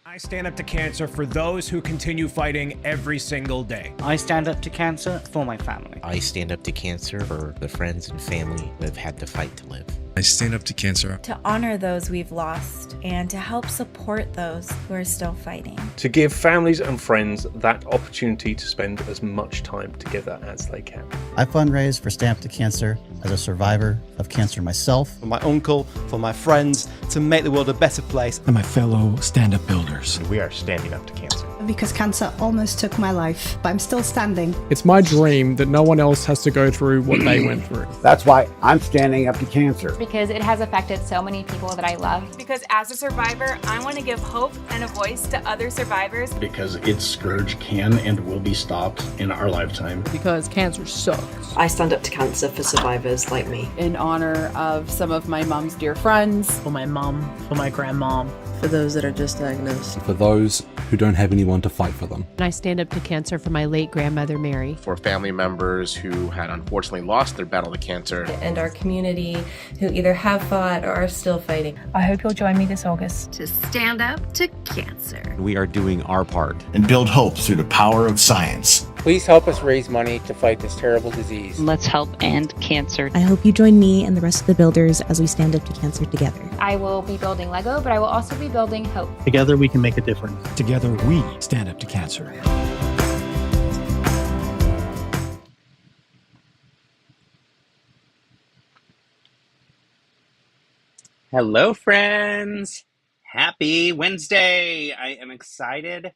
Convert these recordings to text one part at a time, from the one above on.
I stand up to cancer for those who continue fighting every single day. I stand up to cancer for my family. I stand up to cancer for the friends and family that have had to fight to live. I stand up to cancer to honor those we've lost and to help support those who are still fighting. To give families and friends that opportunity to spend as much time together as they can. I fundraise for Stand Up to Cancer as a survivor of cancer myself. For my uncle, for my friends, to make the world a better place. And my fellow stand-up builders. We are standing up to cancer. Because cancer almost took my life, but I'm still standing. It's my dream that no one else has to go through what they went through. That's why I'm standing up to cancer. Because it has affected so many people that I love. Because as a survivor, I want to give hope and a voice to other survivors. Because its scourge can and will be stopped in our lifetime. Because cancer sucks. I stand up to cancer for survivors like me. In honor of some of my mom's dear friends. For my mom, for my grandmom. For those that are just diagnosed. For those who don't have anyone to fight for them. And I stand up to cancer for my late grandmother, Mary. For family members who had unfortunately lost their battle to cancer. And our community who either have fought or are still fighting. I hope you'll join me this August to stand up to cancer. We are doing our part. And build hope through the power of science. Please help us raise money to fight this terrible disease. Let's help end cancer. I hope you join me and the rest of the builders as we stand up to cancer together. I will be building Lego, but I will also be building hope. Together we can make a difference. Together we stand up to cancer. Hello, friends. Happy Wednesday. I am excited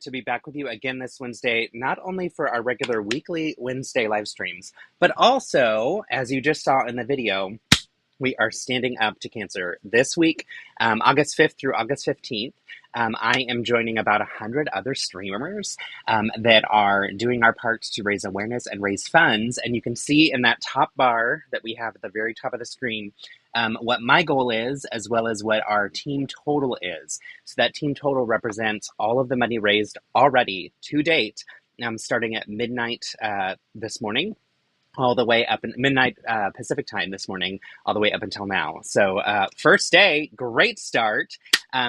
to be back with you again this Wednesday, not only for our regular weekly Wednesday live streams, but also, as you just saw in the video, we are standing up to cancer this week, August 5th through August 15th. I am joining about 100 other streamers that are doing our parts to raise awareness and raise funds. And you can see in that top bar that we have at the very top of the screen what my goal is, as well as what our team total is. So that team total represents all of the money raised already to date, starting at midnight this morning, all the way up in midnight Pacific time this morning, all the way up until now. So first day, great start.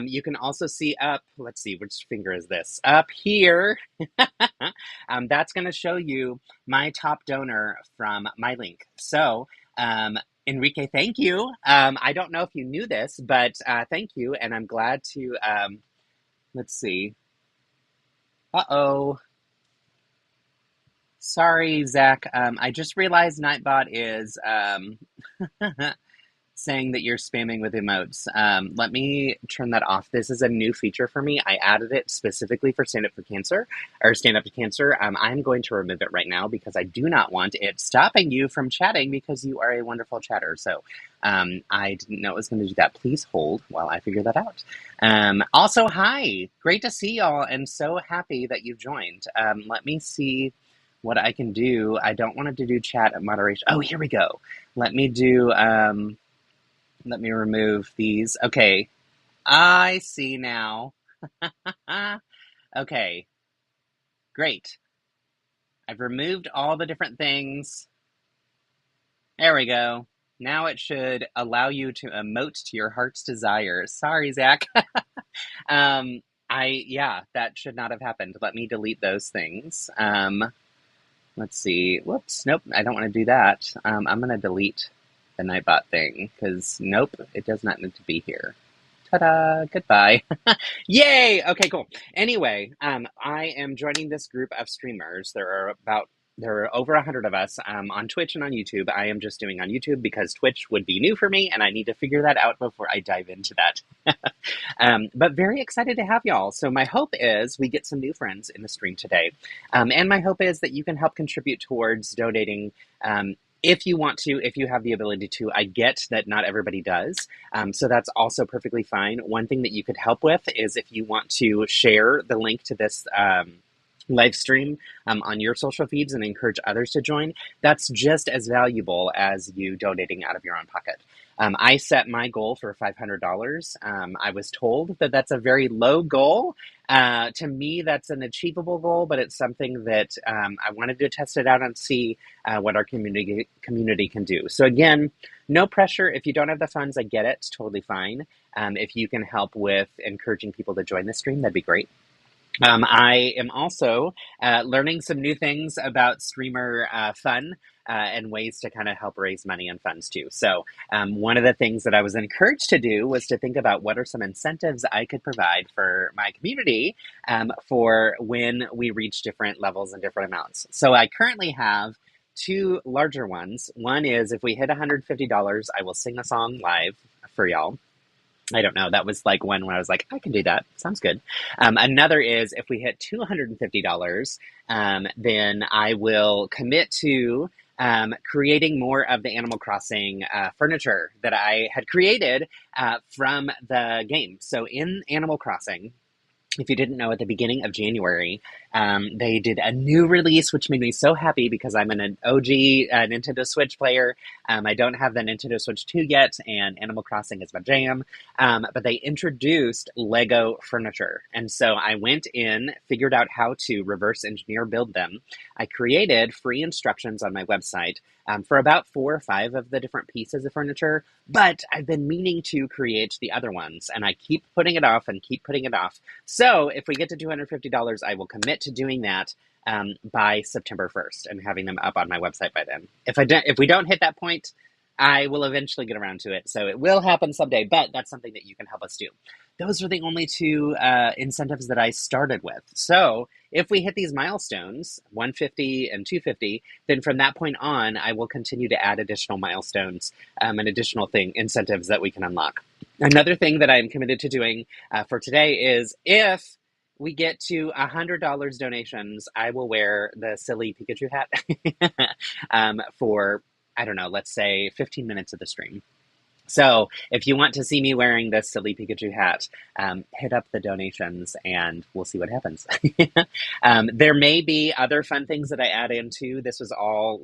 You can also see up, let's see, which finger is this? Up here, that's going to show you my top donor from my link. So Enrique, thank you. I don't know if you knew this, but thank you. And I'm glad to, let's see. Uh-oh. Sorry, Zach. I just realized Nightbot is saying that you're spamming with emotes. Let me turn that off. This is a new feature for me. I added it specifically for Stand Up for Cancer, or Stand Up to Cancer. I'm going to remove it right now because I do not want it stopping you from chatting because you are a wonderful chatter. So I didn't know it was going to do that. Please hold while I figure that out. Also, hi. Great to see y'all and so happy that you've joined. Let me see what I can do. I don't want it to do chat and moderation. Oh, here we go. Let me do, let me remove these. Okay. I see now. Okay. Great. I've removed all the different things. There we go. Now it should allow you to emote to your heart's desire. Sorry, Zach. Yeah, that should not have happened. Let me delete those things. Let's see. Whoops. Nope. I don't want to do that. I'm going to delete the Nightbot thing because nope, it does not need to be here. Ta-da. Goodbye. Yay. Okay, cool. Anyway, I am joining this group of streamers. There are over 100 of us on Twitch and on YouTube. I am just doing on YouTube because Twitch would be new for me and I need to figure that out before I dive into that. But very excited to have y'all. So my hope is we get some new friends in the stream today. And my hope is that you can help contribute towards donating if you want to, if you have the ability to. I get that not everybody does. So that's also perfectly fine. One thing that you could help with is if you want to share the link to this live stream on your social feeds and encourage others to join, that's just as valuable as you donating out of your own pocket. I set my goal for $500. I was told that that's a very low goal. To me, that's an achievable goal, but it's something that I wanted to test it out and see what our community can do. So again, no pressure. If you don't have the funds, I get it. It's totally fine. If you can help with encouraging people to join the stream, that'd be great. I am also learning some new things about streamer fun and ways to kind of help raise money and funds too. So one of the things that I was encouraged to do was to think about what are some incentives I could provide for my community for when we reach different levels and different amounts. So I currently have two larger ones. One is if we hit $150, I will sing a song live for y'all. I don't know. That was like one when I was like, I can do that. Sounds good. Another is if we hit $250, then I will commit to creating more of the Animal Crossing furniture that I had created from the game. So in Animal Crossing, if you didn't know, at the beginning of January, they did a new release, which made me so happy because I'm an OG Nintendo Switch player. I don't have the Nintendo Switch 2 yet, and Animal Crossing is my jam. But they introduced Lego furniture. And so I went in, figured out how to reverse engineer build them. I created free instructions on my website for about 4 or 5 of the different pieces of furniture, but I've been meaning to create the other ones, and I keep putting it off and keep putting it off. So if we get to $250, I will commit to doing that by September 1st and having them up on my website by then. If we don't hit that point, I will eventually get around to it. So it will happen someday, but that's something that you can help us do. Those are the only 2 incentives that I started with. So if we hit these milestones, 150 and 250, then from that point on, I will continue to add additional milestones and additional incentives that we can unlock. Another thing that I'm committed to doing for today is if we get to $100 donations, I will wear the silly Pikachu hat for, I don't know, let's say 15 minutes of the stream. So if you want to see me wearing this silly Pikachu hat, hit up the donations and we'll see what happens. There may be other fun things that I add into. This was all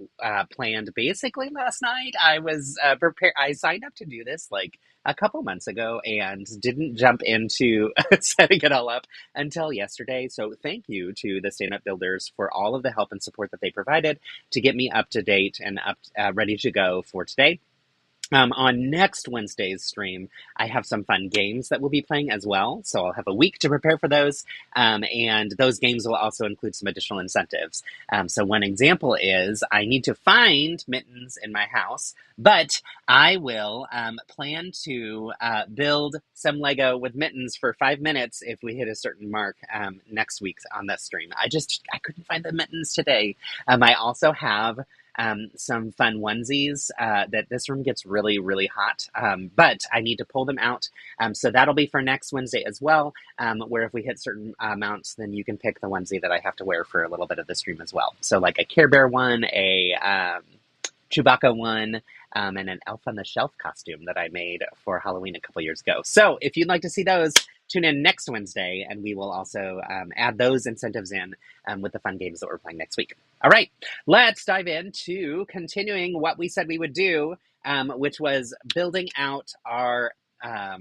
planned basically last night. I was prepared. I signed up to do this like a couple months ago and didn't jump into setting it all up until yesterday. So thank you to the Stand Up Builders for all of the help and support that they provided to get me up to date and ready to go for today. On next Wednesday's stream, I have some fun games that we'll be playing as well. So I'll have a week to prepare for those. And those games will also include some additional incentives. So one example is I need to find mittens in my house, but I will plan to build some Lego with mittens for 5 minutes if we hit a certain mark next week on that stream. I couldn't find the mittens today. I also have some fun onesies that this room gets really, really hot, but I need to pull them out. So that'll be for next Wednesday as well, where if we hit certain amounts, then you can pick the onesie that I have to wear for a little bit of the stream as well. So like a Care Bear one, a Chewbacca one, and an Elf on the Shelf costume that I made for Halloween a couple years ago. So if you'd like to see those, tune in next Wednesday, and we will also add those incentives in with the fun games that we're playing next week. All right, let's dive into continuing what we said we would do, which was building out our, I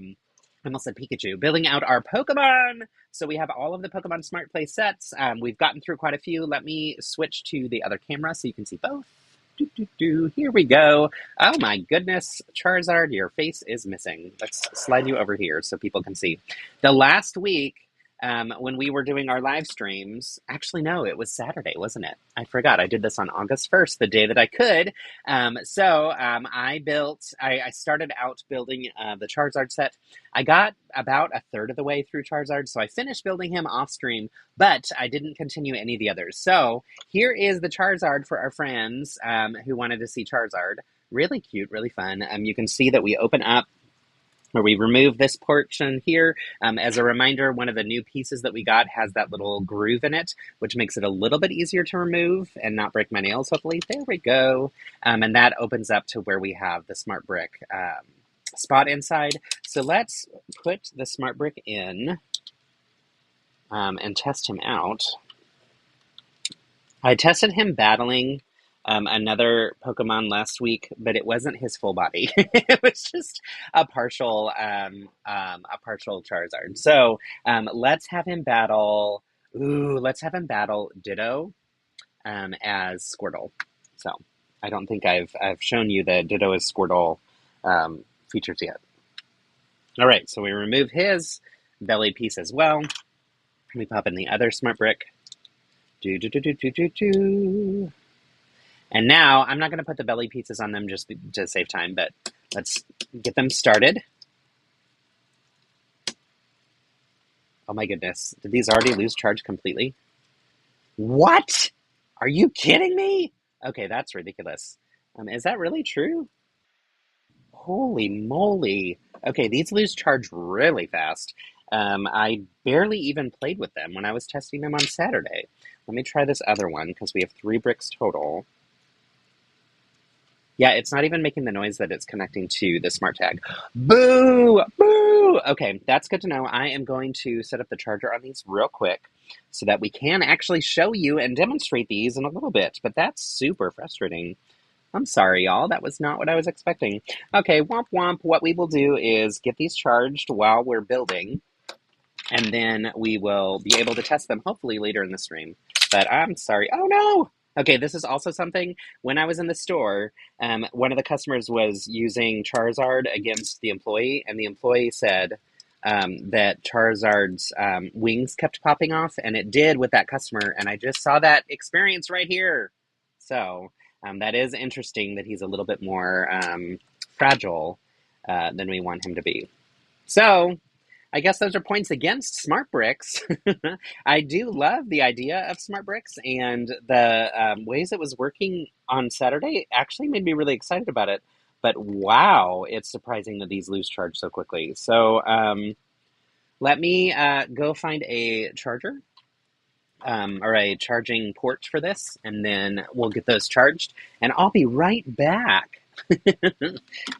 almost said Pikachu, building out our Pokemon. So we have all of the Pokemon Smart Play sets. We've gotten through quite a few. Let me switch to the other camera so you can see both. Here we go. Oh my goodness, Charizard, your face is missing. Let's slide you over here so people can see. The last week, when we were doing our live streams, actually no, it was Saturday, wasn't it? I forgot. I did this on August 1st, the day that I could. I started out building the Charizard set. I got about a third of the way through Charizard, so I finished building him off stream, but I didn't continue any of the others. So here is the Charizard for our friends who wanted to see Charizard. Really cute, really fun. You can see that we open up where we remove this portion here. As a reminder, one of the new pieces that we got has that little groove in it, which makes it a little bit easier to remove and not break my nails, hopefully. There we go. And that opens up to where we have the Smart Brick spot inside. So let's put the Smart Brick in and test him out. I tested him battling another Pokemon last week, but it wasn't his full body. It was just a partial Charizard. So let's have him battle. Ooh, let's have him battle Ditto as Squirtle. So I don't think I've shown you the Ditto as Squirtle features yet. All right, so we remove his belly piece as well. We pop in the other smart brick. And now, I'm not going to put the belly pieces on them just to save time, but let's get them started. Oh my goodness. Did these already lose charge completely? What? Are you kidding me? Okay, that's ridiculous. Is that really true? Holy moly. Okay, these lose charge really fast. I barely even played with them when I was testing them on Saturday. Let me try this other one, because we have 3 bricks total. Yeah, it's not even making the noise that it's connecting to the smart tag. Boo! Boo! Okay, that's good to know. I am going to set up the charger on these real quick so that we can actually show you and demonstrate these in a little bit, but that's super frustrating. I'm sorry, y'all. That was not what I was expecting. Okay, womp womp. What we will do is get these charged while we're building, and then we will be able to test them hopefully later in the stream. But I'm sorry. Oh, no! Okay, this is also something, when I was in the store, one of the customers was using Charizard against the employee, and the employee said that Charizard's wings kept popping off, and it did with that customer, and I just saw that experience right here. So that is interesting that he's a little bit more fragile than we want him to be. So I guess those are points against smart bricks. I do love the idea of smart bricks, and the ways it was working on Saturday actually made me really excited about it. But wow, it's surprising that these lose charge so quickly. So let me go find a charger or a charging port for this, and then we'll get those charged, and I'll be right back.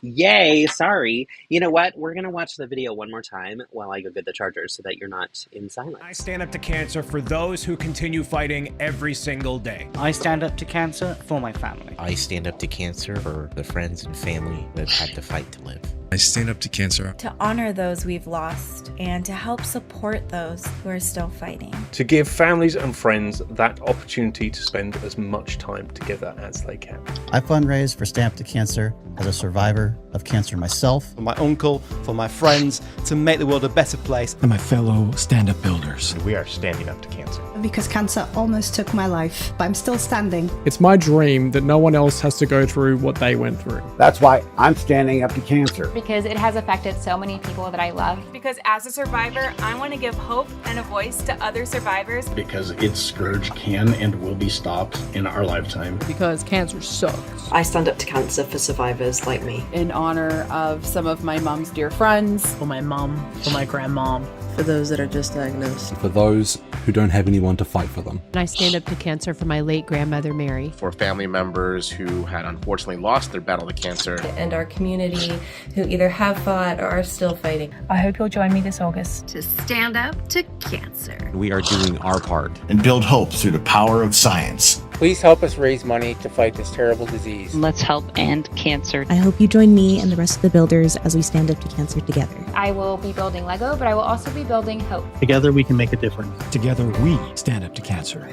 Yay, sorry. You know what? We're going to watch the video one more time while I go get the charger so that you're not in silence. I stand up to cancer for those who continue fighting every single day. I stand up to cancer for my family. I stand up to cancer for the friends and family that had to fight to live. I stand up to cancer to honor those we've lost and to help support those who are still fighting. To give families and friends that opportunity to spend as much time together as they can. I fundraise for Stand Up to Cancer as a survivor of cancer myself. For my uncle, for my friends, to make the world a better place. And my fellow stand-up builders. We are standing up to cancer. Because cancer almost took my life, but I'm still standing. It's my dream that no one else has to go through what they went through. That's why I'm standing up to cancer. Because it has affected so many people that I love. Because as a survivor, I want to give hope and a voice to other survivors. Because its scourge can and will be stopped in our lifetime. Because cancer sucks. I stand up to cancer for survivors like me. In honor of some of my mom's dear friends. For my mom, for my grandmom. For those that are just diagnosed. For those who don't have anyone to fight for them. And I stand up to cancer for my late grandmother, Mary. For family members who had unfortunately lost their battle to cancer. And our community who either have fought or are still fighting. I hope you'll join me this August to stand up to cancer. We are doing our part. And build hope through the power of science. Please help us raise money to fight this terrible disease. Let's help end cancer. I hope you join me and the rest of the builders as we stand up to cancer together. I will be building Lego, but I will also be building hope. Together we can make a difference. Together we stand up to cancer.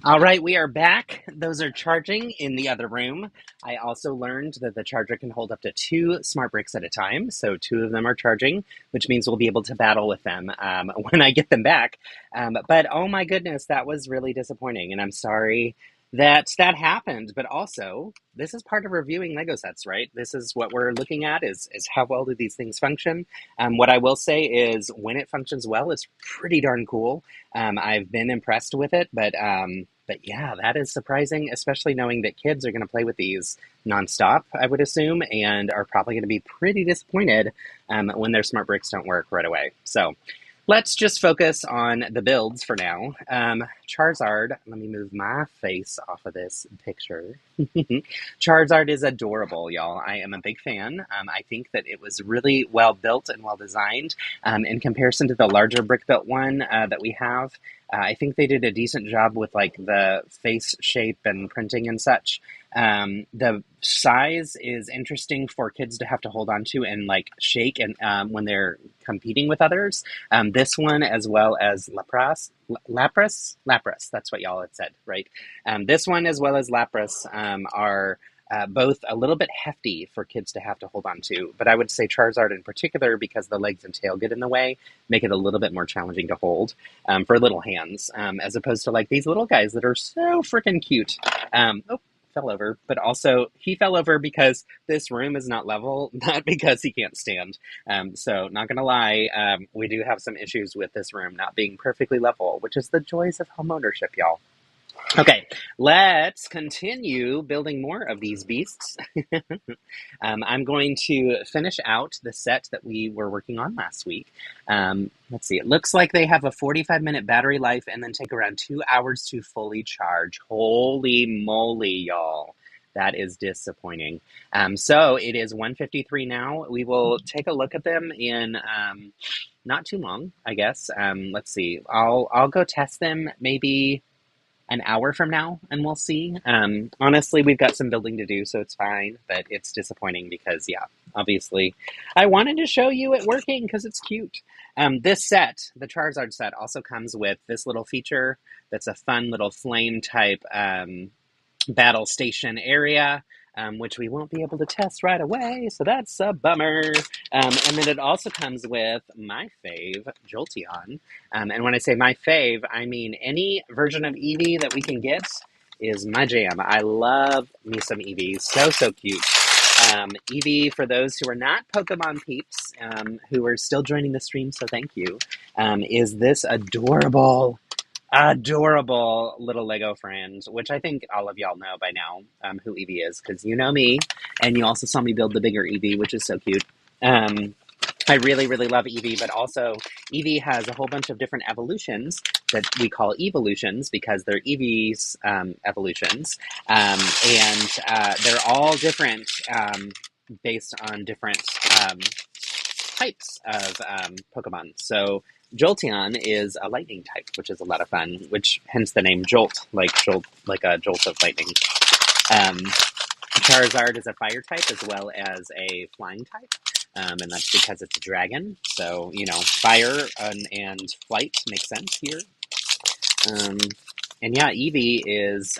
All right, we are back. Those are charging in the other room. I also learned that the charger can hold up to 2 smart bricks at a time, so 2 of them are charging, which means we'll be able to battle with them when I get them back. But oh my goodness, that was really disappointing, and I'm sorry that happened. But also, this is part of reviewing Lego sets, right? This is what we're looking at is how well do these things function. What I will say is when it functions well, it's pretty darn cool. I've been impressed with it, but yeah, that is surprising, especially knowing that kids are going to play with these nonstop, I would assume, and are probably going to be pretty disappointed when their smart bricks don't work right away. So Let's just focus on the builds for now. Charizard, let me move my face off of this picture. Charizard is adorable, y'all. I am a big fan. I think that it was really well built and well designed. In comparison to the larger brick built one that we have, I think they did a decent job with like the face shape and printing and such. The size is interesting for kids to have to hold on to and like shake and when they're competing with others. This one, as well as Lapras, that's what y'all had said, right? This one, as well as Lapras, are both a little bit hefty for kids to have to hold on to. But I would say Charizard in particular, because the legs and tail get in the way, make it a little bit more challenging to hold for little hands, as opposed to like these little guys that are so freaking cute. Fell over, but also he fell over because this room is not level, not because he can't stand. So not gonna lie, we do have some issues with this room not being perfectly level, which is the joys of homeownership, y'all. Okay, let's continue building more of these beasts. I'm going to finish out the set that we were working on last week. Let's see, it looks like they have a 45-minute battery life and then take around 2 hours to fully charge. Holy moly, y'all. That is disappointing. So it is 1:53 now. We will take a look at them in not too long, I guess. Let's see, I'll go test them maybe an hour from now, and we'll see. Honestly, we've got some building to do, so it's fine, but it's disappointing because, yeah, obviously, I wanted to show you it working because it's cute. This set, the Charizard set, also comes with this little feature that's a fun little flame type battle station area, which we won't be able to test right away, so that's a bummer. And then it also comes with my fave, Jolteon. And when I say my fave, I mean any version of Eevee that we can get is my jam. I love me some Eevee. So cute. Eevee, for those who are not Pokemon peeps, who are still joining the stream, so thank you, is this adorable little Lego friend, which I think all of y'all know by now who Eevee is, because you know me, and you also saw me build the bigger Eevee, which is so cute. I really love Eevee, but also Eevee has a whole bunch of different evolutions that we call evolutions because they're Eevee's evolutions, and they're all different based on different types of Pokemon. So Jolteon is a lightning type, which is a lot of fun, which hence the name Jolt, like a jolt of lightning. Charizard is a fire type as well as a flying type, and that's because it's a dragon. So, you know, fire and flight makes sense here. And yeah, Eevee is,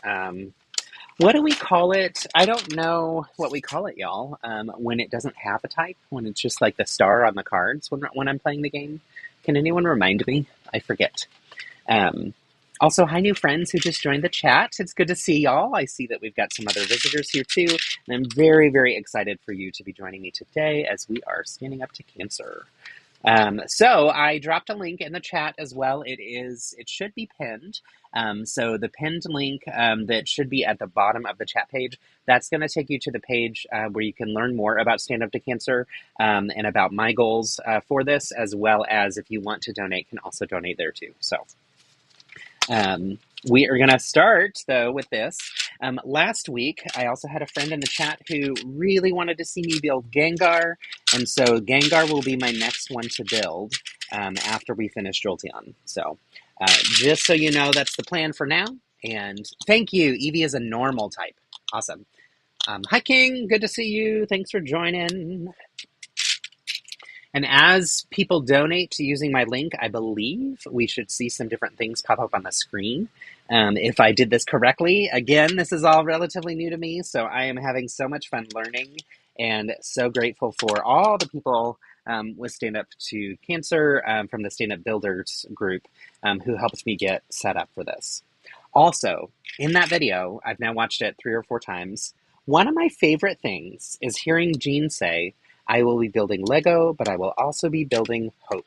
what do we call it? I don't know what we call it, y'all, when it doesn't have a type, when it's just like the star on the cards when I'm playing the game. Can anyone remind me? I forget. Also, hi, new friends who just joined the chat. It's good to see y'all. I see that we've got some other visitors here too, and I'm very excited for you to be joining me today as we are standing up to Cancer. So I dropped a link in the chat as well. It should be pinned. So the pinned link that should be at the bottom of the chat page, that's going to take you to the page where you can learn more about Stand Up to Cancer and about my goals for this, as well as if you want to donate, can also donate there too. So we are going to start, though, with this. Last week, I also had a friend in the chat who really wanted to see me build Gengar, and so Gengar will be my next one to build after we finish Jolteon. So just so you know, that's the plan for now, and thank you. Eevee is a normal type. Awesome. Hi, King. Good to see you. Thanks for joining. And as people donate to using my link, I believe we should see some different things pop up on the screen. If I did this correctly, again, this is all relatively new to me, so I am having so much fun learning and so grateful for all the people with Stand Up to Cancer from the Stand Up Builders group who helped me get set up for this. Also, in that video, I've now watched it 3 or 4 times. One of my favorite things is hearing Jean say, I will be building Lego, but I will also be building hope.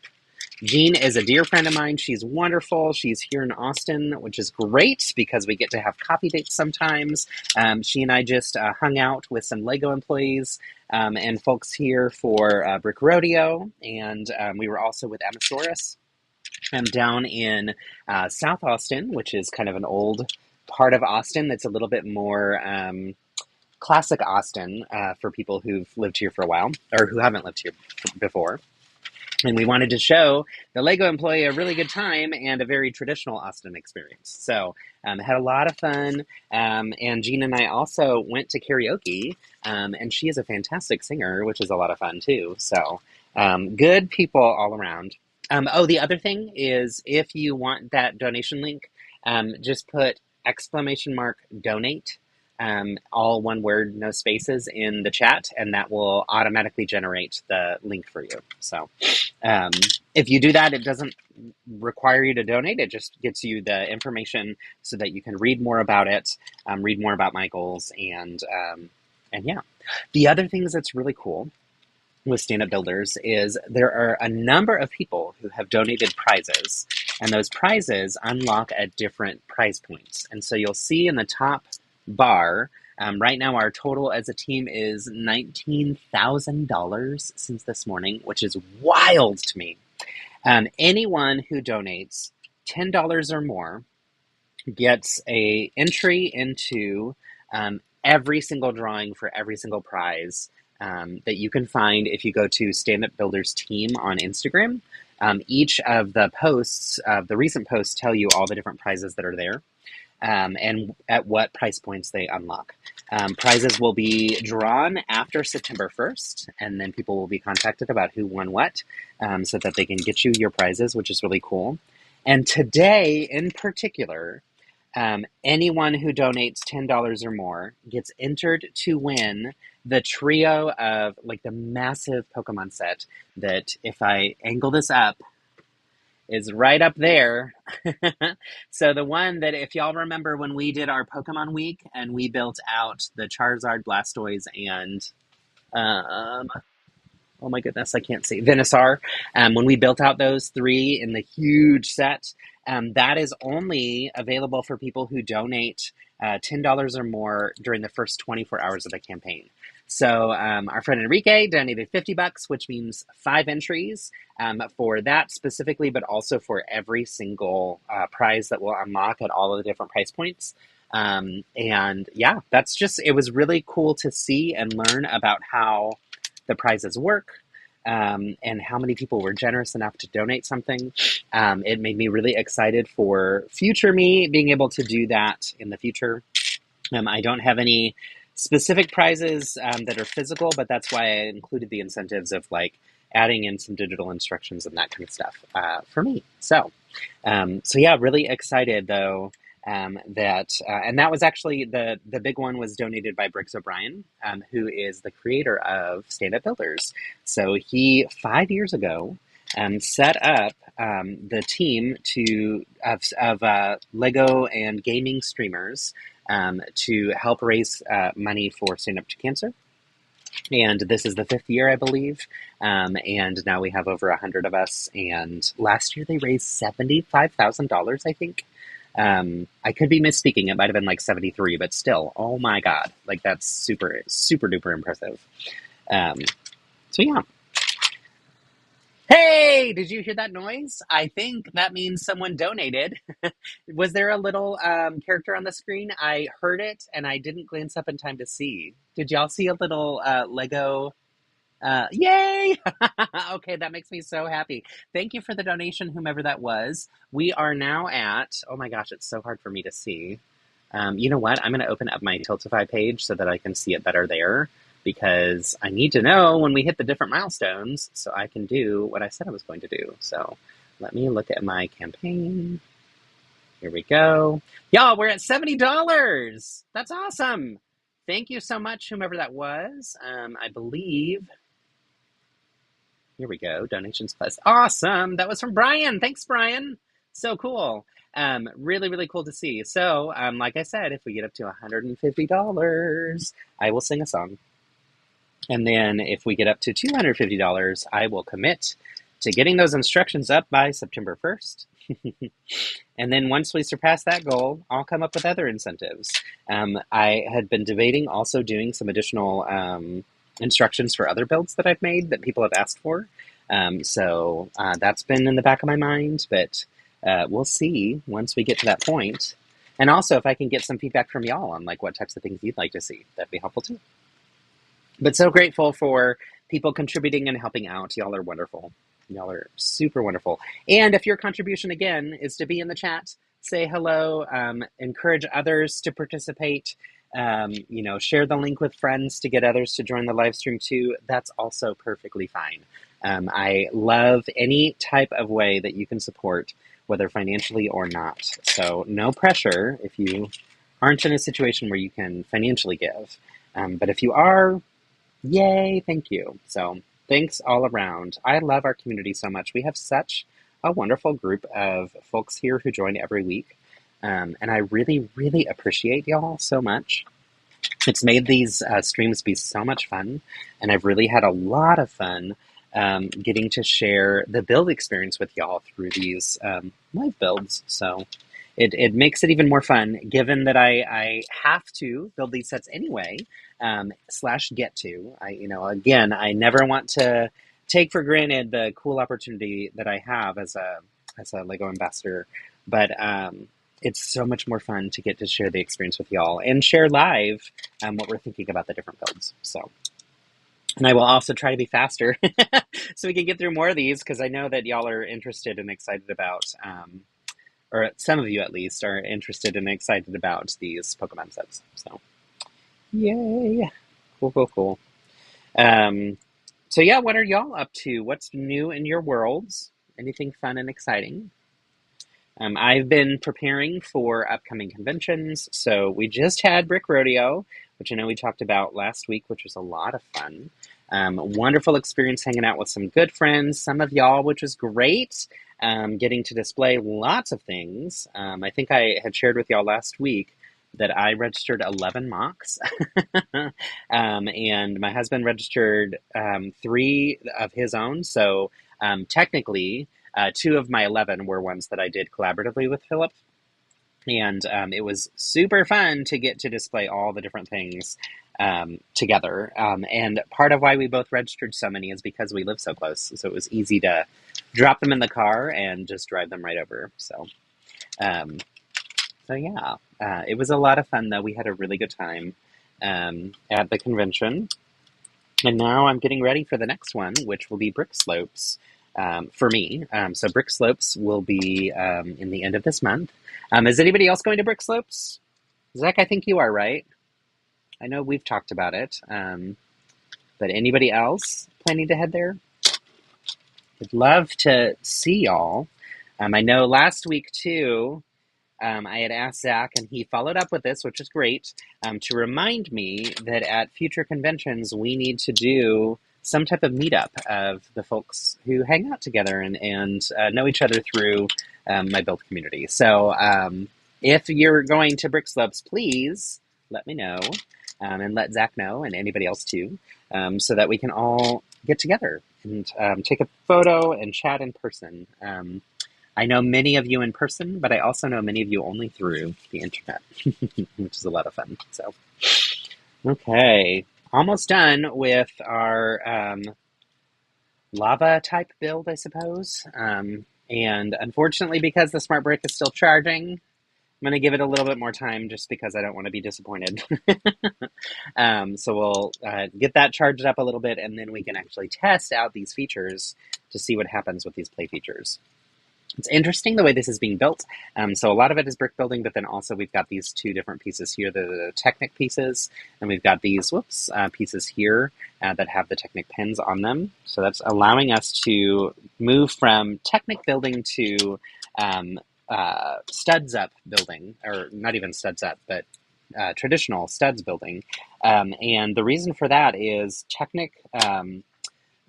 Jean is a dear friend of mine. She's wonderful. She's here in Austin, which is great because we get to have coffee dates sometimes. She and I just hung out with some Lego employees and folks here for Brick Rodeo, and we were also with Amasaurus. down in South Austin, which is kind of an old part of Austin that's a little bit more classic Austin for people who've lived here for a while or who haven't lived here before. And we wanted to show the LEGO employee a really good time and a very traditional Austin experience. So had a lot of fun. And Gina and I also went to karaoke. And she is a fantastic singer, which is a lot of fun too. So good people all around. The other thing is if you want that donation link, just put !donate. All one word, no spaces in the chat, and that will automatically generate the link for you. So if you do that, it doesn't require you to donate. It just gets you the information so that you can read more about it, read more about my goals, and yeah. The other things that's really cool with Stand Up Builders is there are a number of people who have donated prizes, and those prizes unlock at different price points. And so you'll see in the top bar, right now our total as a team is $19,000 since this morning, which is wild to me. Anyone who donates $10 or more gets a entry into every single drawing for every single prize that you can find if you go to Stand Up Builders Team on Instagram. Each of the posts, the recent posts, tell you all the different prizes that are there. And at what price points they unlock. Prizes will be drawn after September 1st, and then people will be contacted about who won what, so that they can get you your prizes, which is really cool. And today, in particular, anyone who donates $10 or more gets entered to win the trio of, like, the massive Pokemon set that, if I angle this up, is right up there. So the one that, if y'all remember when we did our Pokemon week and we built out the Charizard, Blastoise, and oh my goodness, I can't see, Venusaur, when we built out those three in the huge set, that is only available for people who donate $10 or more during the first 24 hours of the campaign. So our friend Enrique donated $50, which means 5 entries for that specifically, but also for every single prize that will unlock at all of the different price points. And yeah, it was really cool to see and learn about how the prizes work. And how many people were generous enough to donate something. It made me really excited for future me being able to do that in the future. I don't have any specific prizes that are physical, but that's why I included the incentives of, like, adding in some digital instructions and that kind of stuff for me. So yeah, really excited though. And that was actually the big one was donated by Briggs O'Brien, who is the creator of Stand Up Builders. So he 5 years ago set up the team of Lego and gaming streamers to help raise money for Stand Up to Cancer. And this is the 5th year, I believe. And now we have over 100 of us. And last year they raised $75,000, I think. I could be misspeaking. It might have been like 73, but still, oh my God. Like, that's super, super duper impressive. So yeah. Hey, did you hear that noise? I think that means someone donated. Was there a little character on the screen? I heard it and I didn't glance up in time to see. Did y'all see a little Lego? Yay! Okay, that makes me so happy. Thank you for the donation, whomever that was. We are now at, oh my gosh, it's so hard for me to see. You know what? I'm going to open up my Tiltify page so that I can see it better there, because I need to know when we hit the different milestones so I can do what I said I was going to do. So let me look at my campaign. Here we go. Y'all, we're at $70. That's awesome. Thank you so much, whomever that was. I believe... Here we go. Donations plus. Awesome. That was from Brian. Thanks, Brian. So cool. Really, really cool to see. So, like I said, if we get up to $150, I will sing a song. And then if we get up to $250, I will commit to getting those instructions up by September 1st. And then once we surpass that goal, I'll come up with other incentives. I had been debating also doing some additional instructions for other builds that I've made that people have asked for. So that's been in the back of my mind, but we'll see once we get to that point. And also, if I can get some feedback from y'all on like what types of things you'd like to see, that'd be helpful too. But so grateful for people contributing and helping out. Y'all are wonderful. Y'all are super wonderful. And if your contribution, again, is to be in the chat, say hello, encourage others to participate, share the link with friends to get others to join the live stream too. That's also perfectly fine. I love any type of way that you can support, whether financially or not. So no pressure if you aren't in a situation where you can financially give. But if you are, yay, thank you. So thanks all around. I love our community so much. We have such a wonderful group of folks here who join every week. And I really, really appreciate y'all so much. It's made these streams be so much fun. And I've really had a lot of fun getting to share the build experience with y'all through these live builds. So it makes it even more fun, given that I have to build these sets anyway, / get to. I never want to take for granted the cool opportunity that I have as a LEGO ambassador, but it's so much more fun to get to share the experience with y'all and share live what we're thinking about the different builds. So. And I will also try to be faster so we can get through more of these, because I know that y'all are interested and excited about, or some of you at least are interested and excited about these Pokemon sets. So, yay. Cool, cool, cool. So yeah, what are y'all up to? What's new in your worlds? Anything fun and exciting? I've been preparing for upcoming conventions. So we just had Brick Rodeo, which I know we talked about last week, which was a lot of fun. Wonderful experience hanging out with some good friends, some of y'all, which was great. Getting to display lots of things. I think I had shared with y'all last week that I registered 11 mocks. And my husband registered 3 of his own. So technically, 2 of my 11 were ones that I did collaboratively with Philip. And it was super fun to get to display all the different things together. And part of why we both registered so many is because we live so close. So it was easy to drop them in the car and just drive them right over. So yeah, it was a lot of fun, though. We had a really good time at the convention. And now I'm getting ready for the next one, which will be Brick Slopes for me. So Brick Slopes will be in the end of this month. Is anybody else going to Brick Slopes? Zach, I think you are, right? I know we've talked about it. But anybody else planning to head there? I'd love to see y'all. I know last week, too, I had asked Zach, and he followed up with this, which is great, to remind me that at future conventions, we need to do some type of meetup of the folks who hang out together and know each other through my build community. So if you're going to Brick Slopes, please let me know and let Zach know, and anybody else too, so that we can all get together and take a photo and chat in person. I know many of you in person, but I also know many of you only through the internet, which is a lot of fun. So, okay, almost done with our lava type build, I suppose. And unfortunately, because the smart brick is still charging, I'm going to give it a little bit more time just because I don't want to be disappointed. So we'll get that charged up a little bit, and then we can actually test out these features to see what happens with these play features. It's interesting the way this is being built. So a lot of it is brick building, but then also we've got these 2 different pieces here, the Technic pieces, and we've got these pieces here that have the Technic pins on them. So that's allowing us to move from Technic building to studs up building, or not even studs up, but traditional studs building. And the reason for that is Technic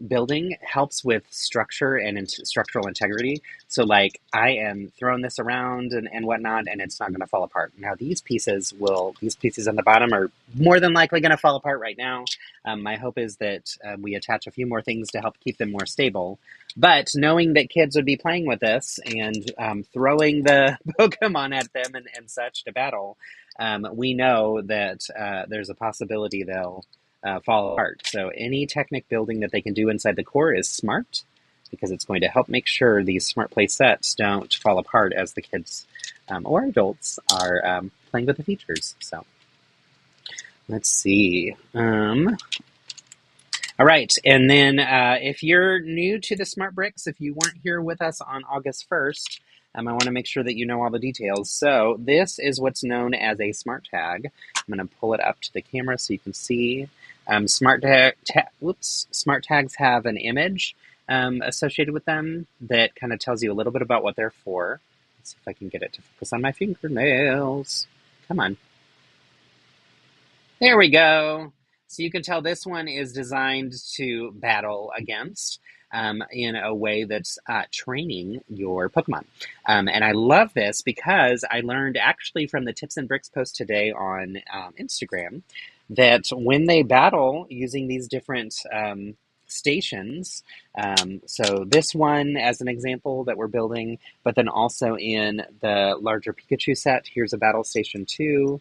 building helps with structure and structural integrity. So like I am throwing this around and whatnot, and it's not going to fall apart. Now these pieces on the bottom are more than likely going to fall apart right now. My hope is that we attach a few more things to help keep them more stable. But knowing that kids would be playing with this and throwing the Pokemon at them and such to battle, we know that there's a possibility they'll fall apart. So any Technic building that they can do inside the core is smart. because it's going to help make sure these smart play sets don't fall apart as the kids or adults are playing with the features. So let's see. All right, and then if you're new to the Smart Bricks, if you weren't here with us on August 1st, I want to make sure that you know all the details. So this is what's known as a smart tag. I'm going to pull it up to the camera so you can see. Smart tags have an image associated with them that kind of tells you a little bit about what they're for. Let's see if I can get it to focus on my fingernails. Come on. There we go. So you can tell this one is designed to battle against in a way that's training your Pokemon. And I love this because I learned actually from the Tips and Bricks post today on Instagram that when they battle using these different stations, so this one as an example that we're building, but then also in the larger Pikachu set, here's a battle station 2.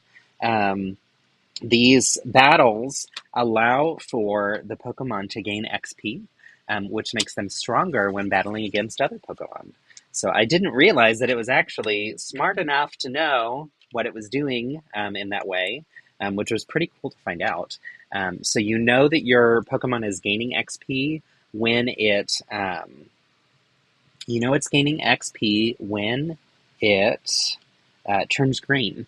These battles allow for the Pokemon to gain XP, which makes them stronger when battling against other Pokemon. So I didn't realize that it was actually smart enough to know what it was doing in that way, which was pretty cool to find out. So you know that your Pokemon is gaining XP when it's gaining XP when it turns green.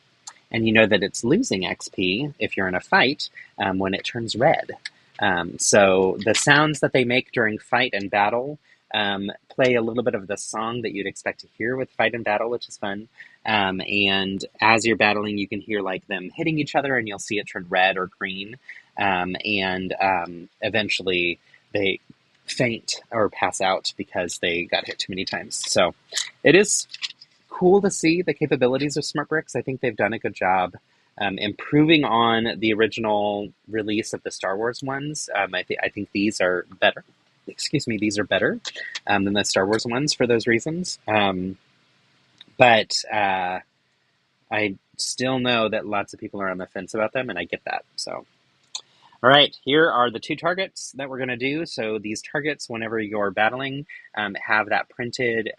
And you know that it's losing XP if you're in a fight when it turns red. So the sounds that they make during fight and battle play a little bit of the song that you'd expect to hear with fight and battle, which is fun. And as you're battling, you can hear like them hitting each other, and you'll see it turn red or green. And eventually they faint or pass out because they got hit too many times. So it is cool to see the capabilities of Smart Bricks. I think they've done a good job improving on the original release of the Star Wars ones. I think these are better. These are better than the Star Wars ones for those reasons. But I still know that lots of people are on the fence about them, and I get that. So, all right, here are the 2 targets that we're going to do. So these targets, whenever you're battling, have that printed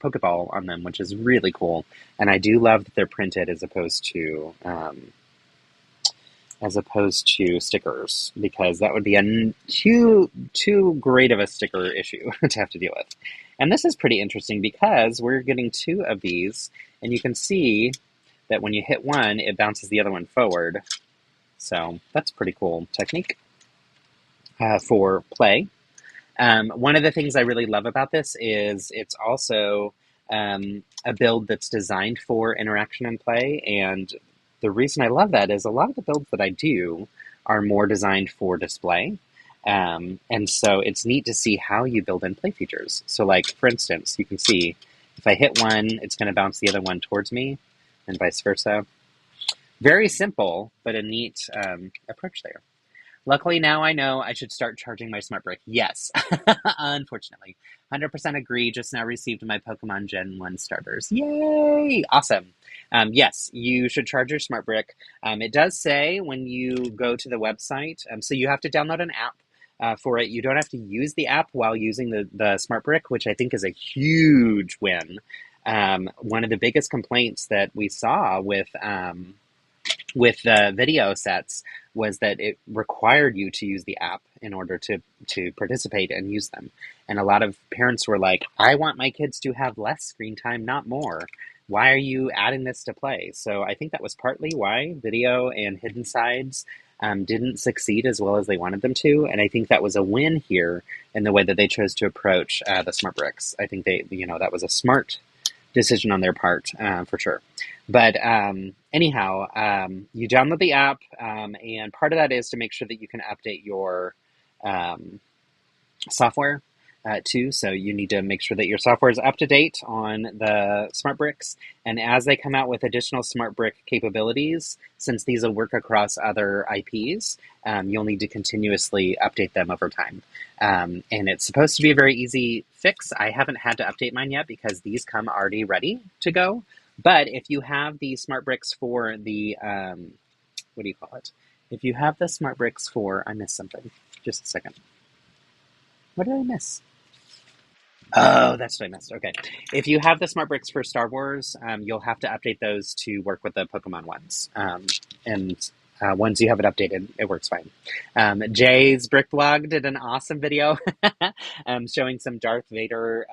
Pokeball on them, which is really cool. And I do love that they're printed as opposed to stickers, because that would be too great of a sticker issue to have to deal with. And this is pretty interesting because we're getting 2 of these, and you can see that when you hit one, it bounces the other one forward. So that's a pretty cool technique for play. One of the things I really love about this is it's also a build that's designed for interaction and play. And the reason I love that is a lot of the builds that I do are more designed for display. And so it's neat to see how you build in play features. So like, for instance, you can see if I hit one, it's going to bounce the other one towards me, and vice versa. Very simple, but a neat approach there. Luckily, now I know I should start charging my Smart Brick. Yes, unfortunately. 100% agree. Just now received my Pokemon Gen 1 starters. Yay! Awesome. Yes, you should charge your Smart Brick. It does say when you go to the website, so you have to download an app for it. You don't have to use the app while using the Smart Brick, which I think is a huge win. One of the biggest complaints that we saw with the video sets was that it required you to use the app in order to participate and use them. And a lot of parents were like, I want my kids to have less screen time, not more. Why are you adding this to play? So I think that was partly why video and hidden sides didn't succeed as well as they wanted them to. And I think that was a win here in the way that they chose to approach the Smart Bricks. I think that was a smart decision on their part, for sure. But anyhow, you download the app, and part of that is to make sure that you can update your software too. So you need to make sure that your software is up to date on the Smart Bricks. And as they come out with additional Smart Brick capabilities, since these will work across other IPs, you'll need to continuously update them over time. And it's supposed to be a very easy fix. I haven't had to update mine yet because these come already ready to go. But if you have the Smart Bricks for the, what do you call it? If you have the Smart Bricks for, I missed something. Just a second. What did I miss? Oh, that's what I missed. Okay. If you have the smart bricks for Star Wars, you'll have to update those to work with the Pokemon ones. And once you have it updated, it works fine. Jay's Brick Blog did an awesome video showing some Darth Vader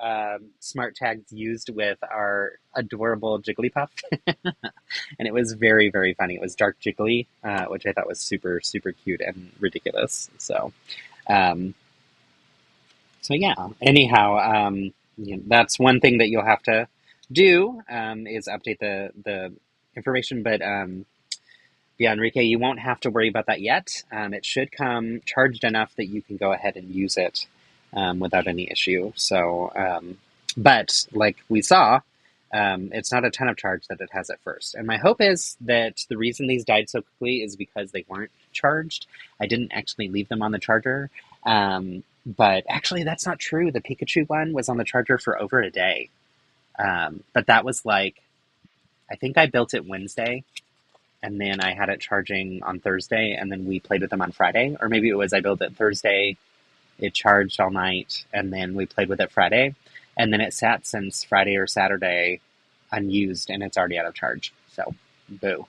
smart tags used with our adorable Jigglypuff. And it was very, very funny. It was Dark Jiggly, which I thought was super, super cute and ridiculous. So yeah, anyhow, that's one thing that you'll have to do is update the information. But yeah, Enrique, you won't have to worry about that yet. It should come charged enough that you can go ahead and use it without any issue. So, but like we saw, it's not a ton of charge that it has at first. And my hope is that the reason these died so quickly is because they weren't charged. I didn't actually leave them on the charger. But actually, that's not true. The Pikachu one was on the charger for over a day. But that was like, I think I built it Wednesday, and then I had it charging on Thursday, and then we played with them on Friday. Or maybe it was I built it Thursday, it charged all night, and then we played with it Friday. And then it sat since Friday or Saturday unused, and it's already out of charge. So, boo.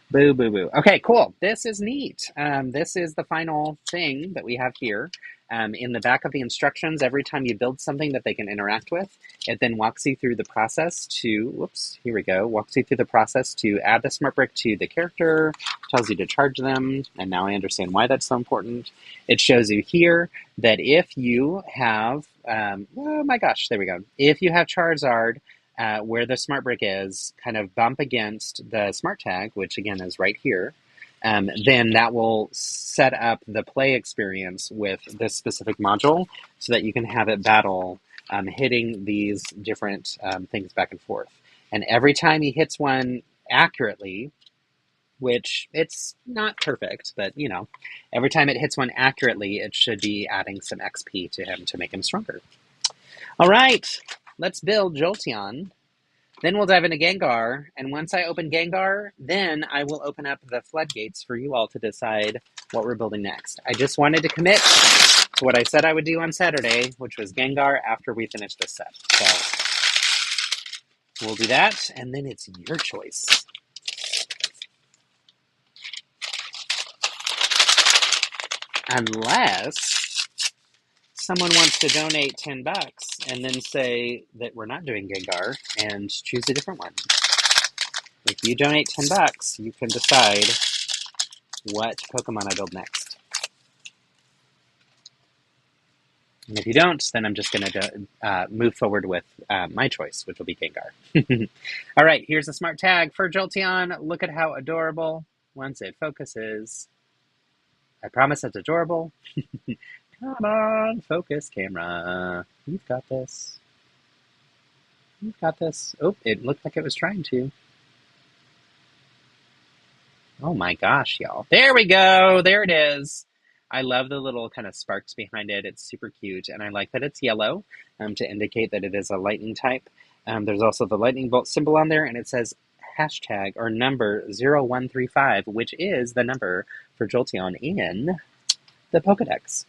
Boo, boo, boo. Okay, cool. This is neat. This is the final thing that we have here. In the back of the instructions, every time you build something that they can interact with, it then walks you through the process to, walks you through the process to add the smart brick to the character, tells you to charge them, and now I understand why that's so important. It shows you here that if you have, oh my gosh, there we go. If you have Charizard, where the smart brick is, kind of bump against the smart tag, which again is right here, then that will set up the play experience with this specific module so that you can have it battle hitting these different things back and forth. And every time he hits one accurately, which it's not perfect, but every time it hits one accurately, it should be adding some XP to him to make him stronger. All right, let's build Jolteon. Then we'll dive into Gengar, and once I open Gengar, then I will open up the floodgates for you all to decide what we're building next. I just wanted to commit to what I said I would do on Saturday, which was Gengar after we finish this set. So we'll do that, and then it's your choice. Unless someone wants to donate $10 and then say that we're not doing Gengar and choose a different one. If you donate $10, you can decide what Pokemon I build next. And if you don't, then I'm just going to move forward with my choice, which will be Gengar. All right, here's a smart tag for Jolteon. Look at how adorable. Once it focuses, I promise it's adorable. Come on, focus, camera. You've got this. You've got this. Oh, it looked like it was trying to. Oh my gosh, y'all. There we go. There it is. I love the little kind of sparks behind it. It's super cute. And I like that it's yellow to indicate that it is a lightning type. There's also the lightning bolt symbol on there, and it says hashtag or number 0135, which is the number for Jolteon in the Pokedex.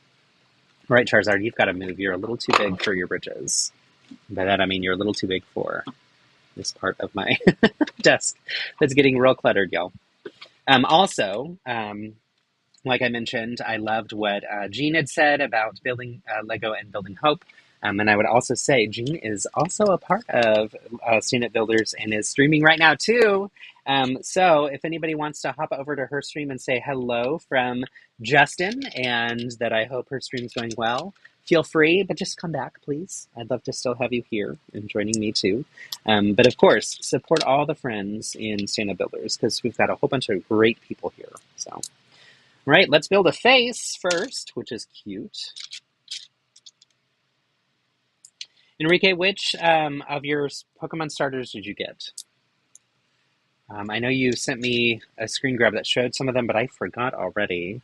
Right, Charizard, you've got to move. You're a little too big for your britches. By that, I mean you're a little too big for this part of my desk that's getting real cluttered, y'all. Also, like I mentioned, I loved what Jean had said about building Lego and building hope. And I would also say Jean is also a part of Stand Up Builders and is streaming right now, too. So if anybody wants to hop over to her stream and say hello from Justin and that I hope her stream's going well, feel free, but just come back, please. I'd love to still have you here and joining me, too. But of course, support all the friends in Stand Up Builders because we've got a whole bunch of great people here. So, right, let's build a face first, which is cute. Enrique, which of your Pokemon starters did you get? I know you sent me a screen grab that showed some of them, but I forgot already.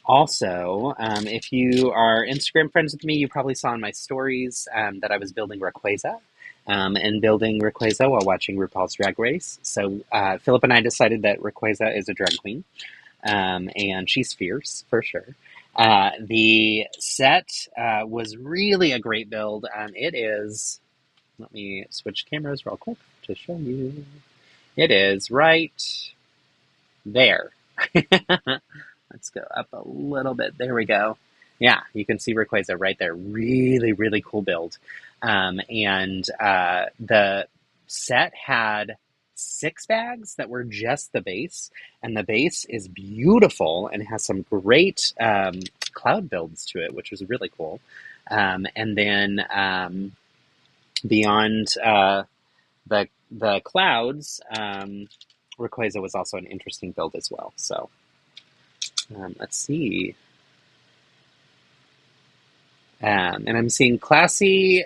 Also, if you are Instagram friends with me, you probably saw in my stories that I was building Rayquaza and building Rayquaza while watching RuPaul's Drag Race. So Philip and I decided that Rayquaza is a drag queen, and she's fierce, for sure. The set was really a great build. It is, let me switch cameras real quick to show you. It is right there. Let's go up a little bit. There we go. Yeah, you can see Rayquaza right there. Really, really cool build. The set had 6 bags that were just the base, and the base is beautiful and has some great cloud builds to it, which was really cool. Beyond the clouds, Rayquaza was also an interesting build as well. So let's see. And I'm seeing Classy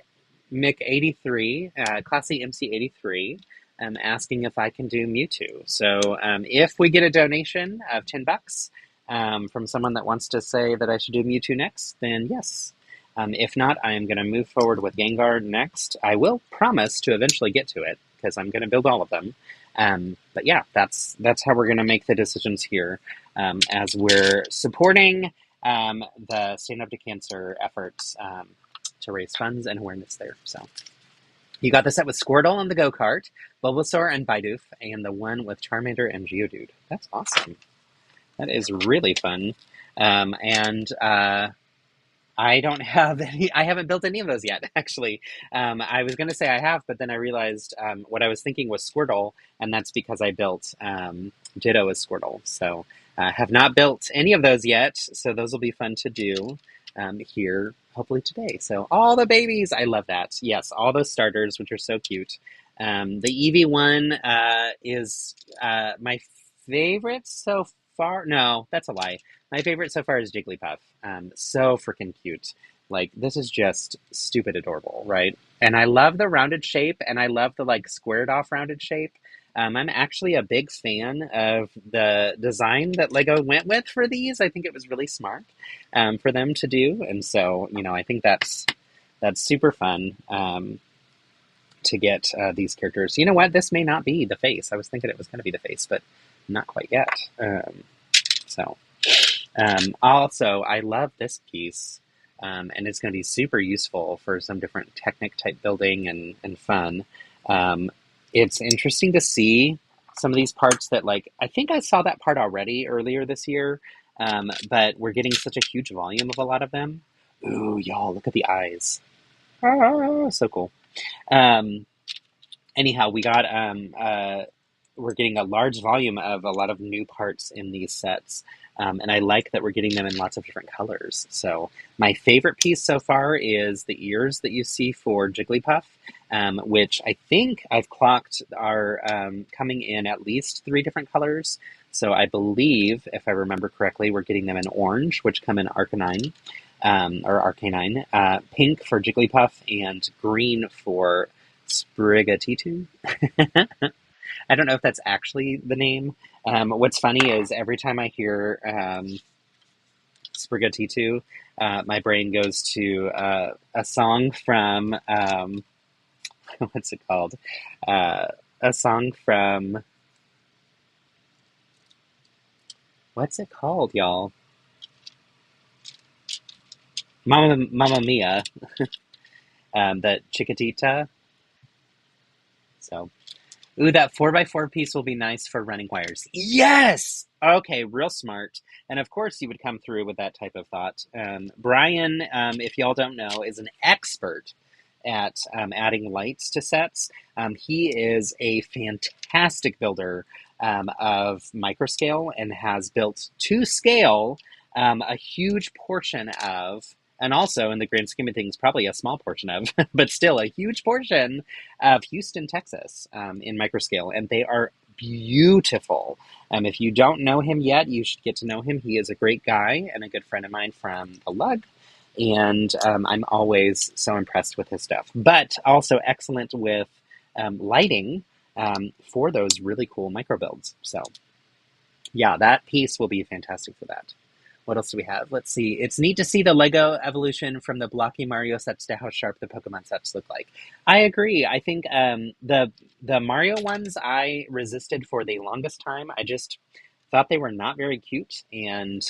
Mick83, Classy MC83, asking if I can do Mewtwo. So if we get a donation of $10 from someone that wants to say that I should do Mewtwo next, then yes. If not, I am going to move forward with Gengar next. I will promise to eventually get to it, because I'm going to build all of them. But yeah, that's how we're going to make the decisions here, as we're supporting the Stand Up to Cancer efforts to raise funds and awareness there. So you got the set with Squirtle and the Go-Kart, Bulbasaur and Bidoof, and the one with Charmander and Geodude. That's awesome. That is really fun. I don't have any, I haven't built any of those yet, actually. I was going to say I have, but then I realized what I was thinking was Squirtle, and that's because I built Ditto as Squirtle. So have not built any of those yet, so those will be fun to do here, hopefully today. So all the babies, I love that. Yes, all those starters, which are so cute. The Eevee one is my favorite so far. No, that's a lie. My favorite so far is Jigglypuff. So freaking cute. Like, this is just stupid adorable, right? And I love the rounded shape, and I love the, like, squared off rounded shape. I'm actually a big fan of the design that LEGO went with for these. I think it was really smart for them to do. And so, you know, I think that's super fun to get these characters. You know what? This may not be the face. I was thinking it was going to be the face, but not quite yet. Also, I love this piece, and it's going to be super useful for some different Technic type building and fun. It's interesting to see some of these parts that, like, I think I saw that part already earlier this year, but we're getting such a huge volume of a lot of them. Ooh, y'all, look at the eyes. Oh, so cool. Anyhow, we got, we're getting a large volume of a lot of new parts in these sets. And I like that we're getting them in lots of different colors. So my favorite piece so far is the ears that you see for Jigglypuff, which I think I've clocked are coming in at least 3 different colors. So I believe, if I remember correctly, we're getting them in orange, which come in Arcanine, pink for Jigglypuff, and green for Sprigatito. I don't know if that's actually the name. What's funny is every time I hear Sprigatito, my brain goes to a song from, what's it called? A song from, what's it called, y'all? Mamma Mia, the Chiquitita. So, ooh, that 4x4 piece will be nice for running wires. Yes! Okay, real smart. And of course you would come through with that type of thought. Brian, if y'all don't know, is an expert at adding lights to sets. He is a fantastic builder of microscale and has built to scale a huge portion of, and also in the grand scheme of things, probably a small portion of, but still a huge portion of Houston, Texas in microscale. And they are beautiful. If you don't know him yet, you should get to know him. He is a great guy and a good friend of mine from the Lug. And I'm always so impressed with his stuff. But also excellent with lighting for those really cool micro builds. So yeah, that piece will be fantastic for that. What else do we have? Let's see. It's neat to see the LEGO evolution from the blocky Mario sets to how sharp the Pokemon sets look like. I agree. I think the Mario ones I resisted for the longest time. I just thought they were not very cute. And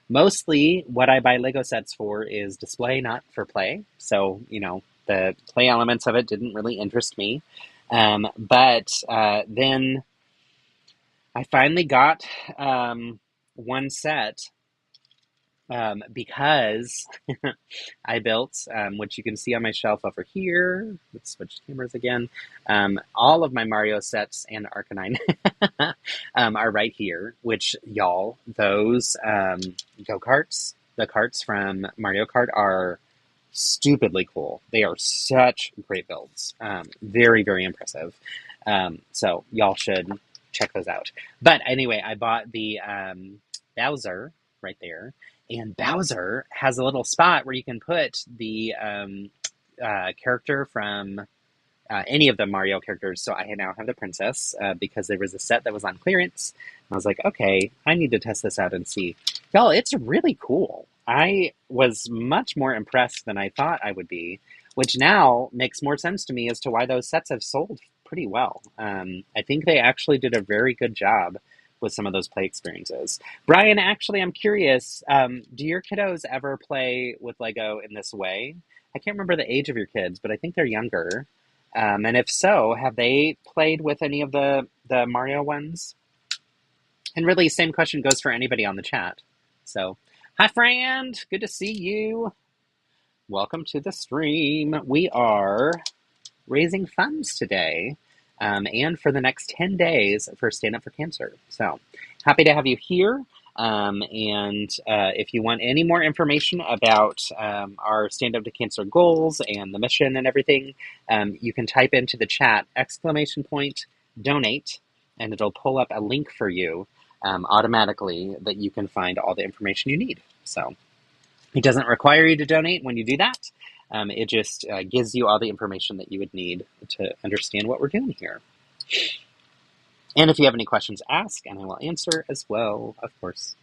Mostly what I buy Lego sets for is display, not for play. So, the play elements of it didn't really interest me. But then I finally got one set because I built, which you can see on my shelf over here. Let's switch cameras again. All of my Mario sets and Arcanine are right here, which, y'all, those go-karts, the carts from Mario Kart are stupidly cool. They are such great builds. Very, very impressive. So y'all should check those out. But anyway, I bought the Bowser right there. And Bowser has a little spot where you can put the character from any of the Mario characters. So I now have the princess because there was a set that was on clearance. And I was like, okay, I need to test this out and see. Y'all, it's really cool. I was much more impressed than I thought I would be, which now makes more sense to me as to why those sets have sold pretty well. I think they actually did a very good job with some of those play experiences. Brian, actually, I'm curious, do your kiddos ever play with Lego in this way? I can't remember the age of your kids, but I think they're younger. And if so, have they played with any of the Mario ones? And really, same question goes for anybody on the chat. So, hi, friend. Good to see you. Welcome to the stream. We are raising funds today. And for the next 10 days for Stand Up for Cancer. So happy to have you here. And if you want any more information about our Stand Up to Cancer goals and the mission and everything, you can type into the chat !donate, and it'll pull up a link for you automatically that you can find all the information you need. So it doesn't require you to donate when you do that. It just gives you all the information that you would need to understand what we're doing here. And if you have any questions, ask, and I will answer as well, of course.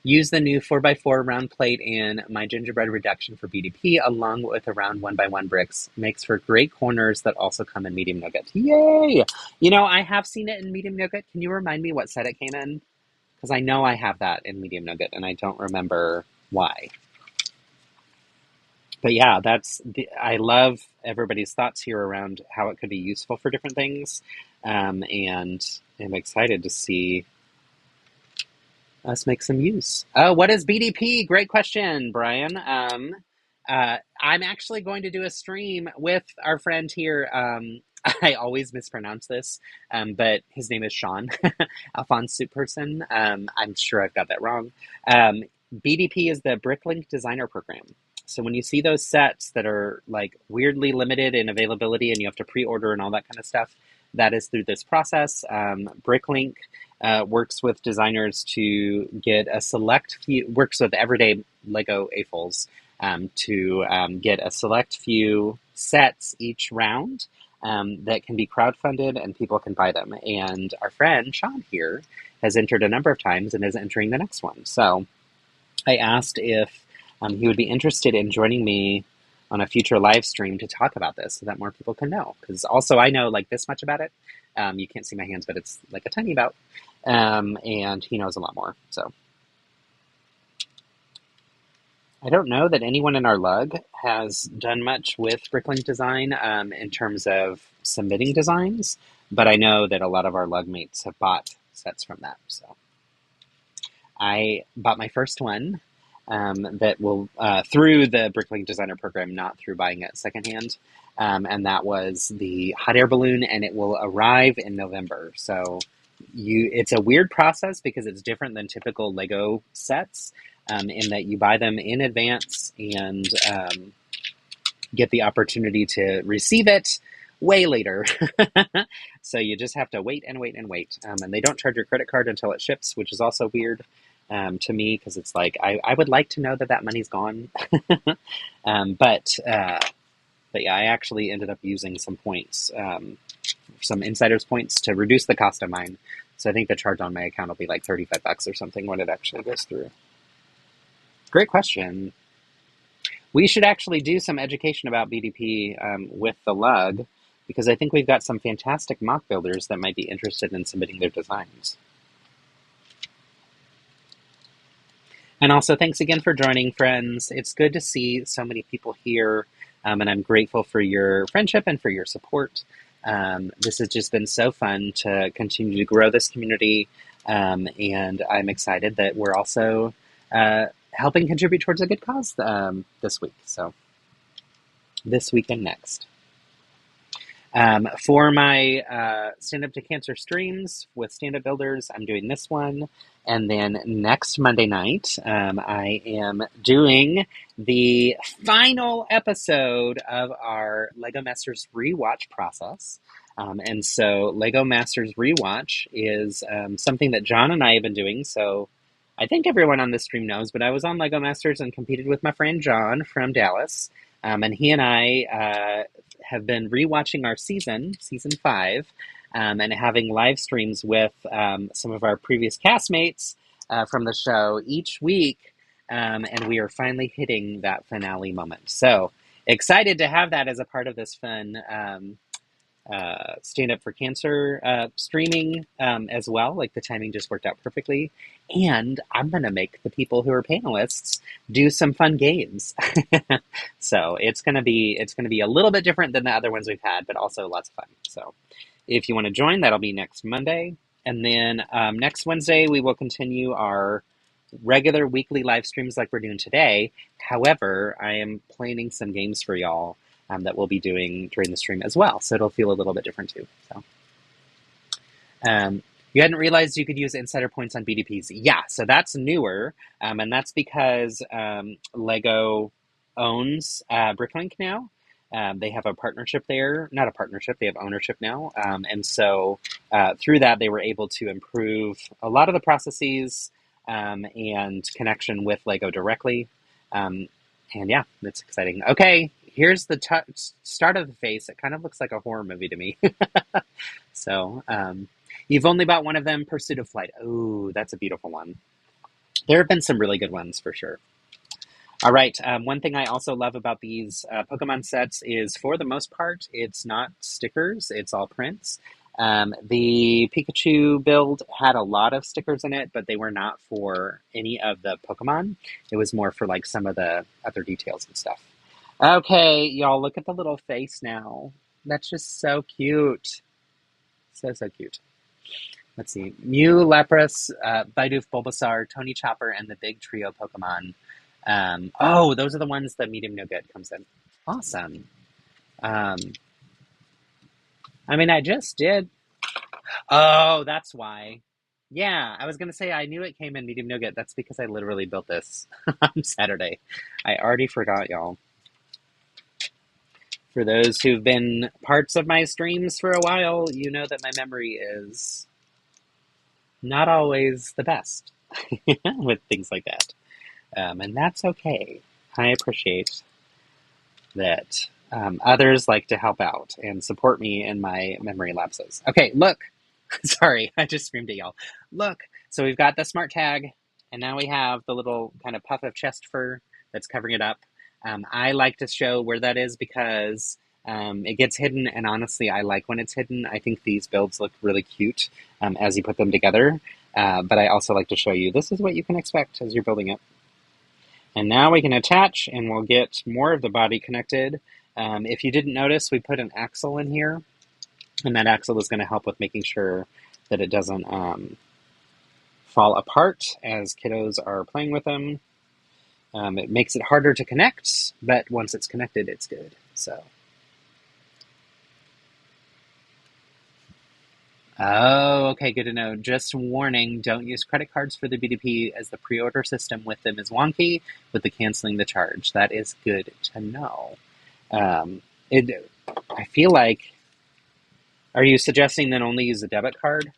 Use the new 4x4 round plate in my gingerbread reduction for BDP, along with a round 1x1 bricks. Makes for great corners that also come in medium nougat. Yay! I have seen it in medium nougat. Can you remind me what set it came in? Because I know I have that in medium nougat, and I don't remember why. But yeah, I love everybody's thoughts here around how it could be useful for different things. And I'm excited to see us make some use. Oh, what is BDP? Great question, Brian. I'm actually going to do a stream with our friend here. I always mispronounce this, but his name is Sean, Alphonse Soup Person. I'm sure I've got that wrong. BDP is the Bricklink Designer Program. So when you see those sets that are like weirdly limited in availability and you have to pre-order and all that kind of stuff, that is through this process. Bricklink works with designers to get a select few, works with everyday Lego AFOLs to get a select few sets each round that can be crowdfunded and people can buy them. And our friend Sean here has entered a number of times and is entering the next one. So I asked if he would be interested in joining me on a future live stream to talk about this so that more people can know. Because also I know like this much about it. You can't see my hands, but it's like a tiny bout. And he knows a lot more. So I don't know that anyone in our lug has done much with Bricklink design in terms of submitting designs, but I know that a lot of our lug mates have bought sets from that. So I bought my first one. That will, through the Bricklink Designer Program, not through buying it secondhand. And that was the hot air balloon, and it will arrive in November. So it's a weird process because it's different than typical Lego sets in that you buy them in advance and get the opportunity to receive it way later. So you just have to wait and wait and wait. And they don't charge your credit card until it ships, which is also weird. To me, because it's like I would like to know that money's gone, but yeah, I actually ended up using some points, some insiders points to reduce the cost of mine. So I think the charge on my account will be like $35 or something when it actually goes through. Great question. We should actually do some education about BDP with the lug, because I think we've got some fantastic mock builders that might be interested in submitting their designs. And also, thanks again for joining, friends. It's good to see so many people here, and I'm grateful for your friendship and for your support. This has just been so fun to continue to grow this community, and I'm excited that we're also helping contribute towards a good cause this week. So, this week and next. For my Stand Up to Cancer streams with Stand Up Builders, I'm doing this one. And then next Monday night, I am doing the final episode of our LEGO Masters rewatch process. And so LEGO Masters rewatch is something that John and I have been doing. So I think everyone on this stream knows, but I was on LEGO Masters and competed with my friend John from Dallas. And he and I have been rewatching our season 5, and having live streams with some of our previous castmates from the show each week, and we are finally hitting that finale moment. So excited to have that as a part of this fun Stand Up for Cancer streaming as well. Like, the timing just worked out perfectly. And I'm going to make the people who are panelists do some fun games. So it's going to be a little bit different than the other ones we've had, but also lots of fun. So if you want to join, that'll be next Monday. And then next Wednesday, we will continue our regular weekly live streams like we're doing today. However, I am planning some games for y'all that we'll be doing during the stream as well. So it'll feel a little bit different too. So, you hadn't realized you could use insider points on BDPs. Yeah, so that's newer. And that's because LEGO owns Bricklink now. They have a partnership there. Not a partnership, they have ownership now. And so through that, they were able to improve a lot of the processes and connection with LEGO directly. And yeah, that's exciting. Okay, here's the start of the face. It kind of looks like a horror movie to me. So, you've only bought one of them, Pursuit of Flight. Ooh, that's a beautiful one. There have been some really good ones for sure. All right, one thing I also love about these Pokemon sets is, for the most part, it's not stickers, it's all prints. The Pikachu build had a lot of stickers in it, but they were not for any of the Pokemon. It was more for like some of the other details and stuff. Okay, y'all, look at the little face now. That's just so cute. So cute. Let's see. Mew, Lapras, Bidoof, Bulbasaur, Tony Chopper, and the big trio Pokemon. Oh, those are the ones that Medium No Good comes in. Awesome. I mean, I just did. Oh, that's why. Yeah, I was going to say I knew it came in Medium No Good. That's because I literally built this on Saturday. I already forgot, y'all. For those who've been parts of my streams for a while, you know that my memory is not always the best with things like that. And that's okay. I appreciate that others like to help out and support me in my memory lapses. Okay, look. Sorry, I just screamed at y'all. Look. So we've got the smart tag, and now we have the little kind of puff of chest fur that's covering it up. I like to show where that is because it gets hidden, and honestly, I like when it's hidden. I think these builds look really cute as you put them together, but I also like to show you this is what you can expect as you're building it. And now we can attach, and we'll get more of the body connected. If you didn't notice, we put an axle in here, and that axle is going to help with making sure that it doesn't fall apart as kiddos are playing with them. It makes it harder to connect, but once it's connected, it's good. So, oh, okay, good to know. Just warning, don't use credit cards for the BDP as the pre-order system with them is wonky with the canceling the charge. That is good to know. I feel like, are you suggesting then only use a debit card?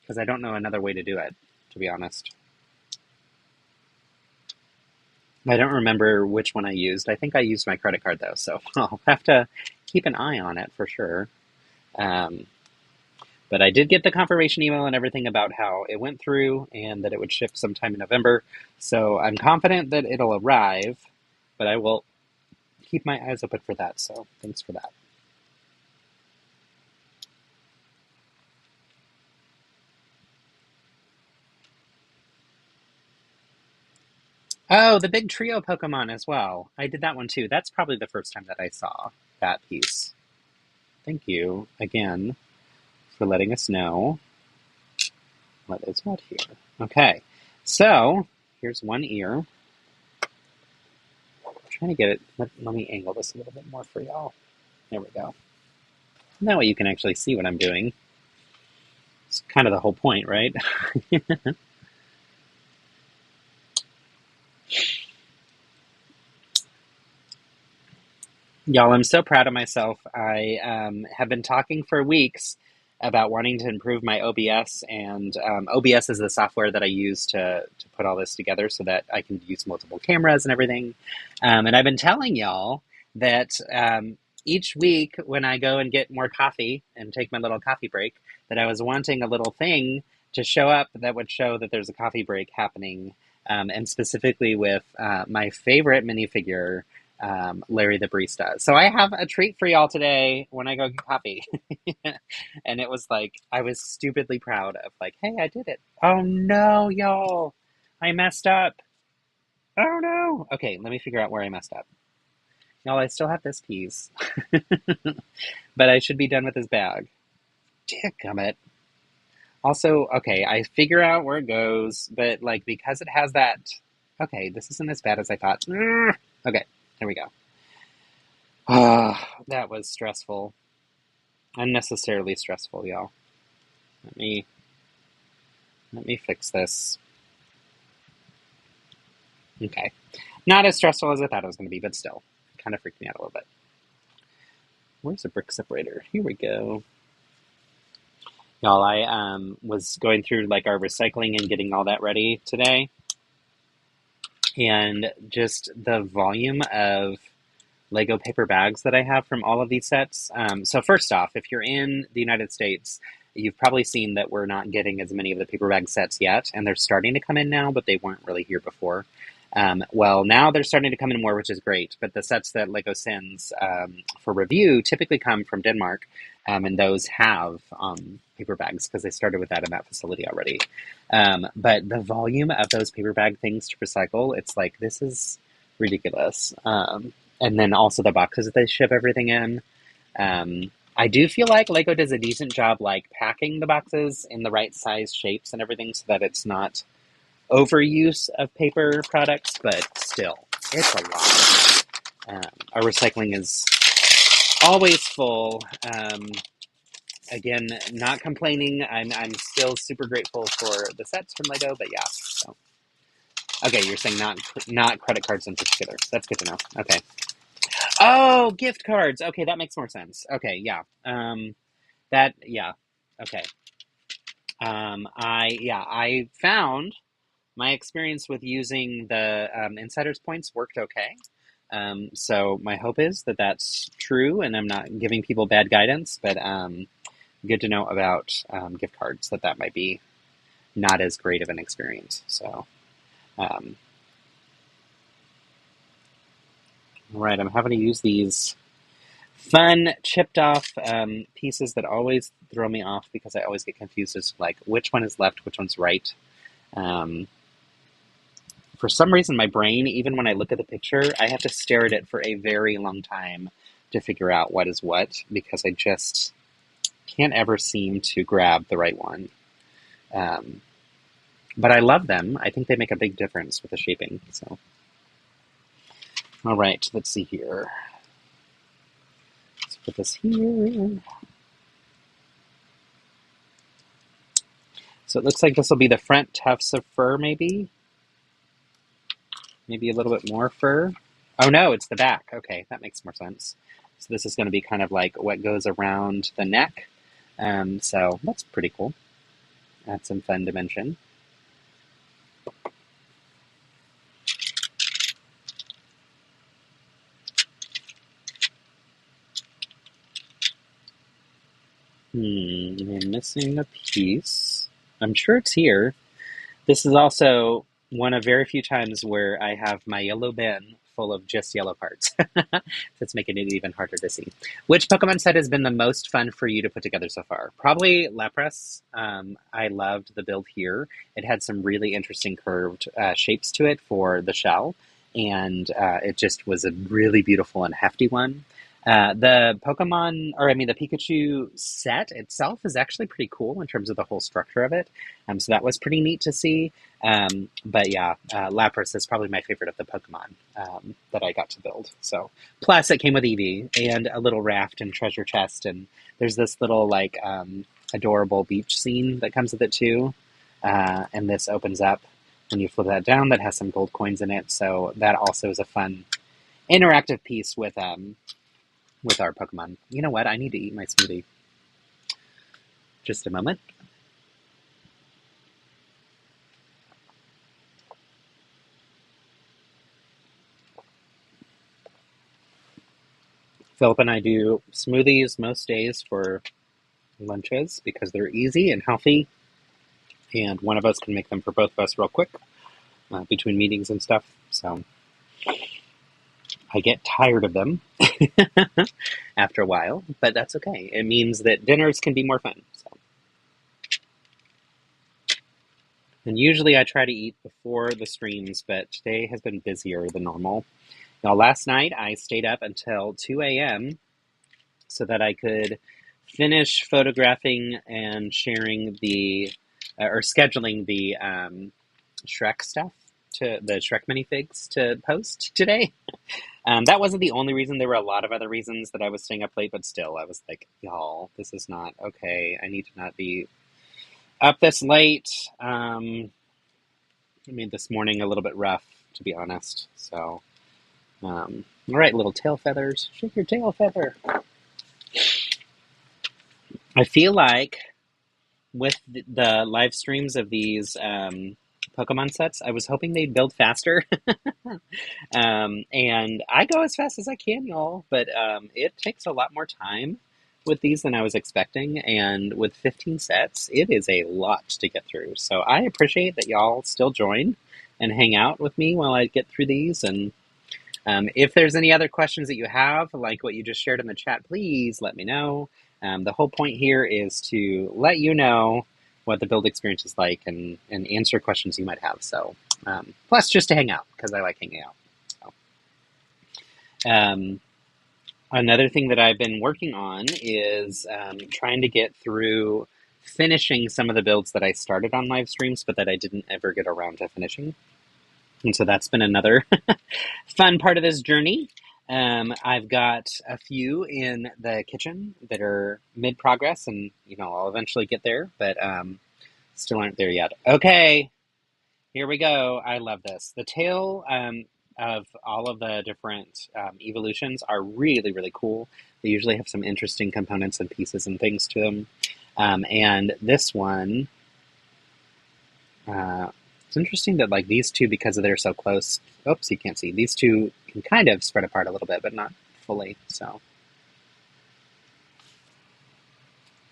Because I don't know another way to do it, to be honest. I don't remember which one I used. I think I used my credit card, though, so I'll have to keep an eye on it for sure. But I did get the confirmation email and everything about how it went through and that it would ship sometime in November. So I'm confident that it'll arrive, but I will keep my eyes open for that. So thanks for that. Oh, the big trio Pokemon as well. I did that one too. That's probably the first time that I saw that piece. Thank you again for letting us know what is what here. Okay, so here's one ear. I'm trying to get it. Let me angle this a little bit more for y'all. There we go. That way you can actually see what I'm doing. It's kind of the whole point, right? Y'all, I'm so proud of myself. I have been talking for weeks about wanting to improve my OBS, and OBS is the software that I use to put all this together so that I can use multiple cameras and everything. And I've been telling y'all that each week when I go and get more coffee and take my little coffee break, that I was wanting a little thing to show up that would show that there's a coffee break happening, and specifically with my favorite minifigure, Larry the Barista. So I have a treat for y'all today when I go get coffee. And it was like, I was stupidly proud of like, hey, I did it. Oh no, y'all, I messed up. Oh no. Okay, let me figure out where I messed up. Y'all, I still have this piece, but I should be done with this bag. Dadgummit. Also, okay, I figure out where it goes, but like, because it has that, okay, this isn't as bad as I thought. Okay, there we go. That was stressful. Unnecessarily stressful, y'all. Let me fix this. Okay. Not as stressful as I thought it was going to be, but still. It kind of freaked me out a little bit. Where's the brick separator? Here we go. Y'all, I was going through like our recycling and getting all that ready today. And just the volume of Lego paper bags that I have from all of these sets. So first off, if you're in the United States, you've probably seen that we're not getting as many of the paper bag sets yet, and they're starting to come in now, but they weren't really here before. Well, now they're starting to come in more, which is great, but the sets that Lego sends for review typically come from Denmark, and those have paper bags because they started with that in that facility already. But the volume of those paper bag things to recycle, it's like, this is ridiculous. And then also the boxes that they ship everything in. I do feel like Lego does a decent job like packing the boxes in the right size shapes and everything so that it's not overuse of paper products, but still, it's a lot. Our recycling is always full. Again, not complaining. I'm still super grateful for the sets from Lego, but yeah. So. Okay, you're saying not credit cards in particular. That's good to know. Okay. Oh, gift cards. Okay, that makes more sense. Okay, yeah. Okay. I found my experience with using the insider's points worked okay. So my hope is that that's true and I'm not giving people bad guidance, but good to know about gift cards, that might be not as great of an experience. So, all right, I'm having to use these fun chipped off pieces that always throw me off because I always get confused as to like which one is left, which one's right. For some reason, my brain, even when I look at the picture, I have to stare at it for a very long time to figure out what is what because I just can't ever seem to grab the right one. But I love them. I think they make a big difference with the shaping. So, all right, let's see here. Let's put this here. So it looks like this will be the front tufts of fur, maybe. Maybe a little bit more fur. Oh no, it's the back. Okay, that makes more sense. So this is going to be kind of like what goes around the neck. So that's pretty cool. That's some fun dimension. I'm missing a piece. I'm sure it's here. This is also one of very few times where I have my yellow bin full of just yellow parts. That's making it even harder to see. Which Pokemon set has been the most fun for you to put together so far? Probably Lapras. I loved the build here. It had some really interesting curved shapes to it for the shell, and it just was a really beautiful and hefty one. The Pikachu set itself is actually pretty cool in terms of the whole structure of it. So that was pretty neat to see. But yeah, Lapras is probably my favorite of the Pokemon that I got to build. So, plus it came with Eevee and a little raft and treasure chest, and there's this little like adorable beach scene that comes with it too. And this opens up when you flip that down. That has some gold coins in it. So that also is a fun interactive piece with our Pokemon. You know what? I need to eat my smoothie. Just a moment. Philip and I do smoothies most days for lunches because they're easy and healthy, and one of us can make them for both of us real quick between meetings and stuff. So I get tired of them after a while, but that's okay. It means that dinners can be more fun. So. And usually I try to eat before the streams, but today has been busier than normal. Now, last night I stayed up until 2 a.m. so that I could finish photographing and sharing or scheduling the Shrek stuff, to the Shrek minifigs to post today. That wasn't the only reason. There were a lot of other reasons that I was staying up late, but still, I was like, y'all, this is not okay. I need to not be up this late. I made this morning a little bit rough, to be honest. So, all right, little tail feathers. Shake your tail feather. I feel like with the live streams of these Pokemon sets, I was hoping they'd build faster. And I go as fast as I can, y'all, but it takes a lot more time with these than I was expecting, and with 15 sets, it is a lot to get through. So I appreciate that y'all still join and hang out with me while I get through these, and if there's any other questions that you have, like what you just shared in the chat, please let me know. The whole point here is to let you know what the build experience is like and answer questions you might have. So, plus just to hang out, because I like hanging out. So, another thing that I've been working on is trying to get through finishing some of the builds that I started on live streams, but that I didn't ever get around to finishing. And so that's been another fun part of this journey. I've got a few in the kitchen that are mid-progress, and I'll eventually get there, but still aren't there yet. Okay, here we go. I love this. The tail of all of the different evolutions are really, really cool. They usually have some interesting components and pieces and things to them. And this one, it's interesting that like these two, because they're so close, oops, you can't see, these two can kind of spread apart a little bit, but not fully, so.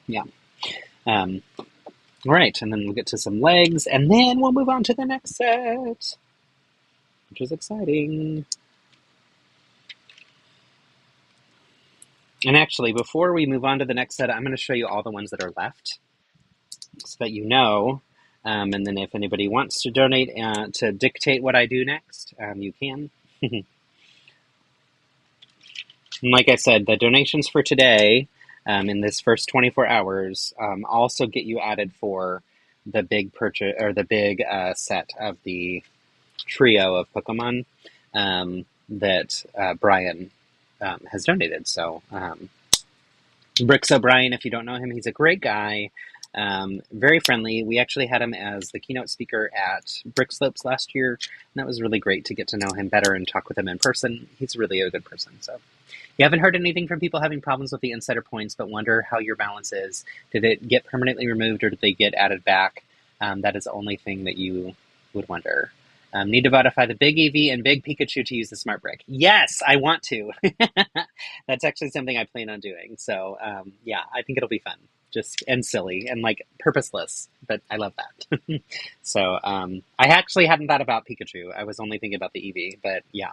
Yeah. All right, and then we'll get to some legs, and then we'll move on to the next set, which is exciting. And actually, before we move on to the next set, I'm going to show you all the ones that are left, so that you know. And then if anybody wants to donate to dictate what I do next, you can. And like I said, the donations for today, in this first 24 hours, also get you added for the big purchase, or the big set of the trio of Pokemon that Brian has donated. So, Bricks O'Brien, if you don't know him, he's a great guy. Very friendly. We actually had him as the keynote speaker at Brick Slopes last year, and that was really great to get to know him better and talk with him in person. He's really a good person. So, if you haven't heard anything from people having problems with the insider points but wonder how your balance is, did it get permanently removed or did they get added back? That is the only thing that you would wonder. Need to modify the Big Eevee and Big Pikachu to use the Smart Brick. Yes, I want to. That's actually something I plan on doing. So, yeah, I think it'll be fun. And silly and like purposeless, but I love that. So I actually hadn't thought about Pikachu. I was only thinking about the Eevee, but yeah.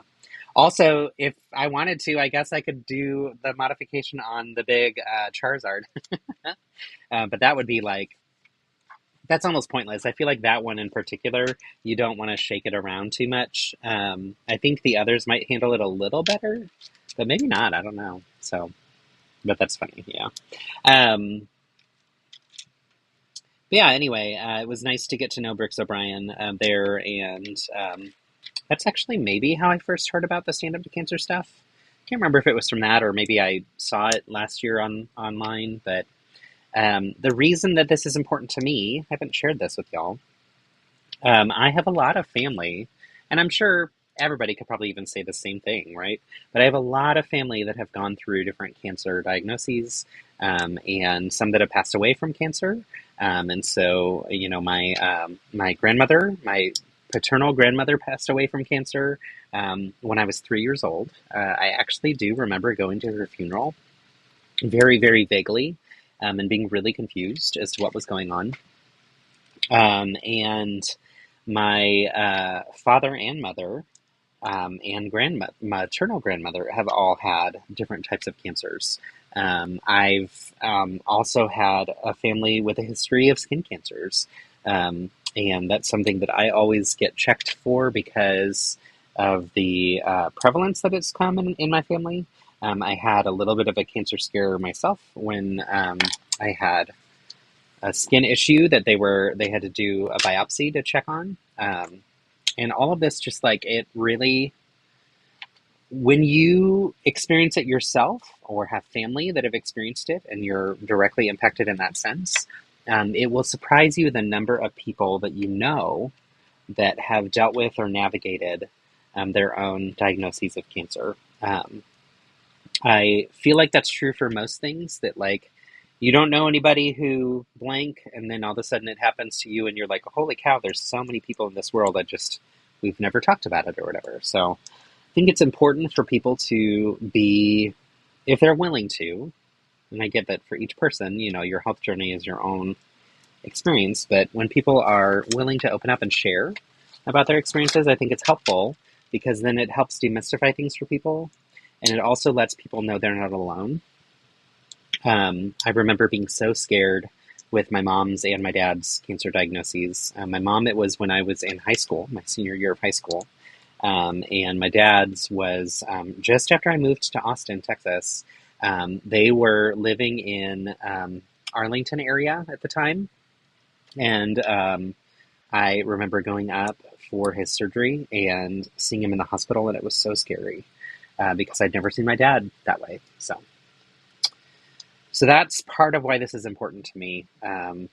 Also, if I wanted to, I guess I could do the modification on the big Charizard. But that would be like, that's almost pointless. I feel like that one in particular, you don't want to shake it around too much. I think the others might handle it a little better, but maybe not. I don't know. So, but that's funny. Yeah. Yeah, anyway, it was nice to get to know Brooks O'Brien there, and that's actually maybe how I first heard about the Stand Up to Cancer stuff. Can't remember if it was from that or maybe I saw it last year online, but the reason that this is important to me, I haven't shared this with y'all. I have a lot of family, and I'm sure everybody could probably even say the same thing, right? But I have a lot of family that have gone through different cancer diagnoses, and some that have passed away from cancer. And so, you know, my grandmother, my paternal grandmother passed away from cancer when I was 3 years old. I actually do remember going to her funeral very, very vaguely and being really confused as to what was going on. And my father and mother and maternal grandmother have all had different types of cancers. I've also had a family with a history of skin cancers. And that's something that I always get checked for because of the prevalence that it's common in my family. I had a little bit of a cancer scare myself when I had a skin issue that they had to do a biopsy to check on. And all of this, just like it really, when you experience it yourself or have family that have experienced it and you're directly impacted in that sense, it will surprise you the number of people that you know that have dealt with or navigated their own diagnoses of cancer. I feel like that's true for most things, that like you don't know anybody who blank, and then all of a sudden it happens to you and you're like, holy cow, there's so many people in this world that just, we've never talked about it or whatever. So I think it's important for people to be, if they're willing to, and I get that for each person, you know, your health journey is your own experience, but when people are willing to open up and share about their experiences, I think it's helpful because then it helps demystify things for people. And it also lets people know they're not alone. I remember being so scared with my mom's and my dad's cancer diagnoses. My mom, it was when I was in high school, my senior year of high school. And my dad's was just after I moved to Austin, Texas. They were living in Arlington area at the time. And I remember going up for his surgery and seeing him in the hospital, and it was so scary. Because I'd never seen my dad that way. So that's part of why this is important to me. And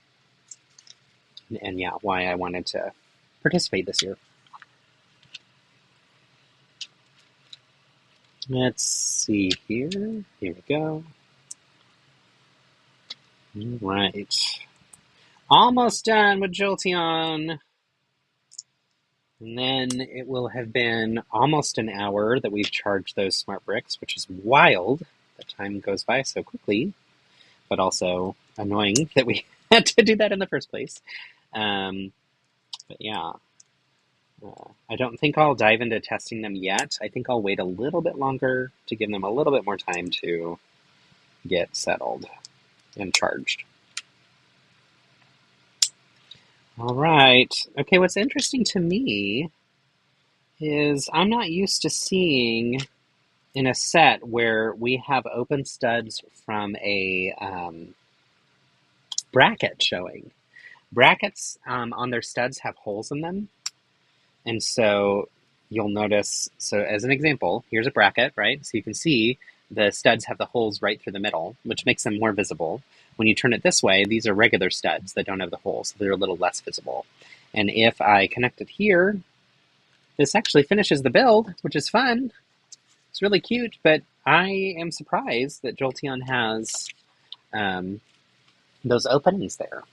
yeah, why I wanted to participate this year. Let's see here. Here we go. All right. Almost done with Jolteon. And then it will have been almost an hour that we've charged those smart bricks, which is wild. The time goes by so quickly, but also annoying that we had to do that in the first place. But yeah, I don't think I'll dive into testing them yet. I think I'll wait a little bit longer to give them a little bit more time to get settled and charged. All right. Okay, what's interesting to me is I'm not used to seeing in a set where we have open studs from a bracket showing. Brackets on their studs have holes in them. And so you'll notice, so as an example, here's a bracket, right? So you can see the studs have the holes right through the middle, which makes them more visible. When you turn it this way, these are regular studs that don't have the holes, so they're a little less visible. And if I connect it here, this actually finishes the build, which is fun. It's really cute, but I am surprised that Jolteon has those openings there,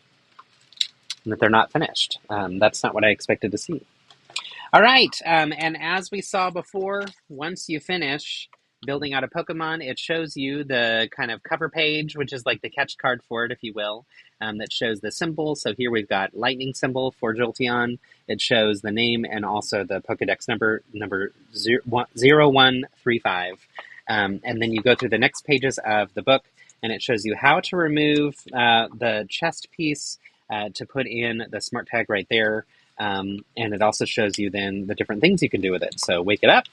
and that they're not finished. That's not what I expected to see. All right, and as we saw before, once you finish, building out a Pokemon, it shows you the kind of cover page, which is like the catch card for it, if you will, that shows the symbol. So here we've got lightning symbol for Jolteon. It shows the name and also the Pokedex number 0135. And then you go through the next pages of the book, and it shows you how to remove the chest piece to put in the smart tag right there. And it also shows you then the different things you can do with it. So wake it up.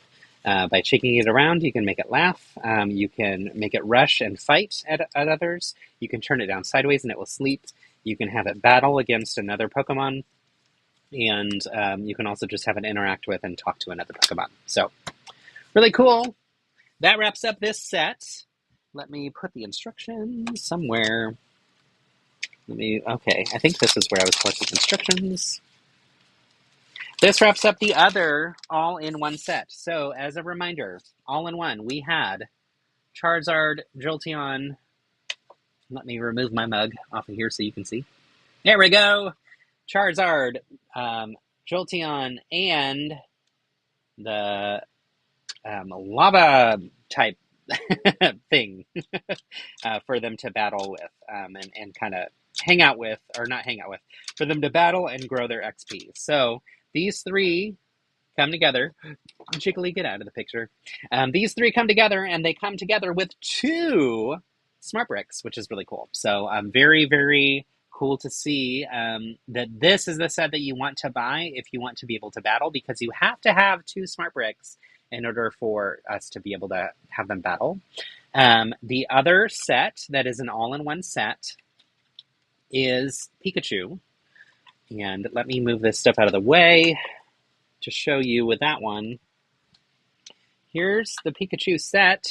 By shaking it around, you can make it laugh. You can make it rush and fight at others. You can turn it down sideways and it will sleep. You can have it battle against another Pokemon. And you can also just have it interact with and talk to another Pokemon. So, really cool. That wraps up this set. Let me put the instructions somewhere. Okay, I think this is where I was collecting instructions. This wraps up the other all-in-one set. So, as a reminder, all-in-one, we had Charizard, Jolteon. Let me remove my mug off of here so you can see. There we go. Charizard, Jolteon, and the lava type thing for them to battle with and kind of hang out with, or not hang out with, for them to battle and grow their XP. So these three come together. Jiggly, get out of the picture. These three come together, and they come together with 2 smart bricks, which is really cool. So very, very cool to see that this is the set that you want to buy if you want to be able to battle, because you have to have 2 smart bricks in order for us to be able to have them battle. The other set that is an all-in-one set is Pikachu. And let me move this stuff out of the way to show you with that one. Here's the Pikachu set.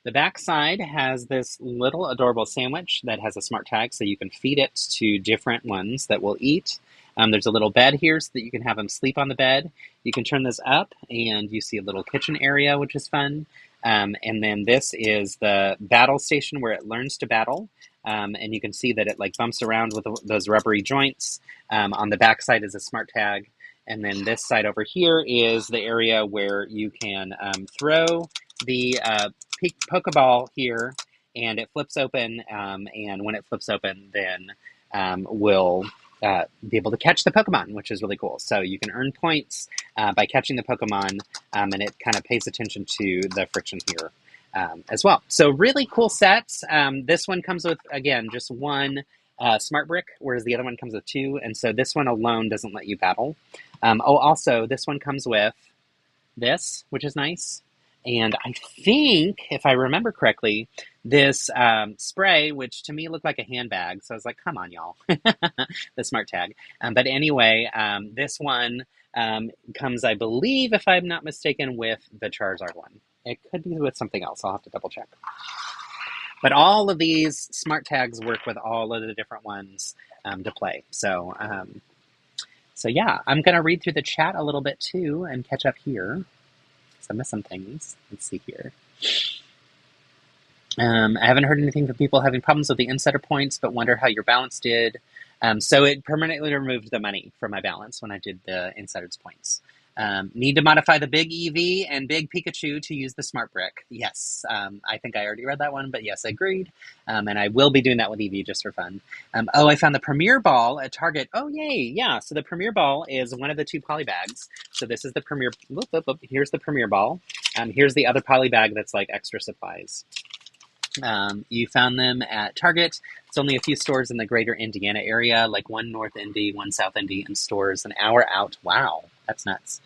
The back side has this little adorable sandwich that has a smart tag, so you can feed it to different ones that will eat. There's a little bed here so that you can have them sleep on the bed. You can turn this up, and you see a little kitchen area, which is fun. And then this is the battle station where it learns to battle. And you can see that it like bumps around with those rubbery joints. On the back side is a smart tag. And then this side over here is the area where you can throw the Pokeball here, and it flips open. And when it flips open, then we'll be able to catch the Pokemon, which is really cool. So you can earn points by catching the Pokemon, and it kind of pays attention to the friction here as well. So really cool sets. This one comes with, again, just 1 smart brick, whereas the other one comes with 2. And so this one alone doesn't let you battle. Also, this one comes with this, which is nice. And I think, if I remember correctly, this spray, which to me looked like a handbag. So I was like, come on, y'all. The smart tag. But anyway, this one comes, I believe, if I'm not mistaken, with the Charizard one. It could be with something else. I'll have to double check. But all of these smart tags work with all of the different ones to play. So yeah, I'm going to read through the chat a little bit too and catch up here. I missed some things. Let's see here. I haven't heard anything from people having problems with the insider points, but wonder how your balance did. So it permanently removed the money from my balance when I did the insider's points. Need to modify the big EV and big Pikachu to use the smart brick. Yes, I think I already read that one, but yes, agreed. And I will be doing that with EV just for fun. I found the Premier Ball at Target. Oh, yay, yeah. So the Premier Ball is one of the 2 poly bags. So this is the Premier, here's the Premier Ball. Here's the other poly bag that's like extra supplies. You found them at Target. It's only a few stores in the greater Indiana area, like 1 North Indy, 1 South Indy, and stores an hour out. Wow, that's nuts.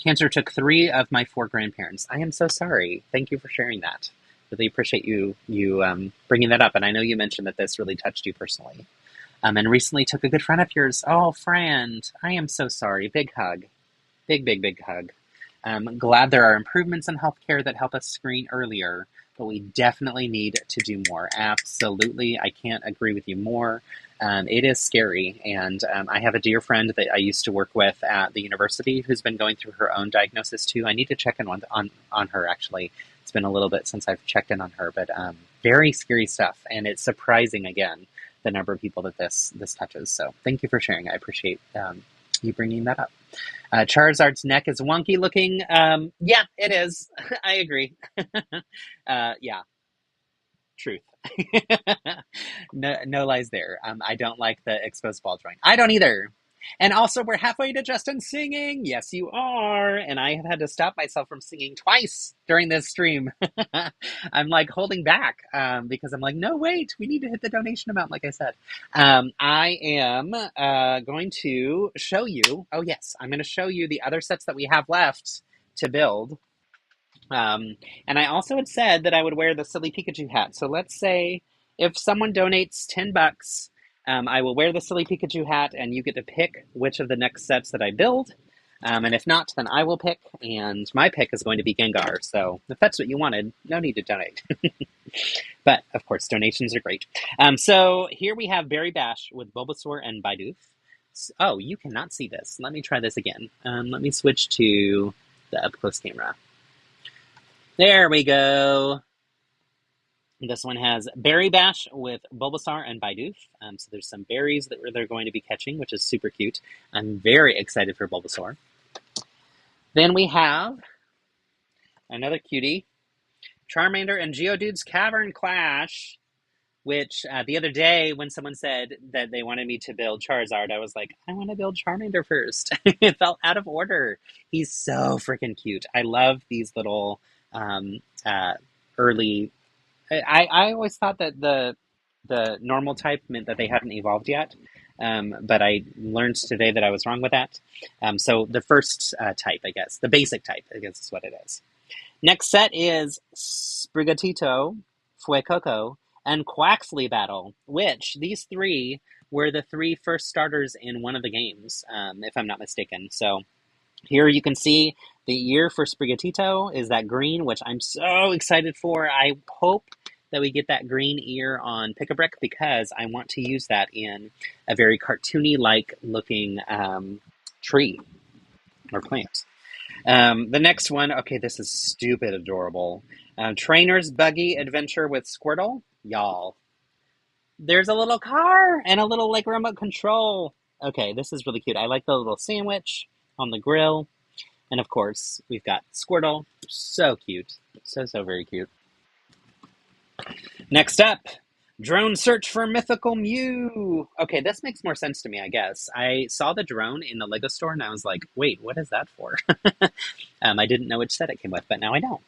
Cancer took 3 of my 4 grandparents. I am so sorry. Thank you for sharing that. Really appreciate you bringing that up. And I know you mentioned that this really touched you personally. And recently took a good friend of yours. Oh, friend, I am so sorry. Big hug. Big, big, big hug. Glad there are improvements in healthcare that help us screen earlier, but we definitely need to do more. Absolutely. I can't agree with you more. It is scary. And I have a dear friend that I used to work with at the university who's been going through her own diagnosis too. I need to check in on her, actually. It's been a little bit since I've checked in on her, but very scary stuff. And it's surprising, again, the number of people that this touches. So thank you for sharing. I appreciate you bringing that up. Charizard's neck is wonky looking. Yeah, it is. I agree. Yeah, truth. No lies there. I don't like the exposed ball joint. I don't either. And also, we're halfway to Justin singing. Yes, you are. And I have had to stop myself from singing twice during this stream. I'm like holding back because I'm like, no, wait, we need to hit the donation amount, like I said. I am going to show you. Oh, yes, I'm going to show you the other sets that we have left to build. And I also had said that I would wear the silly Pikachu hat. So let's say if someone donates $10, I will wear the silly Pikachu hat and you get to pick which of the next sets that I build. And if not, then I will pick. And my pick is going to be Gengar. So if that's what you wanted, no need to donate. But of course, donations are great. So here we have Berry Bash with Bulbasaur and Bidoof. Oh, you cannot see this. Let me try this again. Let me switch to the up-close camera. There we go. This one has Berry Bash with Bulbasaur and Bidoof. So there's some berries that they're going to be catching, which is super cute. I'm very excited for Bulbasaur. Then we have another cutie, Charmander and Geodude's Cavern Clash, which the other day when someone said that they wanted me to build Charizard, I was like, I want to build Charmander first. It felt out of order. He's so freaking cute. I love these little early... I always thought that the normal type meant that they hadn't evolved yet, but I learned today that I was wrong with that. So the first type, I guess, the basic type, I guess is what it is. Next set is Sprigatito, Fuecoco, and Quaxley Battle, which these three were the three first starters in one of the games, if I'm not mistaken. So here you can see the ear for Sprigatito is that green, which I'm so excited for. I hope that we get that green ear on Pick-a-Brick because I want to use that in a very cartoony-like looking tree or plant. The next one, okay, this is stupid adorable. Trainer's Buggy Adventure with Squirtle. Y'all, there's a little car and a little like remote control. Okay, this is really cute. I like the little sandwich on the grill. And of course, we've got Squirtle. So cute. So very cute. Next up, Drone Search for Mythical Mew. Okay, this makes more sense to me, I guess. I saw the drone in the Lego store and I was like, wait, what is that for? I didn't know which set it came with, but now I know.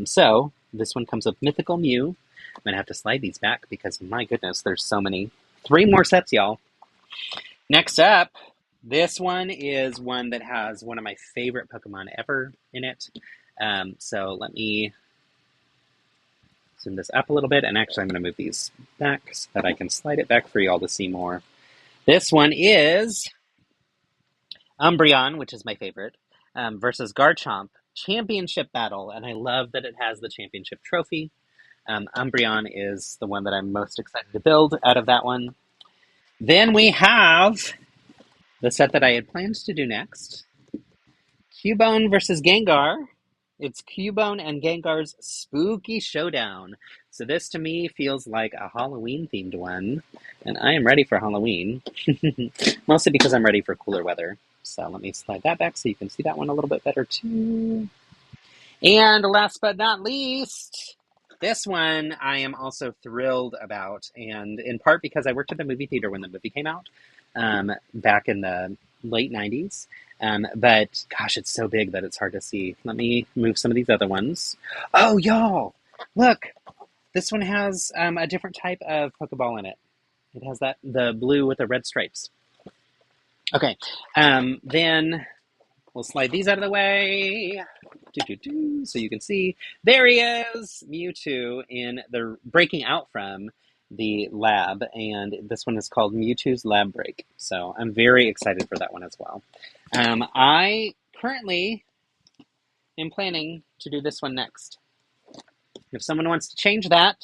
So this one comes with Mythical Mew. I'm going to have to slide these back because, my goodness, there's so many. 3 more sets, y'all. Next up, this one is one that has one of my favorite Pokemon ever in it. So let me zoom this up a little bit, and actually I'm going to move these back so that I can slide it back for y'all to see more. This one is Umbreon, which is my favorite, versus Garchomp. Championship battle, and I love that it has the championship trophy. Umbreon is the one that I'm most excited to build out of that one. Then we have the set that I had planned to do next. Cubone versus Gengar. It's Cubone and Gengar's Spooky Showdown. So this to me feels like a Halloween themed one. And I am ready for Halloween. Mostly because I'm ready for cooler weather. So let me slide that back so you can see that one a little bit better too. And last but not least, this one I am also thrilled about. And in part because I worked at the movie theater when the movie came out back in the late 90s. But gosh, it's so big that it's hard to see. Let me move some of these other ones. Oh, y'all, look, this one has a different type of Pokeball in it. It has the blue with the red stripes. Okay, then we'll slide these out of the way. So you can see, there he is, Mewtwo in the breaking out from the lab, and this one is called Mewtwo's Lab Break. So I'm very excited for that one as well. I currently am planning to do this one next. If someone wants to change that,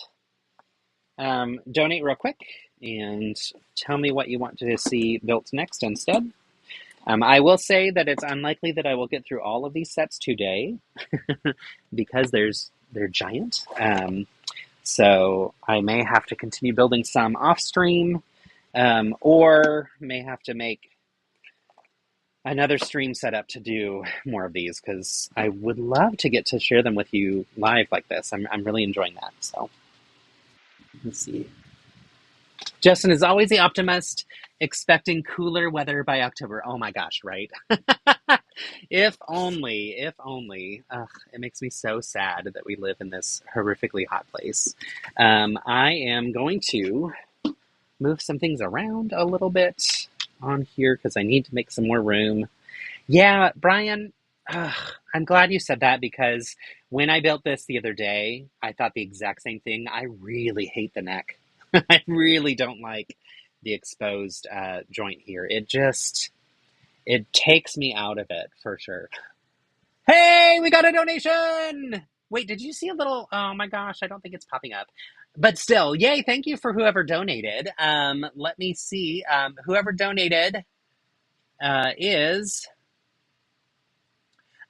donate real quick and tell me what you want to see built next instead. I will say that it's unlikely that I will get through all of these sets today because they're giant. So I may have to continue building some off stream, or may have to make another stream set up to do more of these because I would love to get to share them with you live like this. I'm really enjoying that. So let's see. Justin is always the optimist, expecting cooler weather by October. Oh my gosh, right? If only, if only. Ugh, it makes me so sad that we live in this horrifically hot place. I am going to move some things around a little bit on here because I need to make some more room. Yeah, Brian, I'm glad you said that because when I built this the other day, I thought the exact same thing. I really hate the neck. I really don't like the exposed joint here. It takes me out of it for sure. Hey, we got a donation! Wait, did you see a little, oh my gosh, I don't think it's popping up. But still, yay, thank you for whoever donated. Let me see, whoever donated is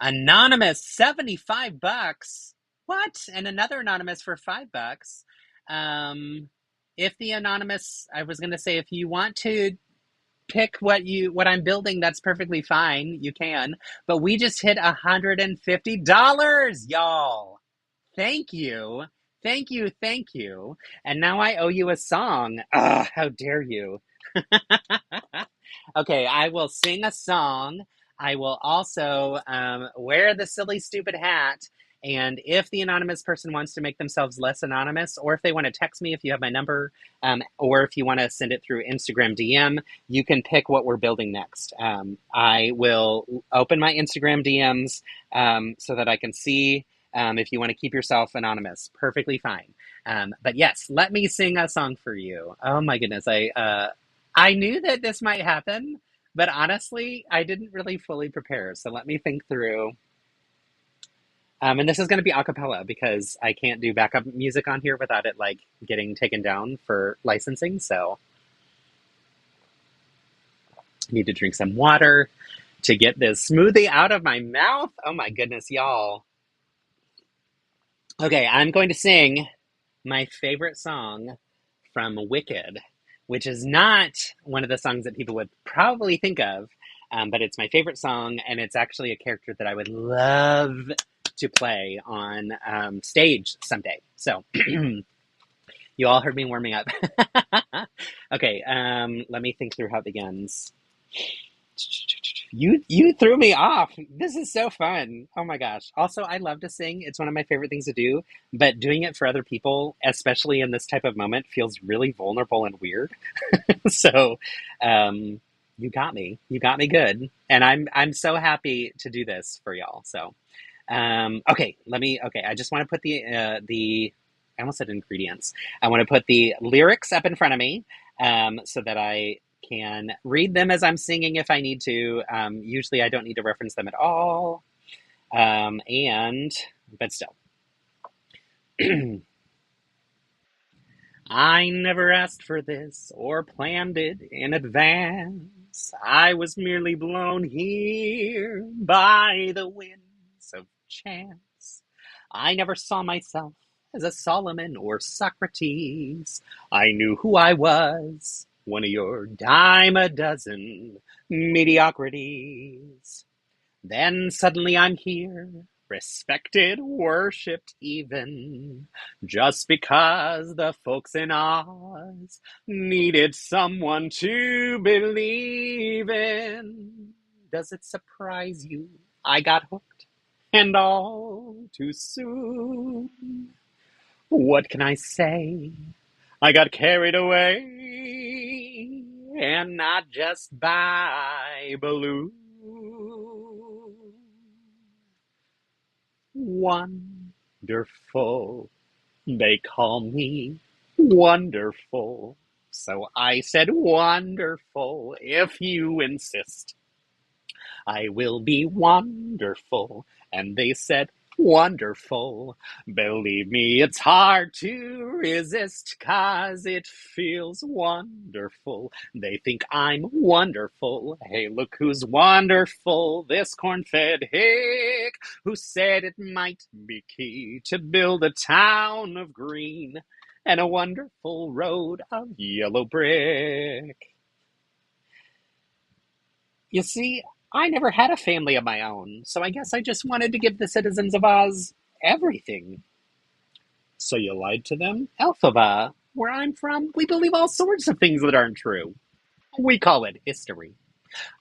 Anonymous, 75 bucks. What? And another Anonymous for $5. If the Anonymous, I was going to say, if you want to pick what I'm building, that's perfectly fine. You can. But we just hit $150, y'all. Thank you. Thank you. Thank you. And now I owe you a song. Ugh, how dare you? Okay, I will sing a song. I will also wear the silly, stupid hat. And if the anonymous person wants to make themselves less anonymous, or if they want to text me if you have my number, or if you want to send it through Instagram DM, you can pick what we're building next. I will open my Instagram DMs so that I can see if you want to keep yourself anonymous. Perfectly fine. But yes, let me sing a song for you. Oh my goodness. I knew that this might happen, but honestly, I didn't really fully prepare. So let me think through. And this is going to be a cappella because I can't do backup music on here without it like getting taken down for licensing. So I need to drink some water to get this smoothie out of my mouth. Oh my goodness, y'all. Okay, I'm going to sing my favorite song from Wicked, which is not one of the songs that people would probably think of, but it's my favorite song, and it's actually a character that I would love to play on stage someday. So you all heard me warming up. Okay, let me think through how it begins. You threw me off. This is so fun. Oh my gosh. Also, I love to sing. It's one of my favorite things to do, but doing it for other people, especially in this type of moment, feels really vulnerable and weird. So, you got me. You got me good. And I'm so happy to do this for y'all. So, okay, I just want to put I almost said ingredients. I want to put the lyrics up in front of me, so that I can read them as I'm singing if I need to. Usually I don't need to reference them at all. But still. I never asked for this or planned it in advance. I was merely blown here by the winds of chance. I never saw myself as a Solomon or Socrates. I knew who I was, one of your dime a dozen mediocrities. Then suddenly I'm here, respected, worshipped even, just because the folks in Oz needed someone to believe in. Does it surprise you I got hooked, and all too soon? What can I say? I got carried away, and not just by balloon. Wonderful, they call me wonderful. So I said wonderful, if you insist. I will be wonderful. And they said wonderful. Believe me, it's hard to resist, 'cause it feels wonderful. They think I'm wonderful. Hey, look who's wonderful, this corn-fed hick, who said it might be key to build a town of green and a wonderful road of yellow brick. You see, I never had a family of my own, so I guess I just wanted to give the citizens of Oz everything. So you lied to them? Elphaba, where I'm from, we believe all sorts of things that aren't true. We call it history.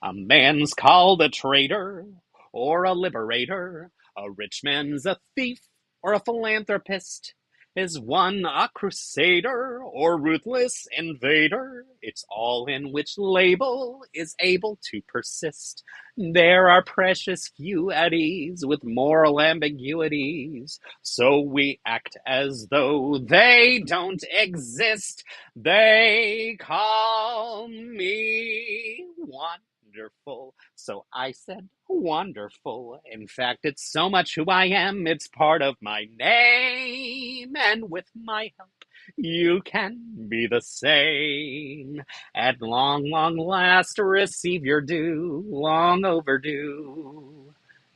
A man's called a traitor or a liberator. A rich man's a thief or a philanthropist. Is one a crusader or ruthless invader? It's all in which label is able to persist. There are precious few at ease with moral ambiguities, so we act as though they don't exist. They call me wonderful. So I said, wonderful. In fact, it's so much who I am, it's part of my name. And with my help, you can be the same. At long, long last, receive your due, long overdue.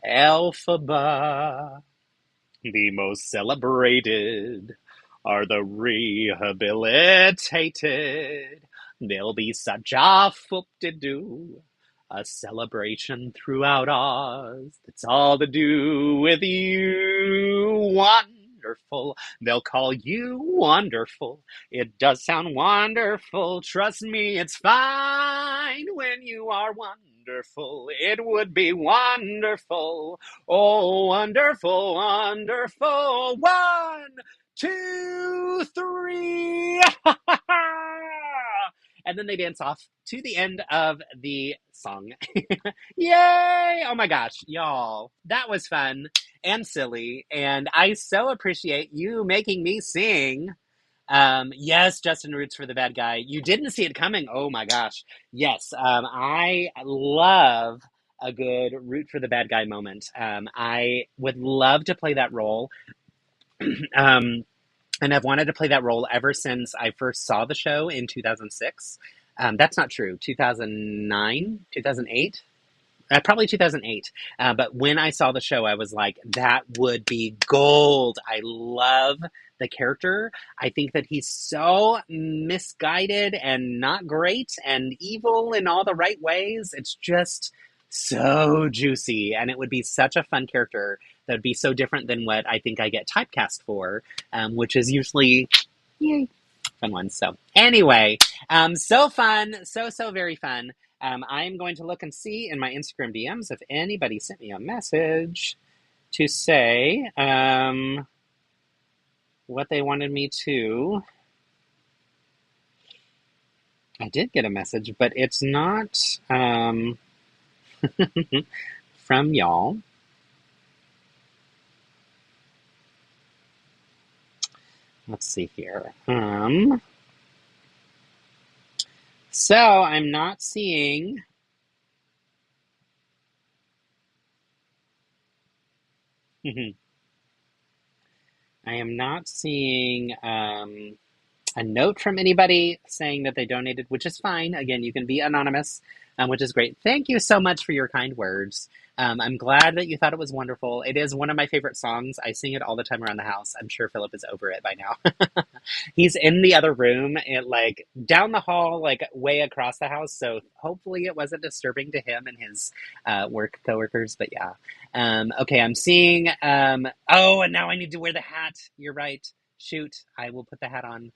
Elphaba, the most celebrated are the rehabilitated. There'll be such a foop-de-doo, a celebration throughout Oz. It's all to do with you. Wonderful. They'll call you wonderful. It does sound wonderful. Trust me, it's fine when you are wonderful. It would be wonderful. Oh, wonderful, wonderful. 1, 2, 3. And then they dance off to the end of the song. Yay! Oh my gosh, y'all. That was fun and silly. And I so appreciate you making me sing. Yes, Justin roots for the bad guy. You didn't see it coming. Oh my gosh. Yes, I love a good root for the bad guy moment. I would love to play that role. And I've wanted to play that role ever since I first saw the show in 2006. That's not true. 2009, 2008? Probably 2008. But when I saw the show, I was like, that would be gold. I love the character. I think that he's so misguided and not great and evil in all the right ways. It's just so juicy. And it would be such a fun character that would be so different than what I think I get typecast for, which is usually fun ones. So anyway, so fun. So very fun. I'm going to look and see in my Instagram DMs if anybody sent me a message to say what they wanted me to. I did get a message, but it's not from y'all. Let's see here. So I'm not seeing I am not seeing a note from anybody saying that they donated, which is fine. Again, you can be anonymous, which is great. Thank you so much for your kind words. I'm glad that you thought it was wonderful. It is one of my favorite songs. I sing it all the time around the house. I'm sure Philip is over it by now. He's in the other room, and like down the hall, like way across the house. So hopefully it wasn't disturbing to him and his work coworkers. But yeah. Okay, I'm seeing. Oh, and now I need to wear the hat. You're right. Shoot, I will put the hat on.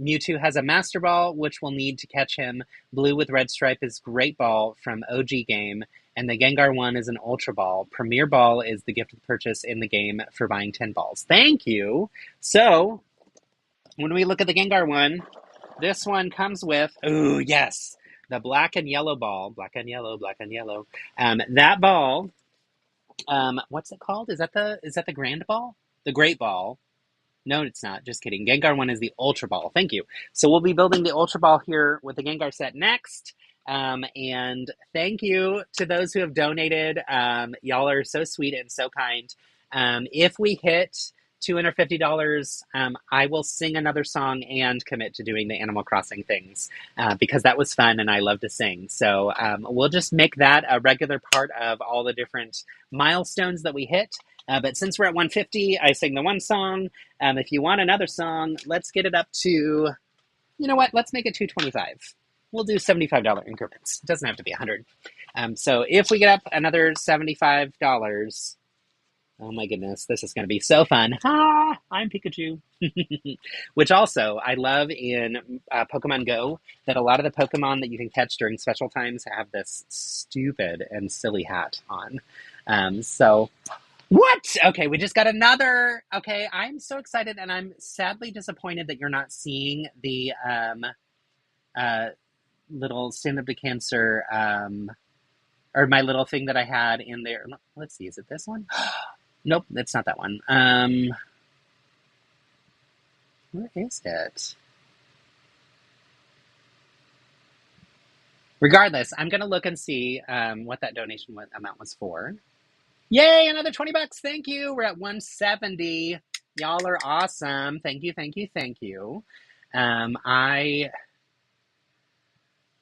Mewtwo has a Master Ball, which we'll need to catch him. Blue with red stripe is Great Ball from OG game. And the Gengar one is an Ultra Ball. Premier Ball is the gift of purchase in the game for buying 10 balls. Thank you! So, when we look at the Gengar one, this one comes with, ooh, yes, the black and yellow ball. Black and yellow, black and yellow. That ball, what's it called? Is that the Grand Ball? The Great Ball. No, it's not. Just kidding. Gengar 1 is the Ultra Ball. Thank you. So we'll be building the Ultra Ball here with the Gengar set next. And thank you to those who have donated. Y'all are so sweet and so kind. If we hit $250, I will sing another song and commit to doing the Animal Crossing things because that was fun and I love to sing. So we'll just make that a regular part of all the different milestones that we hit. But since we're at 150, I sing the one song. If you want another song, let's get it up to, you know what? Let's make it 225. we'll do $75 increments. It doesn't have to be 100. So if we get up another $75, oh my goodness, this is going to be so fun. Ah, I'm Pikachu. Which also, I love in Pokemon Go that a lot of the Pokemon that you can catch during special times have this stupid and silly hat on. So, what? Okay, we just got another. Okay, I'm so excited, and I'm sadly disappointed that you're not seeing the little Stand Up to Cancer, or my little thing that I had in there. Let's see, is it this one? Nope, it's not that one. Where is it? Regardless, I'm going to look and see what that donation amount was for. Yay, another 20 bucks. Thank you. We're at 170. Y'all are awesome. Thank you, thank you, thank you.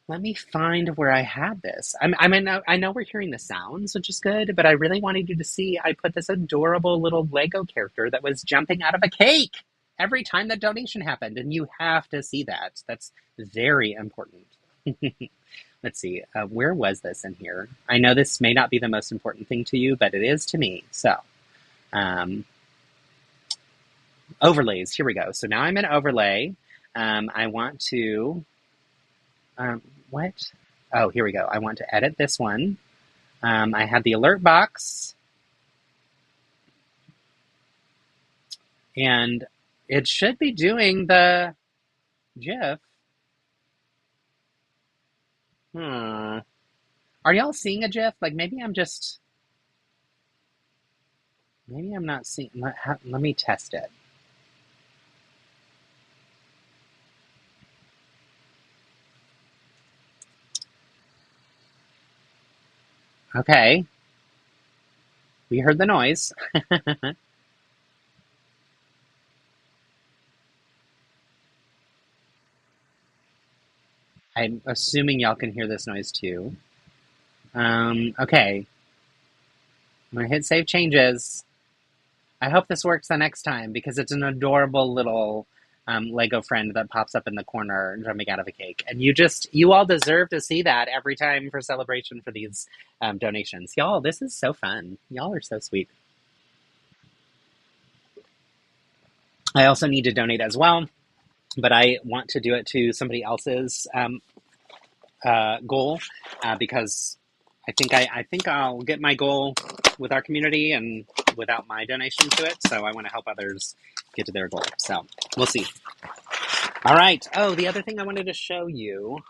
Let me find where I had this. I know we're hearing the sounds, which is good, but I really wanted you to see I put this adorable little Lego character that was jumping out of a cake every time that donation happened, and you have to see that. That's very important. Let's see, where was this in here? I know this may not be the most important thing to you, but it is to me. So, overlays, here we go. So now I'm in overlay. I want to... what? Oh, here we go. I want to edit this one. I had the alert box. And it should be doing the GIF. Are y'all seeing a GIF? Like, maybe I'm not seeing... Let me test it. Okay. We heard the noise. I'm assuming y'all can hear this noise too. Okay. I'm gonna hit save changes. I hope this works the next time because it's an adorable little Lego friend that pops up in the corner jumping out of a cake. And you all deserve to see that every time for celebration for these donations. Y'all, this is so fun. Y'all are so sweet. I also need to donate as well, but I want to do it to somebody else's goal because I think I'll get my goal with our community and without my donation to it. So I want to help others get to their goal. So we'll see. All right. Oh, the other thing I wanted to show you.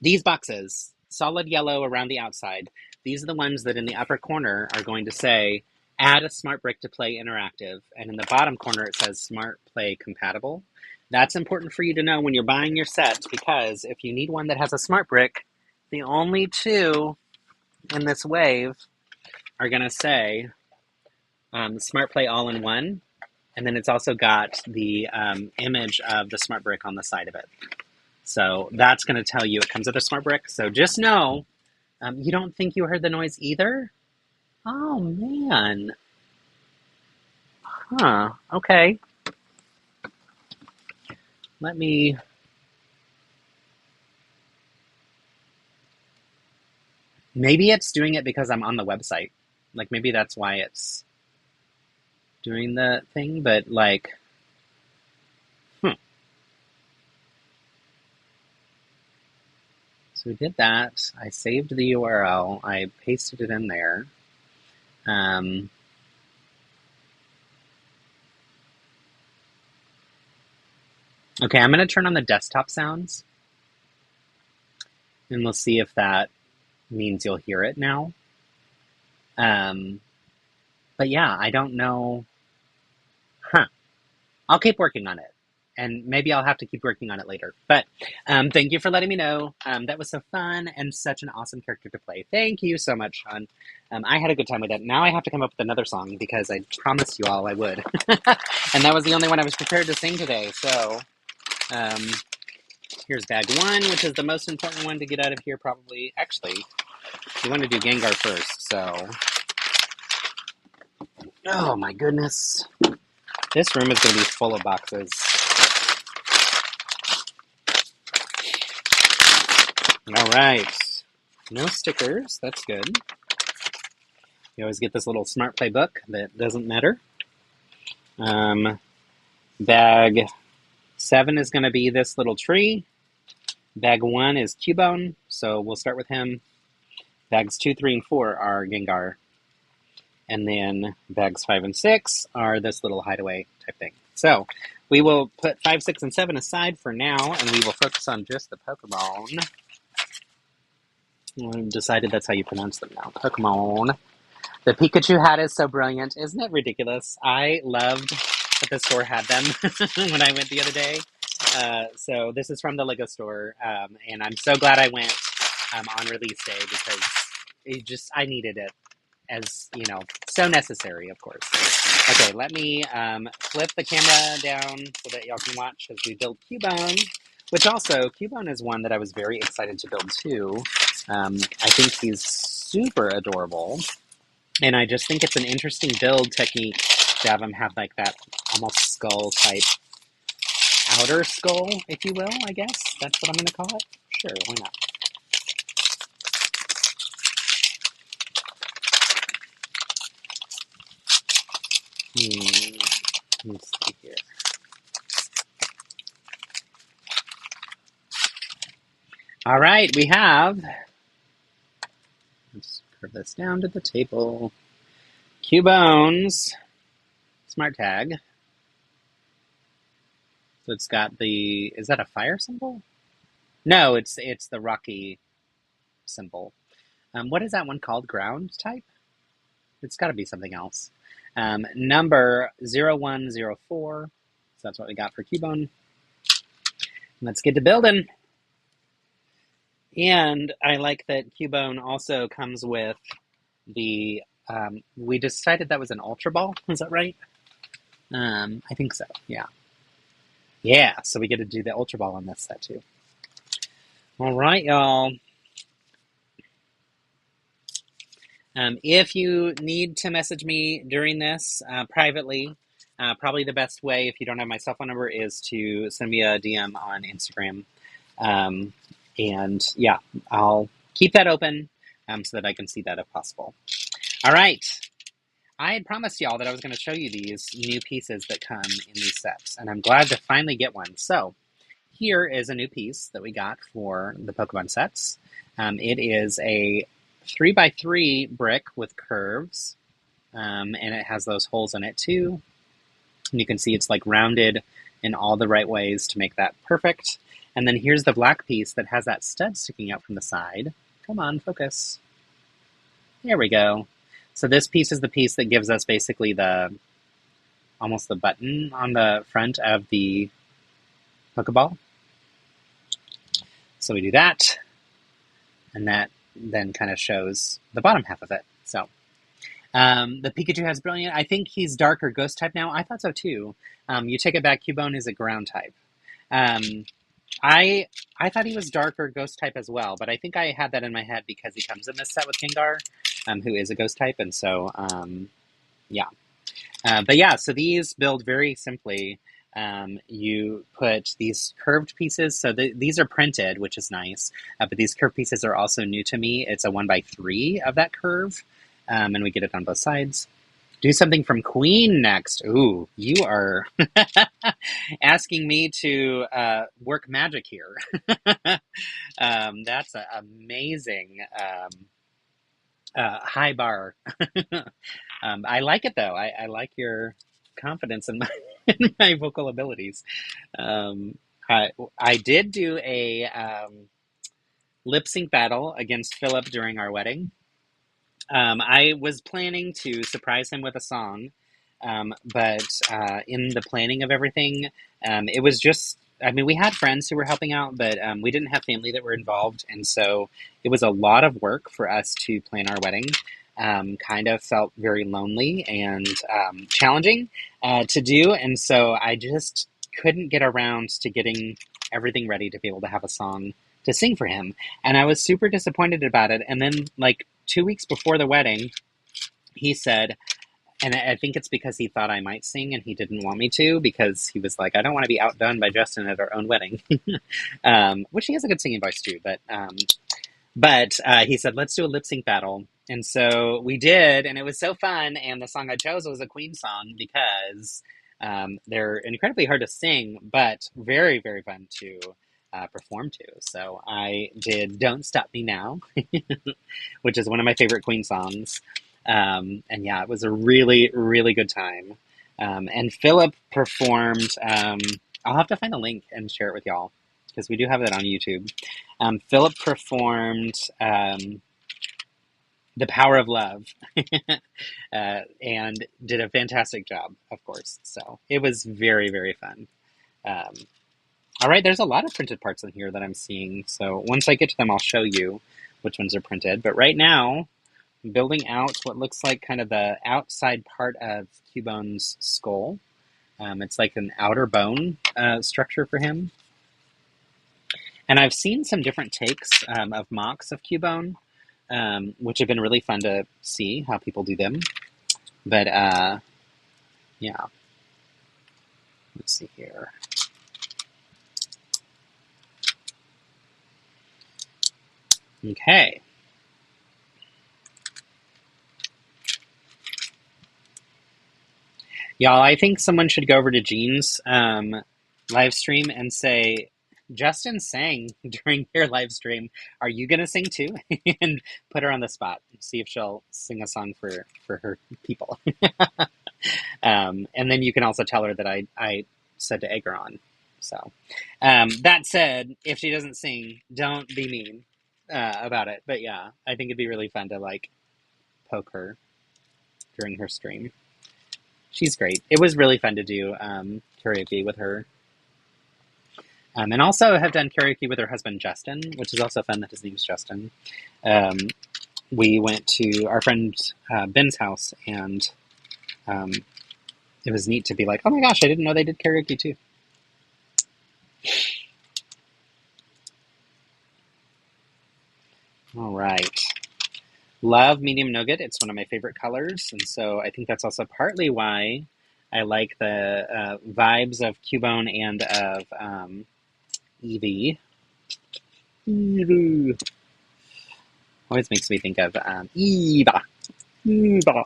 These boxes, solid yellow around the outside. These are the ones that in the upper corner are going to say, add a smart brick to play interactive. And in the bottom corner, it says smart play compatible. That's important for you to know when you're buying your set because if you need one that has a smart brick, the only two in this wave are going to say smart play all in one. And then it's also got the image of the smart brick on the side of it. So that's going to tell you it comes with a smart brick. So just know, you don't think you heard the noise either? Oh, man. Huh. Okay. Let me... Maybe it's doing it because I'm on the website. Like, maybe that's why it's doing the thing, but, like... So we did that. I saved the URL. I pasted it in there. Okay, I'm going to turn on the desktop sounds. And we'll see if that means you'll hear it now. But yeah, I don't know. I'll keep working on it. And maybe I'll have to keep working on it later. But thank you for letting me know. That was so fun and such an awesome character to play. Thank you so much, Sean. I had a good time with it. Now I have to come up with another song because I promised you all I would. And that was the only one I was prepared to sing today. So here's bag one, which is the most important one to get out of here probably. Actually, we want to do Gengar first. So, oh my goodness. This room is going to be full of boxes. All right. No stickers. That's good. You always get this little Smart Play book that doesn't matter. Bag 7 is going to be this little tree. Bag 1 is Cubone, so we'll start with him. Bags 2, 3, and 4 are Gengar. And then bags 5 and 6 are this little hideaway type thing. So we will put 5, 6, and 7 aside for now, and we will focus on just the Pokemon. I've decided that's how you pronounce them now. Pokemon. The Pikachu hat is so brilliant. Isn't it ridiculous? I loved that the store had them when I went the other day. So this is from the Lego store, and I'm so glad I went on release day because I needed it as, so necessary, of course. Okay, let me flip the camera down so that y'all can watch as we build Cubone, which also, Cubone is one that I was very excited to build too. I think he's super adorable. And I just think it's an interesting build technique to have him have like that almost skull type outer skull, if you will, I guess. That's what I'm going to call it. Sure, why not? Let's see here. All right, we have, let's curve this down to the table, Cubone's smart tag. So it's got the, is that a fire symbol? No, it's the rocky symbol. What is that one called? Ground type? It's got to be something else. Number 0104. So that's what we got for Cubone. Let's get to building. And I like that Cubone also comes with the, we decided that was an Ultra Ball. Is that right? I think so, yeah. Yeah, so we get to do the Ultra Ball on this set too. All right, y'all. If you need to message me during this privately, probably the best way, if you don't have my cell phone number, is to send me a DM on Instagram. And yeah, I'll keep that open so that I can see that if possible. All right. I had promised y'all that I was going to show you these new pieces that come in these sets, and I'm glad to finally get one. So here is a new piece that we got for the Pokemon sets. It is a 3x3 brick with curves, and it has those holes in it too. And you can see it's like rounded in all the right ways to make that perfect. And then here's the black piece that has that stud sticking out from the side. Come on, focus. There we go. So this piece is the piece that gives us basically almost the button on the front of the Pokeball. So we do that, and that then kind of shows the bottom half of it. So the Pikachu has brilliant. I think he's dark or ghost type now. I thought so too. You take it back, Cubone is a ground type. I thought he was dark or ghost type as well, but I think I had that in my head because he comes in this set with Gengar, who is a ghost type, and so, yeah. But yeah, so these build very simply. You put these curved pieces, so these are printed, which is nice, but these curved pieces are also new to me. It's a 1x3 of that curve, and we get it on both sides. Do something from Queen next. Ooh, you are asking me to work magic here. That's an amazing high bar. I like it though. I like your confidence in my vocal abilities. I did do a lip sync battle against Philip during our wedding. I was planning to surprise him with a song, but in the planning of everything, it was just, we had friends who were helping out, but we didn't have family that were involved, and so it was a lot of work for us to plan our wedding. Kind of felt very lonely and challenging to do, and so I just couldn't get around to getting everything ready to be able to have a song to sing for him, and I was super disappointed about it. And then, like 2 weeks before the wedding, he said, And I think it's because he thought I might sing and he didn't want me to, because he was like, I don't want to be outdone by Justin at our own wedding. Which he has a good singing voice too, but he said, let's do a lip sync battle. And so we did, and it was so fun. And the song I chose was a Queen song because they're incredibly hard to sing, but very, very fun to perform to. So I did Don't Stop Me Now, which is one of my favorite Queen songs. And yeah, it was a really, really good time. And Philip performed, I'll have to find a link and share it with y'all, because we do have that on YouTube. Philip performed The Power of Love and did a fantastic job, of course. So it was very, very fun. All right, there's a lot of printed parts in here that I'm seeing. So once I get to them, I'll show you which ones are printed. But right now, I'm building out what looks like kind of the outside part of Cubone's skull. It's like an outer bone structure for him. And I've seen some different takes of mocks of Cubone, which have been really fun to see how people do them. But yeah, let's see here. Okay. Y'all, I think someone should go over to Jean's live stream and say, Justin sang during your live stream. Are you going to sing too? And put her on the spot. See if she'll sing a song for her people. And then you can also tell her that I said to egg her on. So that said, if she doesn't sing, don't be mean about it. But yeah, I think it'd be really fun to like poke her during her stream. She's great. It was really fun to do karaoke with her. And also have done karaoke with her husband, Justin, which is also fun that his name's Justin. We went to our friend Ben's house, and it was neat to be like, oh my gosh, I didn't know they did karaoke too. All right. Love medium nougat. It's one of my favorite colors, and so I think that's also partly why I like the vibes of Cubone and of Evie. Always makes me think of Eva. Eva.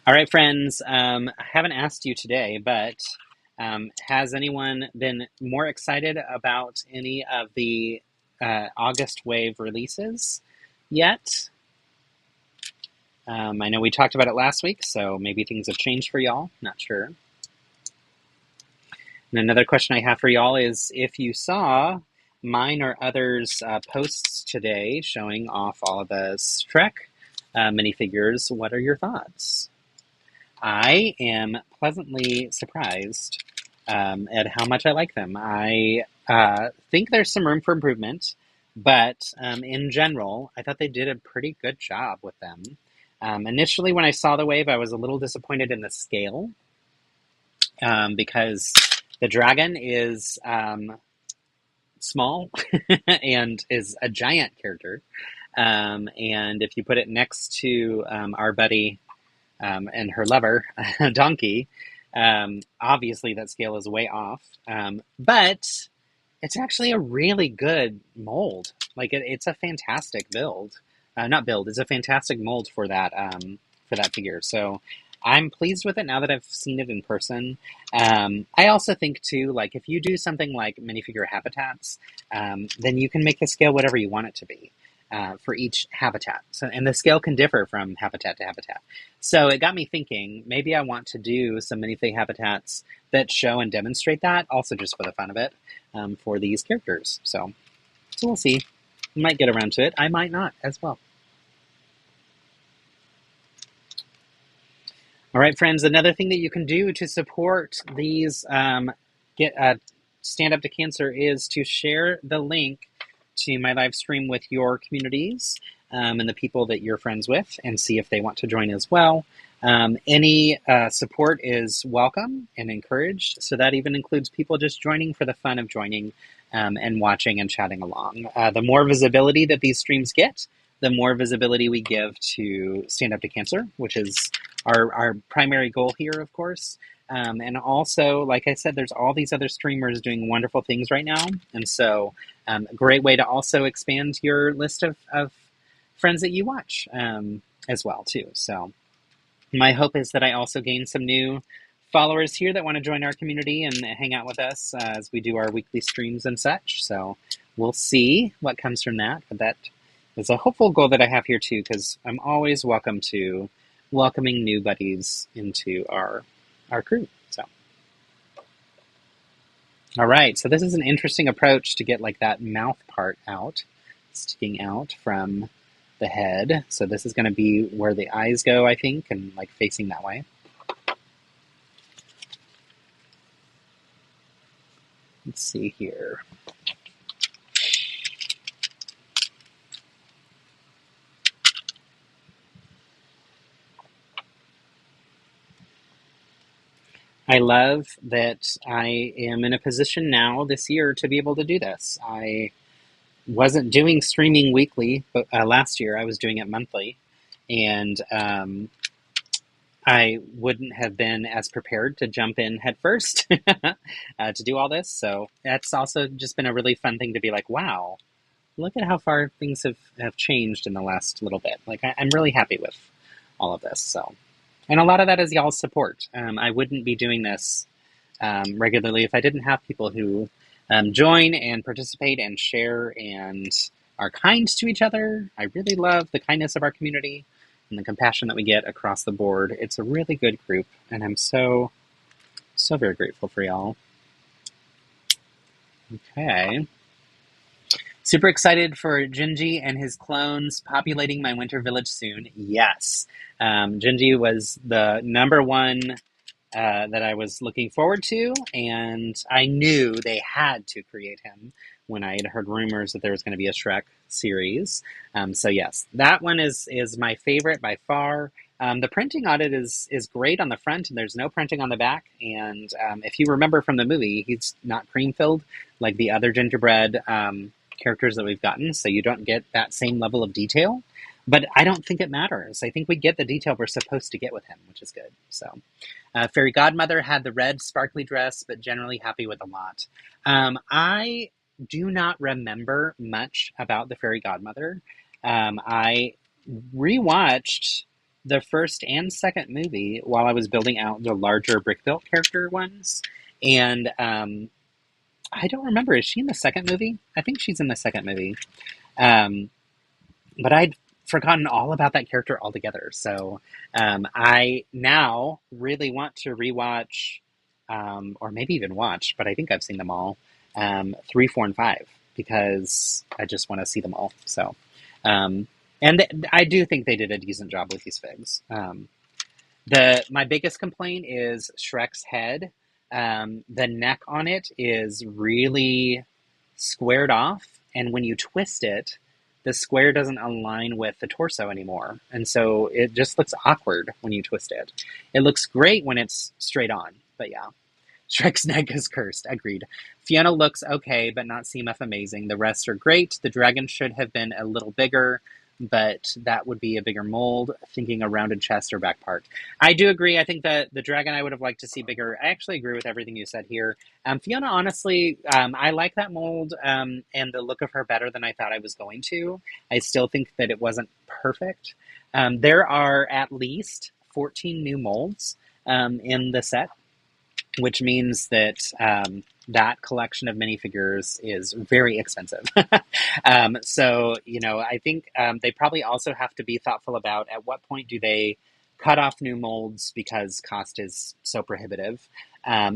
All right, friends. I haven't asked you today, but has anyone been more excited about any of the August wave releases yet? I know we talked about it last week, so maybe things have changed for y'all. Not sure. And another question I have for y'all is if you saw mine or others' posts today showing off all of the Strek minifigures, what are your thoughts? I am pleasantly surprised at how much I like them. I think there's some room for improvement, but in general, I thought they did a pretty good job with them. Initially, when I saw the wave, I was a little disappointed in the scale because the dragon is small and is a giant character. And if you put it next to our buddy and her lover, Donkey, obviously that scale is way off. But it's actually a really good mold. Like it's a fantastic build. Not build, it's a fantastic mold for that figure. So I'm pleased with it now that I've seen it in person. I also think too, like if you do something like minifigure habitats, then you can make the scale whatever you want it to be for each habitat. So, and the scale can differ from habitat to habitat. So it got me thinking, maybe I want to do some minifig habitats that show and demonstrate that, also just for the fun of it, for these characters. So we'll see. Might get around to it. I might not as well. All right, friends, another thing that you can do to support these Stand Up to Cancer is to share the link to my live stream with your communities and the people that you're friends with and see if they want to join as well. Any support is welcome and encouraged, so that even includes people just joining for the fun of joining and watching and chatting along. The more visibility that these streams get, the more visibility we give to Stand Up to Cancer, which is our primary goal here, of course. And also, like I said, there's all these other streamers doing wonderful things right now. And so a great way to also expand your list of friends that you watch as well, too. So my hope is that I also gain some new followers here that want to join our community and hang out with us as we do our weekly streams and such. So we'll see what comes from that. But that is a hopeful goal that I have here, too, because I'm always welcome to welcoming new buddies into our crew. So, all right. So this is an interesting approach to get like that mouth part out, sticking out from the head. So this is going to be where the eyes go, I think, and like facing that way. Let's see here. I love that I am in a position now this year to be able to do this. I wasn't doing streaming weekly, but last year I was doing it monthly, and I wouldn't have been as prepared to jump in head first to do all this. So that's also just been a really fun thing to be like, wow, look at how far things have changed in the last little bit. Like I'm really happy with all of this. So. And a lot of that is y'all's support. I wouldn't be doing this regularly if I didn't have people who join and participate and share and are kind to each other. I really love the kindness of our community and the compassion that we get across the board. It's a really good group, and I'm so very grateful for y'all. Okay. Super excited for Gingy and his clones populating my winter village soon. Yes. Gingy was the number one that I was looking forward to, and I knew they had to create him when I had heard rumors that there was going to be a Shrek series. So yes, that one is my favorite by far. The printing on it is great on the front, and there's no printing on the back. And if you remember from the movie, he's not cream-filled like the other gingerbread characters that we've gotten, so you don't get that same level of detail. But I don't think it matters. I think we get the detail we're supposed to get with him, which is good. So, Fairy Godmother had the red sparkly dress, but generally happy with a lot. I do not remember much about the Fairy Godmother. I rewatched the first and second movie while I was building out the larger brick-built character ones, and I don't remember. Is she in the second movie? I think she's in the second movie. But I'd forgotten all about that character altogether. So I now really want to rewatch, or maybe even watch, but I think I've seen them all, 3, 4, and 5, because I just want to see them all. So, and I do think they did a decent job with these figs. My biggest complaint is Shrek's head. The neck on it is really squared off, and when you twist it, the square doesn't align with the torso anymore, and so it just looks awkward when you twist it. It looks great when it's straight on, but yeah. Shrek's neck is cursed. Agreed. Fiona looks okay, but not CMF amazing. The rest are great. The dragon should have been a little bigger, but that would be a bigger mold, thinking a rounded chest or back part. I do agree. I think that the dragon I would have liked to see bigger. I actually agree with everything you said here. Fiona, honestly, I like that mold and the look of her better than I thought I was going to. I still think that it wasn't perfect. There are at least 14 new molds in the set, which means that that collection of minifigures is very expensive. So, I think they probably also have to be thoughtful about at what point do they cut off new molds because cost is so prohibitive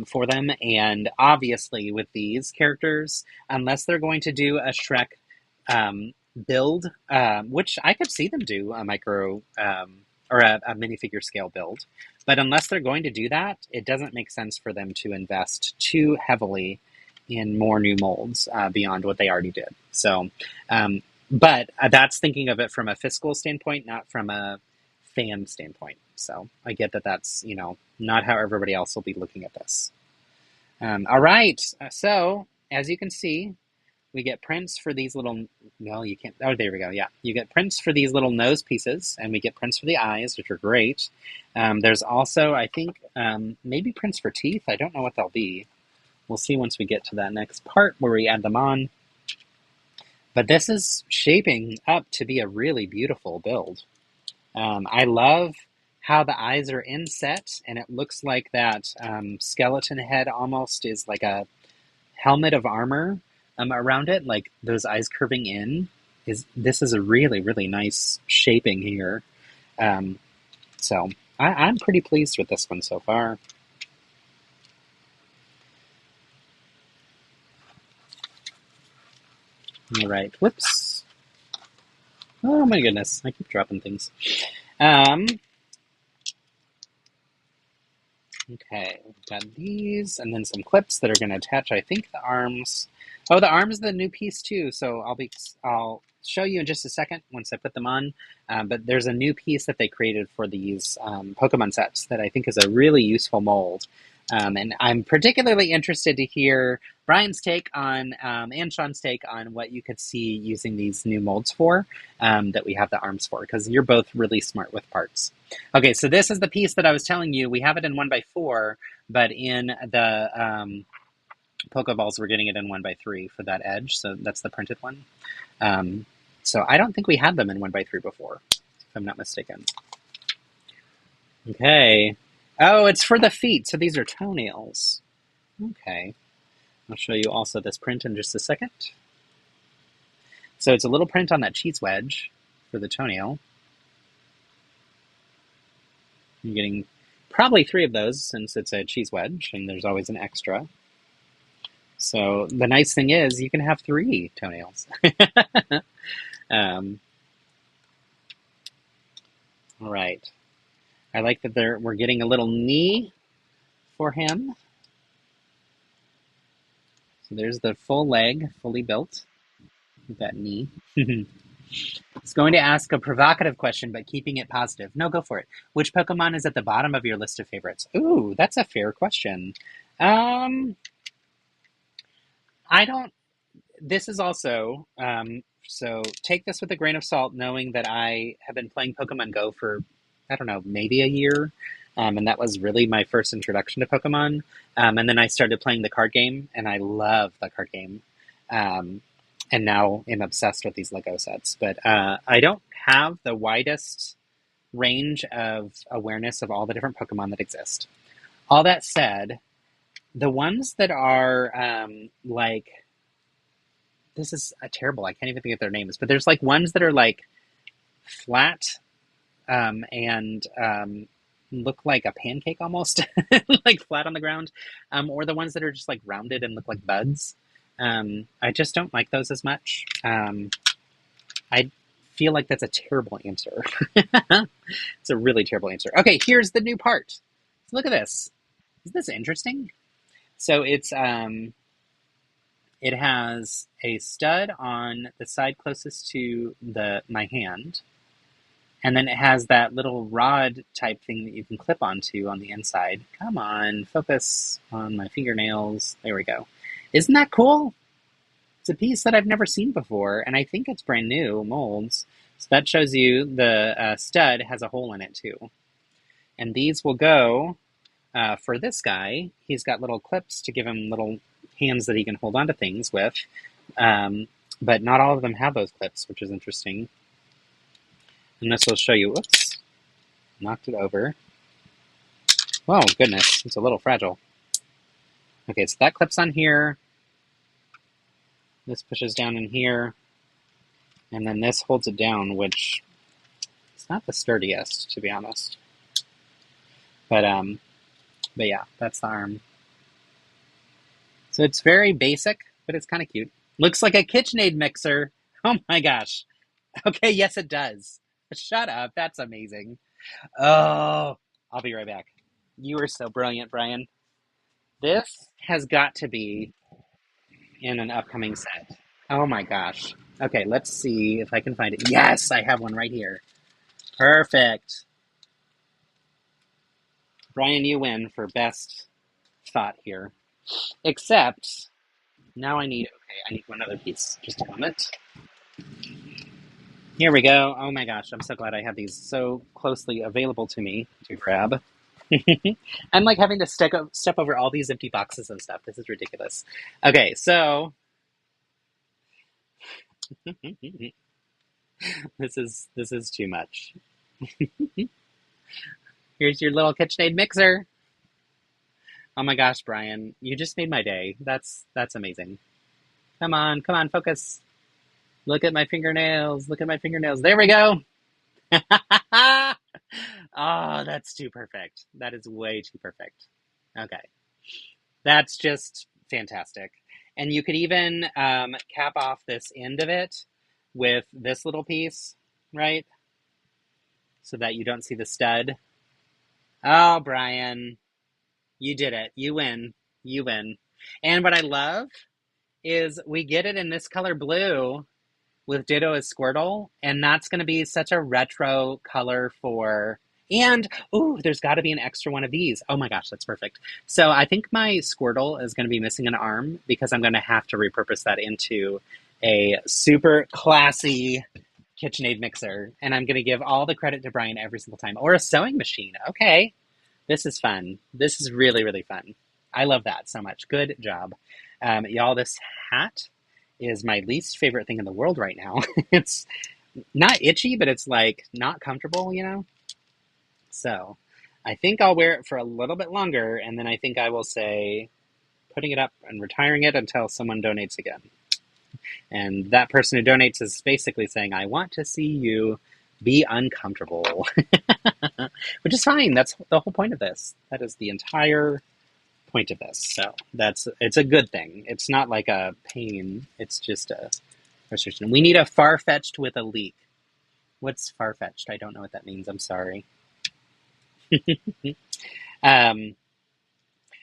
for them. And obviously with these characters, unless they're going to do a Shrek build, which I could see them do a micro or a minifigure scale build. But unless they're going to do that, it doesn't make sense for them to invest too heavily in more new molds beyond what they already did. So, but that's thinking of it from a fiscal standpoint, not from a fan standpoint. So I get that that's, not how everybody else will be looking at this. All right. So as you can see, We get prints for these little, no, you can't, oh, there we go, yeah. You get prints for these little nose pieces, and we get prints for the eyes, which are great. There's also, I think, maybe prints for teeth. I don't know what they'll be. We'll see once we get to that next part where we add them on. But this is shaping up to be a really beautiful build. I love how the eyes are inset, and it looks like that skeleton head almost is like a helmet of armor around it, like those eyes curving in. This is a really, really nice shaping here. So I'm pretty pleased with this one so far. All right, whoops. Oh my goodness, I keep dropping things. Okay, we've got these, and then some clips that are going to attach, I think, the arms. Oh, the arms are the new piece too, so I'll show you in just a second once I put them on. But there's a new piece that they created for these Pokemon sets that I think is a really useful mold. And I'm particularly interested to hear Brian's take on, and Sean's take on what you could see using these new molds for, that we have the arms for, because you're both really smart with parts. Okay, so this is the piece that I was telling you. We have it in 1x4, but in the Pokeballs, we're getting it in 1x3 for that edge, so that's the printed one. So I don't think we had them in 1x3 before, if I'm not mistaken. Okay. Oh, it's for the feet, so these are toenails. Okay. I'll show you also this print in just a second. So it's a little print on that cheese wedge for the toenail. I'm getting probably 3 of those since it's a cheese wedge, and there's always an extra. So the nice thing is you can have 3 toenails. All right. I like that we're getting a little knee for him. So there's the full leg, fully built with that knee. It's going to ask a provocative question, but keeping it positive. No, go for it. Which Pokemon is at the bottom of your list of favorites? Ooh, that's a fair question. I don't... This is also... so take this with a grain of salt, knowing that I have been playing Pokemon Go for, I don't know, maybe a year. And that was really my first introduction to Pokemon. And then I started playing the card game, and I love the card game. And now I'm obsessed with these Lego sets. But I don't have the widest range of awareness of all the different Pokemon that exist. All that said, the ones that are like... This is terrible. I can't even think of their names. But there's like ones that are like flat and look like a pancake almost, like flat on the ground. Or the ones that are just like rounded and look like buds. I just don't like those as much. I feel like that's a terrible answer. It's a really terrible answer. Okay, here's the new part. So look at this. Isn't this interesting? So it's... it has a stud on the side closest to my hand, and then it has that little rod type thing that you can clip onto on the inside. Come on, focus on my fingernails. There we go. Isn't that cool? It's a piece that I've never seen before, and I think it's brand new molds. So that shows you the stud has a hole in it too. And these will go for this guy. He's got little clips to give him little hands that he can hold onto things with, but not all of them have those clips, which is interesting. And this will show you, oops, knocked it over. Oh goodness, it's a little fragile. Okay, so that clips on here, this pushes down in here, and then this holds it down, which is not the sturdiest, to be honest. But yeah, that's the arm. So it's very basic, but it's kind of cute. Looks like a KitchenAid mixer. Oh my gosh. Okay, yes it does. Shut up, that's amazing. Oh, I'll be right back. You are so brilliant, Brian. This has got to be in an upcoming set. Oh my gosh. Okay, let's see if I can find it. Yes, I have one right here. Perfect. Brian, you win for best thought here. Except Now I need one other piece. Just a moment. Here we go. Oh my gosh, I'm so glad I have these so closely available to me to grab. I'm like having to step over all these empty boxes and stuff. This is ridiculous. Okay, so this is too much. Here's your little KitchenAid mixer. Oh my gosh, Brian, you just made my day. That's amazing. Come on, focus. Look at my fingernails. Look at my fingernails. There we go. Oh, that's too perfect. That is way too perfect. Okay. That's just fantastic. And you could even cap off this end of it with this little piece, right? So that you don't see the stud. Oh, Brian, you did it. You win. You win. And what I love is we get it in this color blue with Ditto as Squirtle, and that's going to be such a retro color for... And, ooh, there's got to be an extra one of these. Oh my gosh, that's perfect. So I think my Squirtle is going to be missing an arm because I'm going to have to repurpose that into a super classy KitchenAid mixer. And I'm going to give all the credit to Brian every single time. Or a sewing machine. Okay. This is fun. This is really, really fun. I love that so much. Good job. Y'all, this hat is my least favorite thing in the world right now. It's not itchy, but it's like not comfortable, you know? So I think I'll wear it for a little bit longer, and then I think I will say putting it up and retiring it until someone donates again. And that person who donates is basically saying, I want to see you be uncomfortable. Which is fine. That's the whole point of this. That is the entire point of this. So it's a good thing. It's not like a pain. It's just a restriction. We need a far-fetched with a leak. What's far-fetched? I don't know what that means. I'm sorry.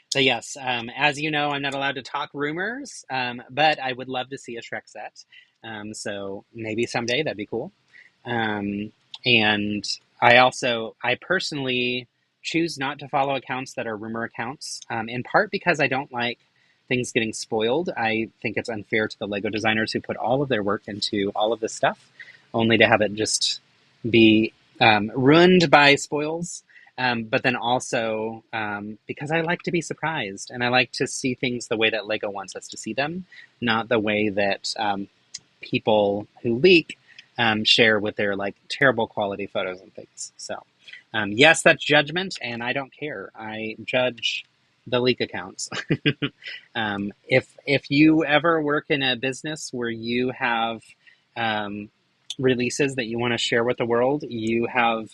So yes, as you know, I'm not allowed to talk rumors, but I would love to see a Shrek set. So maybe someday, that'd be cool. And I personally choose not to follow accounts that are rumor accounts, in part because I don't like things getting spoiled. I think it's unfair to the Lego designers who put all of their work into all of this stuff, only to have it just be ruined by spoils. But then also because I like to be surprised, and I like to see things the way that Lego wants us to see them, not the way that people who leak share with their like terrible quality photos and things. So yes, that's judgment, and I don't care. I judge the leak accounts. If you ever work in a business where you have releases that you want to share with the world, you have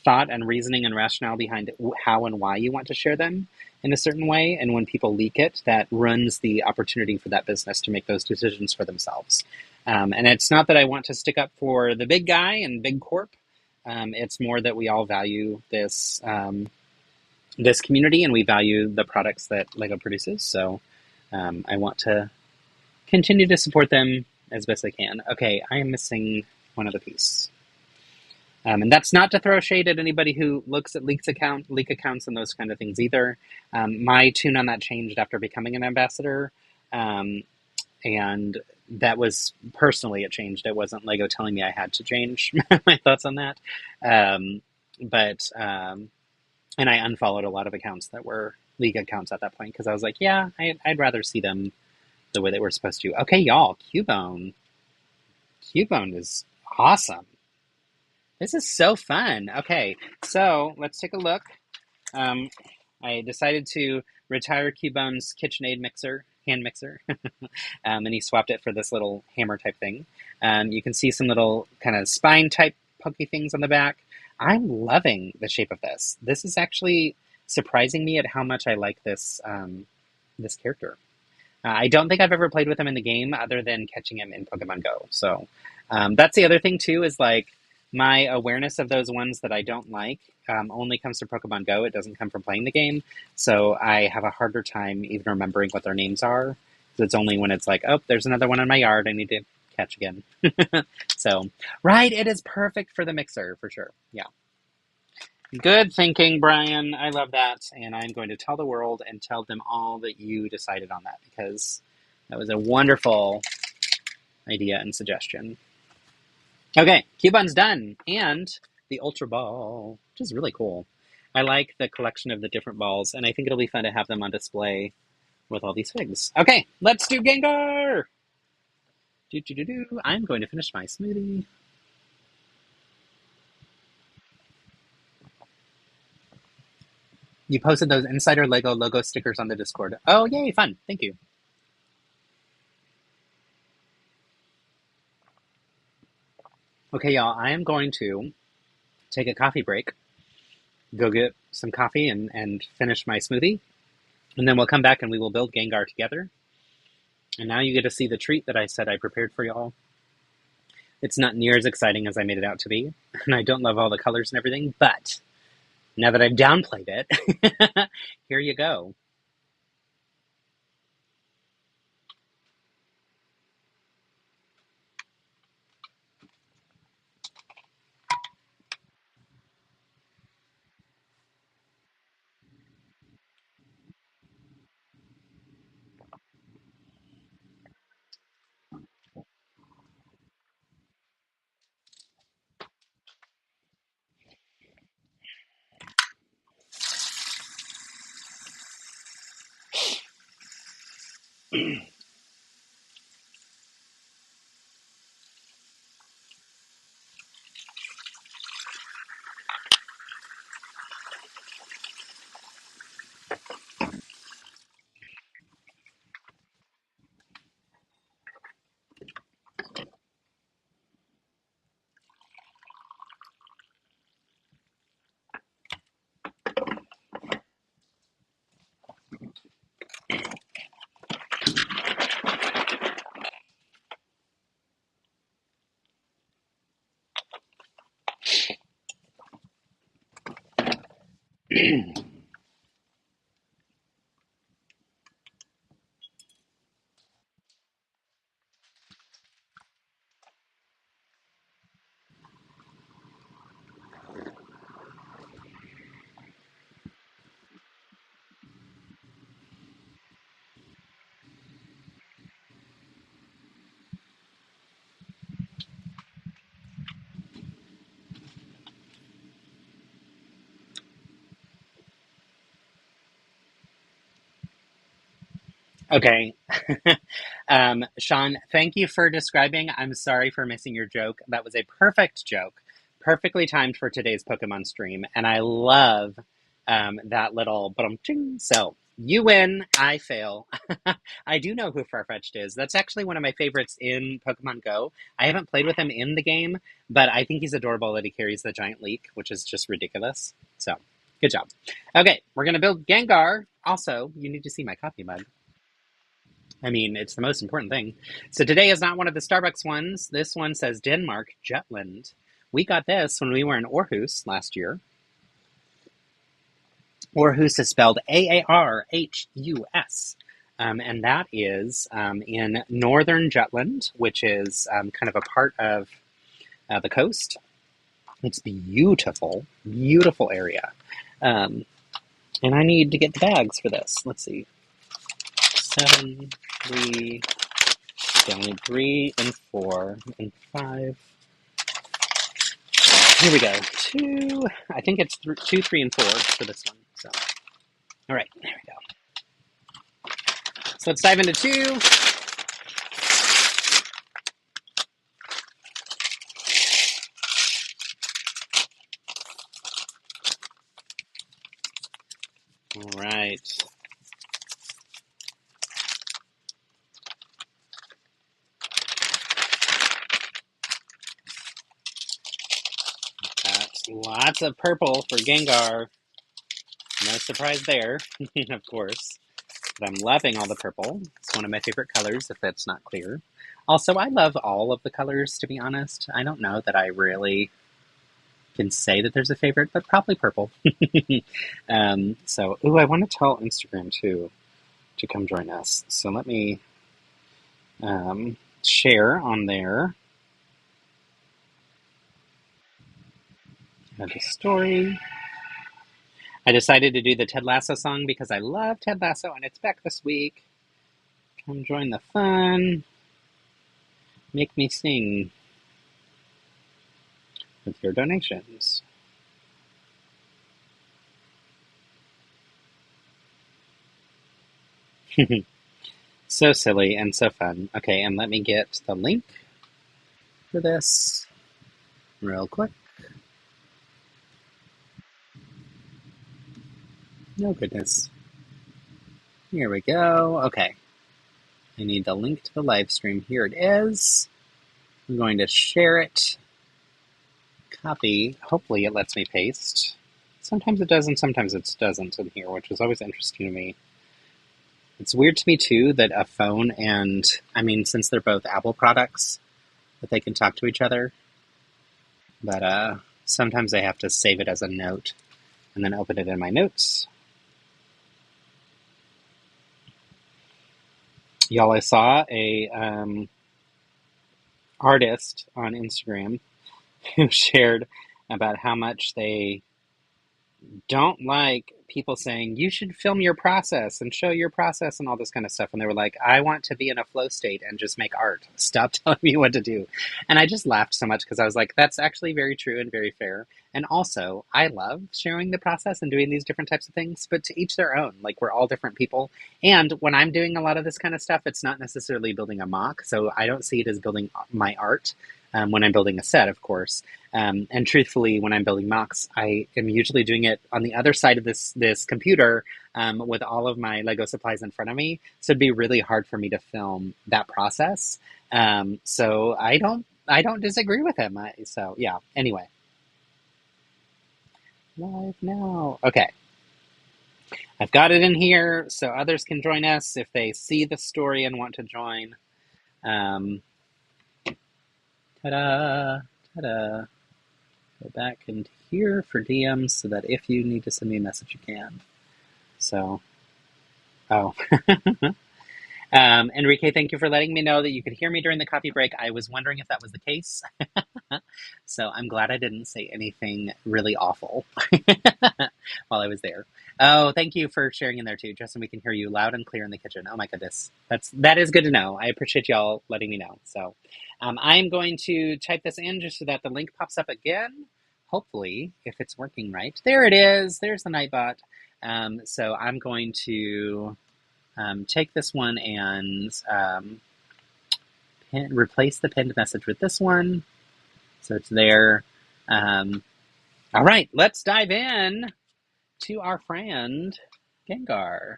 thought and reasoning and rationale behind how and why you want to share them in a certain way. And when people leak it, that runs the opportunity for that business to make those decisions for themselves. And it's not that I want to stick up for the big guy and big corp. It's more that we all value this this community, and we value the products that Lego produces. So I want to continue to support them as best I can. Okay, I am missing one other piece. And that's not to throw shade at anybody who looks at leak accounts and those kind of things either. My tune on that changed after becoming an ambassador. And that was, personally, it changed. It wasn't Lego telling me I had to change my thoughts on that. And I unfollowed a lot of accounts that were leak accounts at that point because I was like, yeah, I'd rather see them the way they were supposed to. Okay, y'all, Cubone. Cubone is awesome. This is so fun. Okay, so let's take a look. I decided to retire Cubone's KitchenAid mixer, hand mixer, and he swapped it for this little hammer type thing. You can see some little kind of spine type pokey things on the back. I'm loving the shape of this. This is actually surprising me at how much I like this this character. I don't think I've ever played with him in the game other than catching him in Pokemon Go. So that's the other thing too, is like my awareness of those ones that I don't like only comes from Pokemon Go. It doesn't come from playing the game. So I have a harder time even remembering what their names are. It's only when it's like, oh, there's another one in my yard I need to catch again. So, right, it is perfect for the mixer, for sure. Yeah. Good thinking, Brian. I love that. And I'm going to tell the world and tell them all that you decided on that, because That was a wonderful idea and suggestion. Okay, Cubon's done. And the Ultra Ball, which is really cool. I like the collection of the different balls, and I think it'll be fun to have them on display with all these figs. Okay, let's do Gengar! I'm going to finish my smoothie. You posted those Insider Lego logo stickers on the Discord. Oh, yay, fun. Thank you. Okay, y'all, I am going to take a coffee break, go get some coffee and finish my smoothie, and then we'll come back and we will build Gengar together. And now you get to see the treat that I said I prepared for y'all. It's not near as exciting as I made it out to be, and I don't love all the colors and everything, but now that I've downplayed it, here you go. Okay. Sean, thank you for describing. I'm sorry for missing your joke. That was a perfect joke, perfectly timed for today's Pokemon stream, and I love that little ba-dum-ching. So, you win, I fail. I do know who Farfetch'd is. That's actually one of my favorites in Pokemon Go. I haven't played with him in the game, but I think he's adorable that he carries the giant leek, which is just ridiculous. So, good job. Okay, we're going to build Gengar. Also, you need to see my coffee mug. I mean, it's the most important thing. So today is not one of the Starbucks ones. This one says Denmark, Jutland. We got this when we were in Aarhus last year. Aarhus is spelled Aarhus. And that is in northern Jutland, which is kind of a part of the coast. It's beautiful, beautiful area. And I need to get the bags for this. Let's see. 7, 3, only 3 and 4 and 5. Here we go. 2. I think it's 2, 3, and 4 for this one. So, all right, there we go. So let's dive into 2. All right. Lots of purple for Gengar. No surprise there, of course. But I'm loving all the purple. It's one of my favorite colors, if that's not clear. Also, I love all of the colors, to be honest. I don't know that I really can say that there's a favorite, but probably purple. So, I want to tell Instagram, too, to come join us. So let me share on there. Add the story. I decided to do the Ted Lasso song because I love Ted Lasso and it's back this week. Come join the fun. Make me sing with your donations. So silly and so fun. Okay, and let me get the link for this real quick. Oh, goodness. Here we go. Okay. I need the link to the live stream. Here it is. I'm going to share it. Copy. Hopefully it lets me paste. Sometimes it does and sometimes it doesn't in here, which is always interesting to me. It's weird to me, too, that a phone and, I mean, since they're both Apple products, that they can talk to each other. But sometimes I have to save it as a note and then open it in my notes. Y'all, I saw a artist on Instagram who shared about how much they don't like people saying, you should film your process and show your process and all this kind of stuff. And they were like, I want to be in a flow state and just make art. Stop telling me what to do. And I just laughed so much because I was like, that's actually very true and very fair. And also, I love sharing the process and doing these different types of things, but to each their own. Like, we're all different people. And when I'm doing a lot of this kind of stuff, it's not necessarily building a mock. So I don't see it as building my art. When I'm building a set, of course. And truthfully, when I'm building mocks, I am usually doing it on the other side of this computer with all of my Lego supplies in front of me. So it'd be really hard for me to film that process. So I don't disagree with him. So yeah, anyway. Live now. Okay. I've got it in here so others can join us if they see the story and want to join. Ta-da, ta-da. Go back into here for DMs so that if you need to send me a message, you can. So, oh. Enrique, thank you for letting me know that you could hear me during the coffee break. I was wondering if that was the case. So I'm glad I didn't say anything really awful while I was there. Oh, thank you for sharing in there too. Justin, we can hear you loud and clear in the kitchen. Oh my goodness. That is good to know. I appreciate y'all letting me know. So I'm going to type this in just so that the link pops up again. Hopefully, if it's working right. There it is. There's the Nightbot. So I'm going to take this one and replace the pinned message with this one. So it's there. All right, let's dive in to our friend Gengar.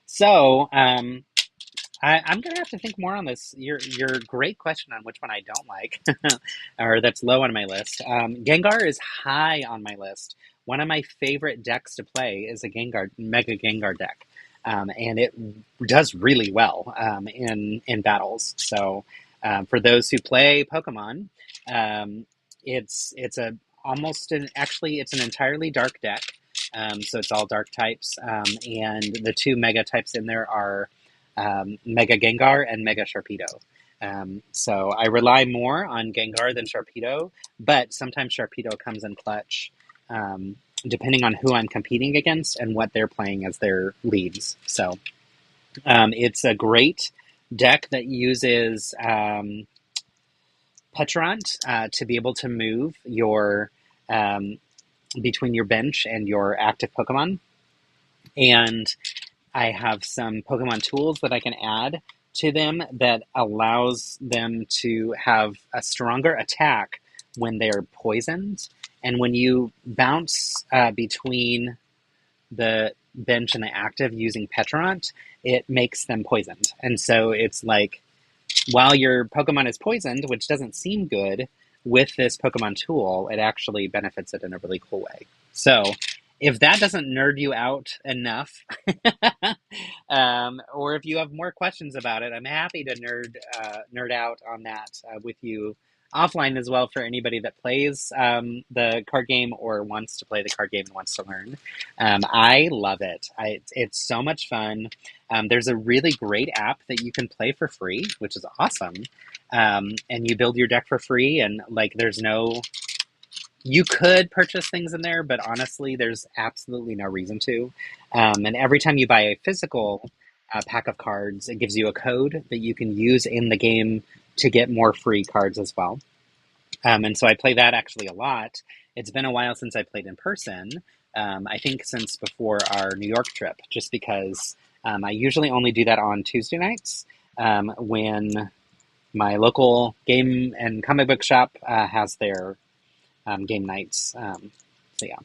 So I'm going to have to think more on this. Your great question on which one I don't like, or that's low on my list. Gengar is high on my list. One of my favorite decks to play is a Mega Gengar deck. And it does really well in battles. So for those who play Pokemon, it's an entirely dark deck. So it's all dark types, and the two mega types in there are Mega Gengar and Mega Sharpedo. So I rely more on Gengar than Sharpedo, but sometimes Sharpedo comes in clutch. Depending on who I'm competing against and what they're playing as their leads. So it's a great deck that uses Petrant to be able to move your between your bench and your active Pokemon. And I have some Pokemon tools that I can add to them that allows them to have a stronger attack when they're poisoned. And when you bounce between the bench and the active using Petrant, it makes them poisoned. And so it's like, while your Pokemon is poisoned, which doesn't seem good, with this Pokemon tool, it actually benefits it in a really cool way. So if that doesn't nerd you out enough, or if you have more questions about it, I'm happy to nerd out on that with you offline as well for anybody that plays the card game or wants to play the card game and wants to learn. I love it. It's so much fun. There's a really great app that you can play for free, which is awesome. And you build your deck for free, and like you could purchase things in there, but honestly, there's absolutely no reason to. And every time you buy a physical pack of cards. It gives you a code that you can use in the game to get more free cards as well. And so I play that actually a lot. It's been a while since I played in person. I think since before our New York trip, just because I usually only do that on Tuesday nights when my local game and comic book shop has their game nights. So yeah,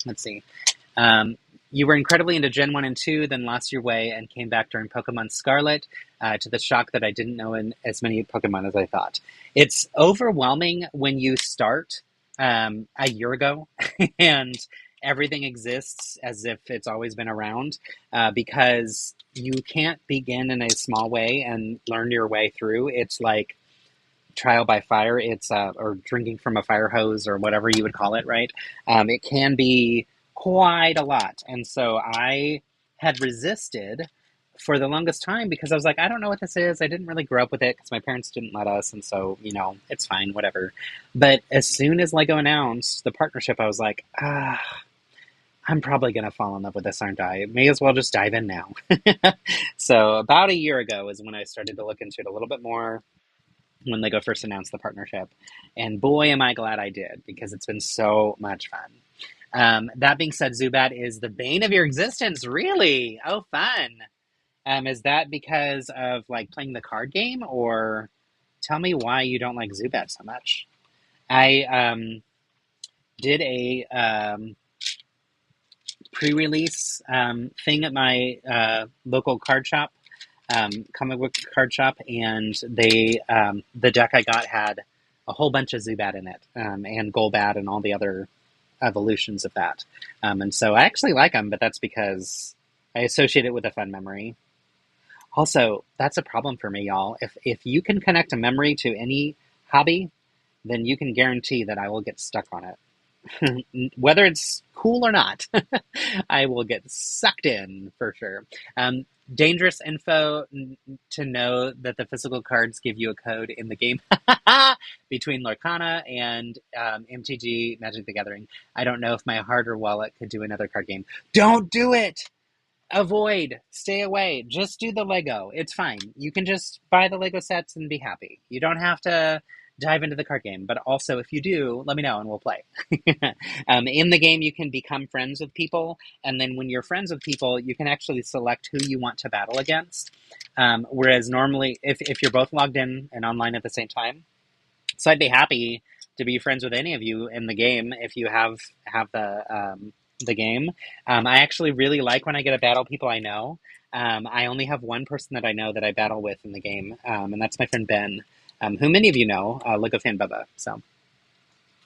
let's see. You were incredibly into Gen 1 and 2, then lost your way and came back during Pokemon Scarlet to the shock that I didn't know as many Pokemon as I thought. It's overwhelming when you start a year ago and everything exists as if it's always been around because you can't begin in a small way and learn your way through. It's like trial by fire. It's or drinking from a fire hose or whatever you would call it, right? It can be quite a lot. And so I had resisted for the longest time because I was like, I don't know what this is. I didn't really grow up with it because my parents didn't let us. And so, you know, it's fine, whatever. But as soon as LEGO announced the partnership, I was like, I'm probably going to fall in love with this, aren't I? May as well just dive in now. So about a year ago is when I started to look into it a little bit more, when LEGO first announced the partnership. And boy, am I glad I did, because it's been so much fun. That being said, Zubat is the bane of your existence. Really? Oh, fun. Is that because of like playing the card game, or tell me why you don't like Zubat so much? I did a pre-release thing at my local card shop, comic book card shop, and they the deck I got had a whole bunch of Zubat in it, and Golbat and all the other evolutions of that. And so I actually like them, but that's because I associate it with a fun memory. Also, that's a problem for me, y'all. If you can connect a memory to any hobby, then you can guarantee that I will get stuck on it. Whether it's cool or not, I will get sucked in for sure. Dangerous info to know that the physical cards give you a code in the game between Lorcana and MTG Magic the Gathering. I don't know if my hardware wallet could do another card game. Don't do it! Avoid. Stay away. Just do the Lego. It's fine. You can just buy the Lego sets and be happy. You don't have to dive into the card game. But also, if you do, let me know and we'll play. In the game, you can become friends with people. And then when you're friends with people, you can actually select who you want to battle against. Whereas normally, if you're both logged in and online at the same time, so I'd be happy to be friends with any of you in the game if you have the game. I actually really like when I get to battle people I know. I only have one person that I know that I battle with in the game, and that's my friend Ben, who many of you know, Lego Fan Bubba. So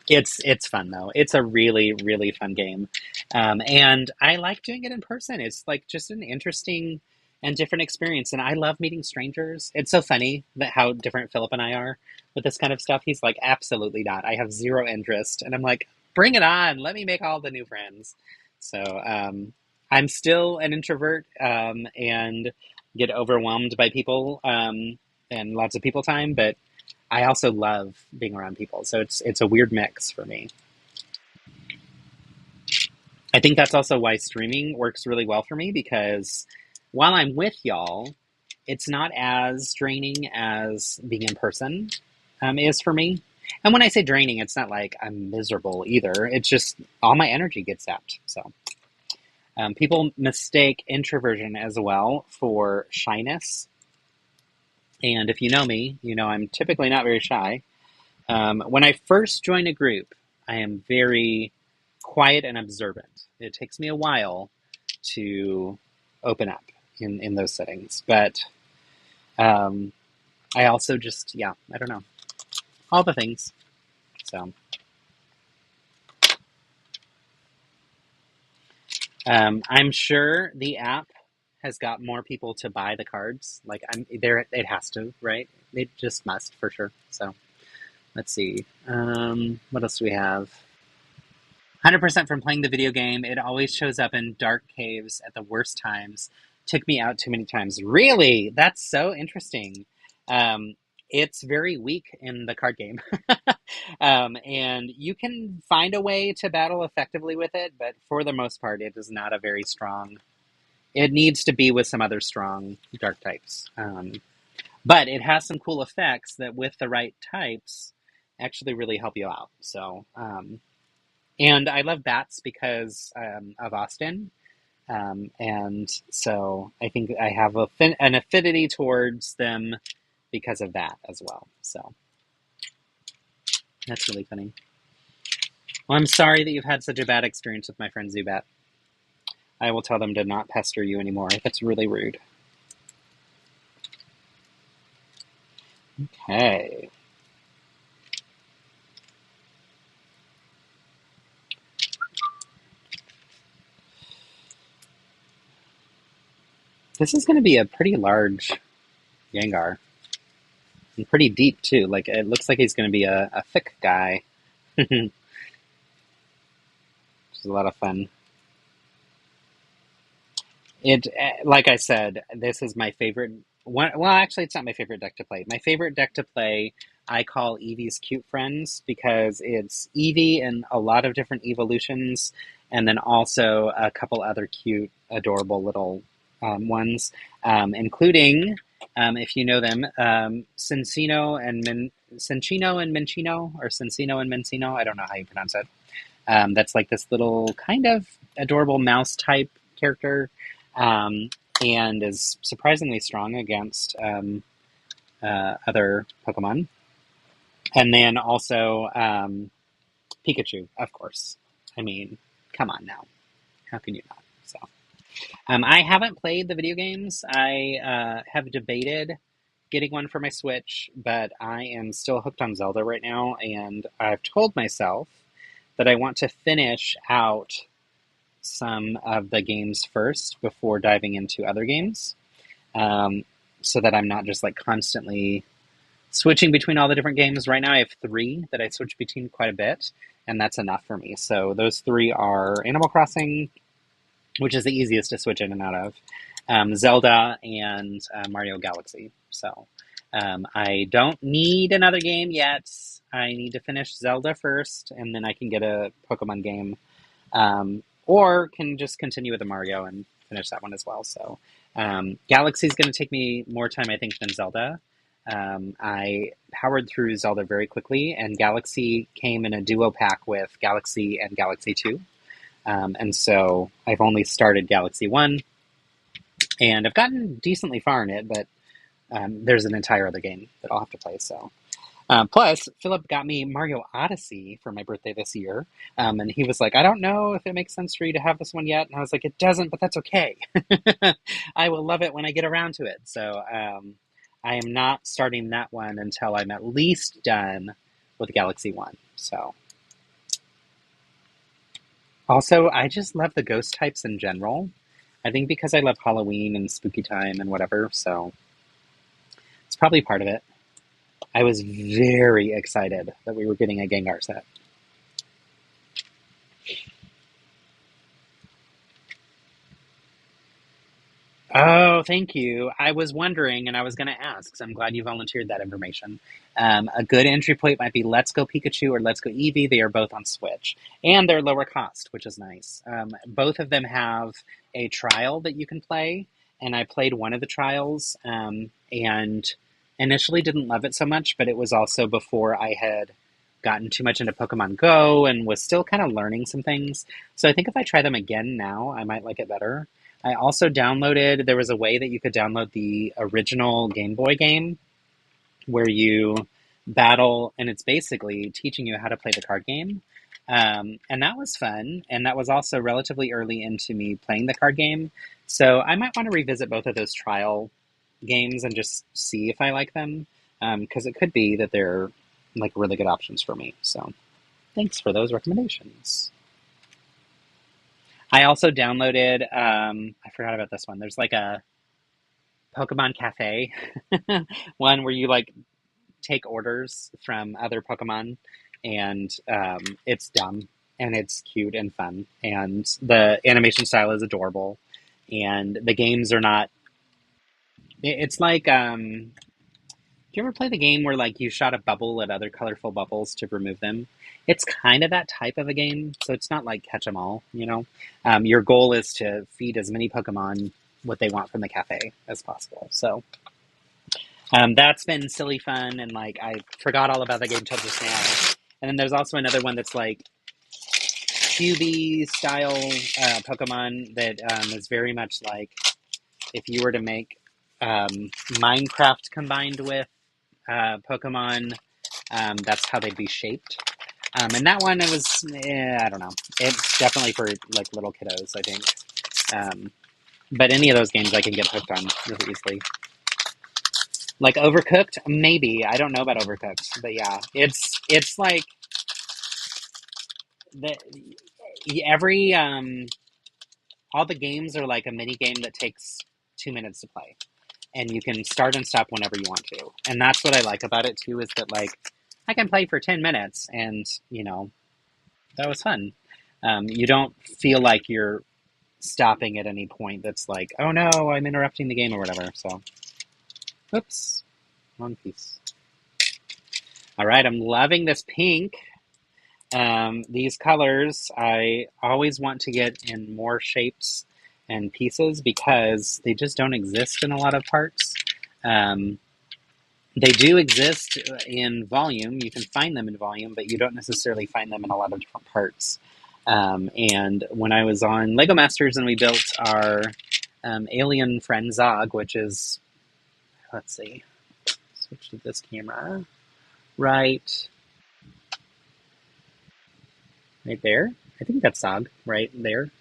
it's fun though. It's a really, really fun game, and I like doing it in person. It's like just an interesting and different experience, and I love meeting strangers. It's so funny that how different Philip and I are with this kind of stuff. He's like, absolutely not. I have zero interest, and I'm like, bring it on. Let me make all the new friends. So I'm still an introvert and get overwhelmed by people and lots of people time, but I also love being around people. So it's a weird mix for me. I think that's also why streaming works really well for me, because while I'm with y'all, it's not as draining as being in person is for me. And when I say draining, it's not like I'm miserable either. It's just all my energy gets zapped. So people mistake introversion as well for shyness. And if you know me, you know I'm typically not very shy. When I first join a group, I am very quiet and observant. It takes me a while to open up in those settings. But I also just, I don't know. All the things. So I'm sure the app has got more people to buy the cards. Like it has to, right? It just must for sure. So let's see. What else do we have? 100% from playing the video game. It always shows up in dark caves at the worst times. Took me out too many times. Really? That's so interesting. It's very weak in the card game. And you can find a way to battle effectively with it, but for the most part, it is not a very strong it needs to be with some other strong dark types. But it has some cool effects that, with the right types, actually really help you out. So, and I love bats because of Austin. And so I think I have an affinity towards them because of that as well. So that's really funny. Well, I'm sorry that you've had such a bad experience with my friend Zubat. I will tell them to not pester you anymore. That's really rude. Okay. This is going to be a pretty large Gengar. And pretty deep, too. Like, it looks like he's going to be a thick guy. Which is a lot of fun. Like I said, this is my favorite one. Well, actually, it's not my favorite deck to play. My favorite deck to play, I call Eevee's Cute Friends, because it's Eevee and a lot of different evolutions, and then also a couple other cute, adorable little ones, including, if you know them, Cinccino and Minccino, or Cinccino and Minccino. I don't know how you pronounce it. That's like this little kind of adorable mouse type character, and is surprisingly strong against other Pokemon. And then also Pikachu, of course. I mean, come on now. How can you not? So, I haven't played the video games. I have debated getting one for my Switch, but I am still hooked on Zelda right now, and I've told myself that I want to finish out some of the games first before diving into other games, so that I'm not just like constantly switching between all the different games. Right now I have 3 that I switch between quite a bit, and that's enough for me. So those 3 are Animal Crossing, which is the easiest to switch in and out of, Zelda, and Mario Galaxy. So I don't need another game yet. I need to finish Zelda first, and then I can get a Pokemon game, or can just continue with the Mario and finish that one as well. So Galaxy is going to take me more time, I think, than Zelda. I powered through Zelda very quickly, and Galaxy came in a duo pack with Galaxy and Galaxy 2. And so I've only started Galaxy 1, and I've gotten decently far in it, but there's an entire other game that I'll have to play. So, plus, Philip got me Mario Odyssey for my birthday this year, and he was like, I don't know if it makes sense for you to have this one yet. And I was like, it doesn't, but that's okay. I will love it when I get around to it. So I am not starting that one until I'm at least done with Galaxy 1. So, also, I just love the ghost types in general. I think because I love Halloween and spooky time and whatever, so it's probably part of it. I was very excited that we were getting a Gengar set. Oh, thank you. I was wondering, and I was going to ask, so I'm glad you volunteered that information. A good entry point might be Let's Go Pikachu or Let's Go Eevee. They are both on Switch, and they're lower cost, which is nice. Both of them have a trial that you can play, and I played one of the trials, and initially didn't love it so much, but it was also before I had gotten too much into Pokemon Go and was still kind of learning some things. So I think if I try them again now, I might like it better. I also downloaded, there was a way that you could download the original Game Boy game where you battle, and it's basically teaching you how to play the card game. And that was fun, and that was also relatively early into me playing the card game. So I might want to revisit both of those trial games and just see if I like them, because it could be that they're like really good options for me. So thanks for those recommendations. I also downloaded, I forgot about this one. There's like a Pokemon Cafe one where you like take orders from other Pokemon, and it's dumb and it's cute and fun, and the animation style is adorable, and the games are not, it's like, do you ever play the game where like you shot a bubble at other colorful bubbles to remove them? It's kind of that type of a game, so it's not like catch 'em all, you know? Your goal is to feed as many Pokemon what they want from the cafe as possible. So that's been silly fun, and like I forgot all about the game till just now. And then there's also another one that's like QB style Pokemon that is very much like if you were to make Minecraft combined with Pokemon, that's how they'd be shaped. And that one, it was, I don't know. It's definitely for like little kiddos, I think. But any of those games I can get hooked on really easily. Like Overcooked, maybe. I don't know about Overcooked, but yeah, it's like every all the games are like a mini game that takes 2 minutes to play, and you can start and stop whenever you want to. And that's what I like about it too, is that like I can play for 10 minutes, and you know that was fun. You don't feel like you're stopping at any point. That's like, oh no, I'm interrupting the game or whatever. So, oops, wrong piece. All right, I'm loving this pink. These colors, I always want to get in more shapes and pieces because they just don't exist in a lot of parts. They do exist in volume. You can find them in volume, but you don't necessarily find them in a lot of different parts. And when I was on Lego Masters and we built our alien friend Zog, which is, let's see, switch to this camera, right there. I think that's Zog right there.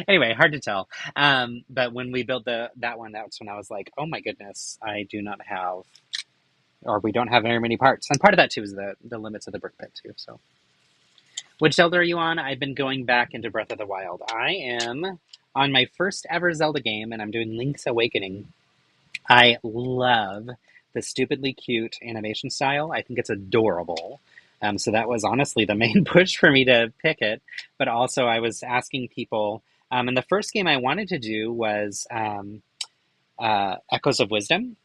Anyway, hard to tell. But when we built that one, that's when I was like, oh my goodness, I do not have, or we don't have very many parts. And part of that too is the limits of the brick pit too. So, which Zelda are you on? I've been going back into Breath of the Wild. I am on my first ever Zelda game, and I'm doing Link's Awakening. I love the stupidly cute animation style. I think it's adorable. So that was honestly the main push for me to pick it. But also I was asking people, and the first game I wanted to do was Echoes of Wisdom.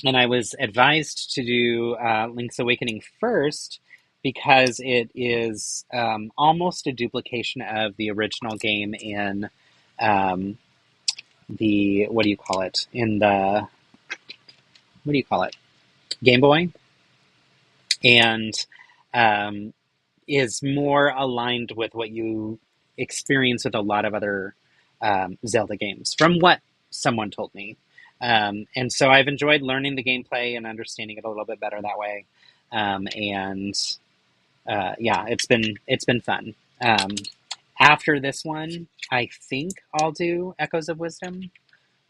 And I was advised to do Link's Awakening first because it is almost a duplication of the original game in the, what do you call it? In the, what do you call it? Game Boy. And is more aligned with what you experience with a lot of other Zelda games, from what someone told me. And so I've enjoyed learning the gameplay and understanding it a little bit better that way. Yeah, it's been fun. After this one, I think I'll do Echoes of Wisdom,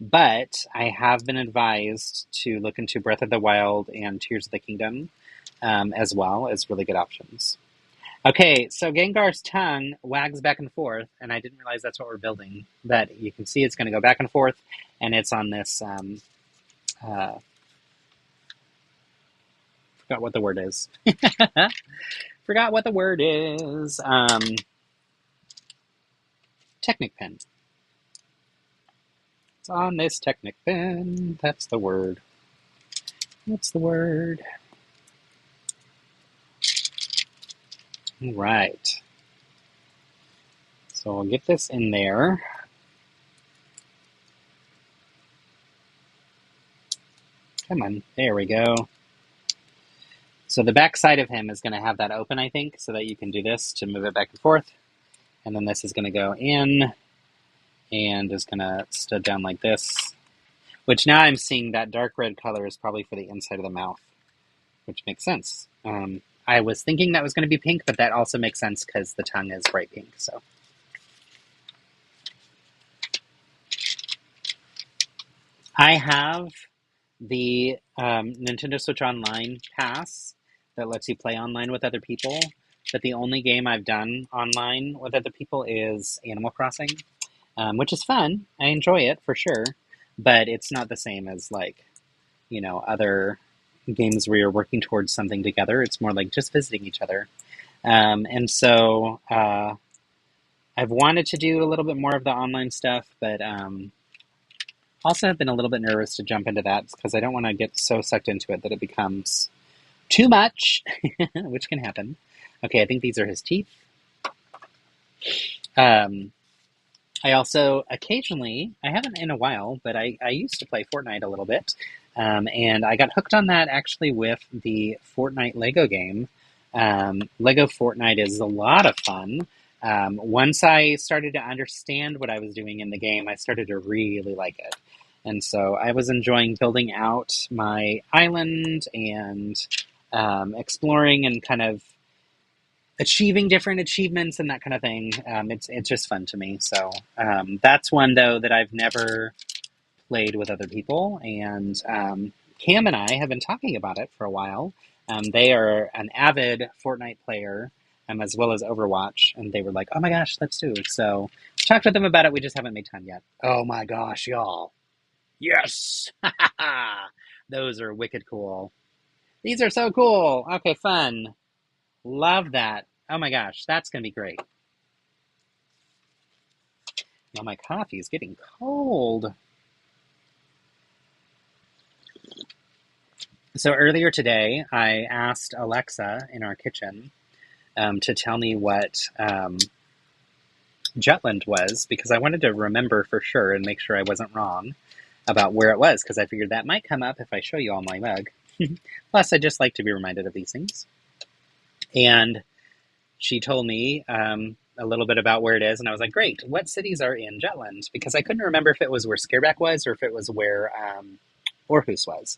but I have been advised to look into Breath of the Wild and Tears of the Kingdom as well as really good options. Okay, so Gengar's tongue wags back and forth, and I didn't realize that's what we're building. But you can see it's going to go back and forth, and it's on this, forgot what the word is. Forgot what the word is. Technic pen. It's on this Technic pen. That's the word. What's the word? All right. So I'll get this in there. Come on. There we go. So the back side of him is going to have that open, I think, so that you can do this to move it back and forth. And then this is going to go in and is going to stud down like this, which now I'm seeing that dark red color is probably for the inside of the mouth, which makes sense. I was thinking that was going to be pink, but that also makes sense because the tongue is bright pink. So, I have the Nintendo Switch Online Pass that lets you play online with other people, but the only game I've done online with other people is Animal Crossing, which is fun. I enjoy it for sure, but it's not the same as like, you know, other games where you're working towards something together. It's more like just visiting each other. And so I've wanted to do a little bit more of the online stuff, but also have been a little bit nervous to jump into that because I don't want to get so sucked into it that it becomes too much, which can happen. Okay, I think these are his teeth. I also occasionally, I haven't in a while, but I used to play Fortnite a little bit. And I got hooked on that actually with the Fortnite Lego game. Lego Fortnite is a lot of fun. Once I started to understand what I was doing in the game, I started to really like it. And so I was enjoying building out my island and exploring and kind of achieving different achievements and that kind of thing. It's just fun to me. So that's one, though, that I've never played with other people. And Cam and I have been talking about it for a while. They are an avid Fortnite player, as well as Overwatch, and they were like, oh my gosh, let's do it. So talked with them about it. We just haven't made time yet. Oh my gosh, y'all. Yes! Those are wicked cool. These are so cool. Okay, fun. Love that. Oh my gosh, that's going to be great. Now my coffee is getting cold. So earlier today, I asked Alexa in our kitchen to tell me what Jutland was, because I wanted to remember for sure and make sure I wasn't wrong about where it was, because I figured that might come up if I show you all my mug. Plus, I just like to be reminded of these things. And she told me a little bit about where it is, and I was like, great, what cities are in Jutland? Because I couldn't remember if it was where Scareback was or if it was where Aarhus was.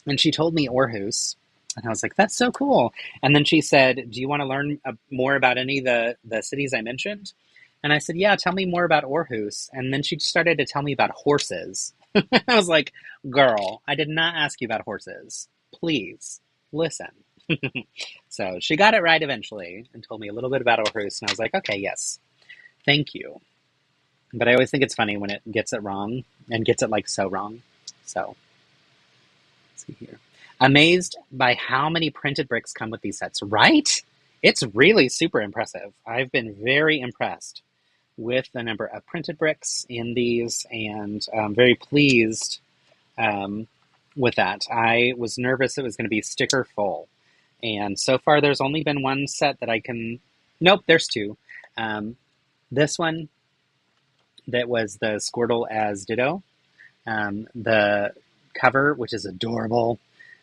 And she told me Aarhus, and I was like, that's so cool. And then she said, do you want to learn more about any of the cities I mentioned? And I said, yeah, tell me more about Aarhus. And then she started to tell me about horses. I was like, girl, I did not ask you about horses. Please, listen. So she got it right eventually and told me a little bit about Aarhus. And I was like, okay, yes, thank you. But I always think it's funny when it gets it wrong and gets it like so wrong. So let's see here. Amazed by how many printed bricks come with these sets, right? It's really super impressive. I've been very impressed with the number of printed bricks in these, and I'm very pleased with that. I was nervous it was going to be sticker full. And so far there's only been one set that I can... Nope, there's two. This one that was the Squirtle as Ditto. The cover, which is adorable,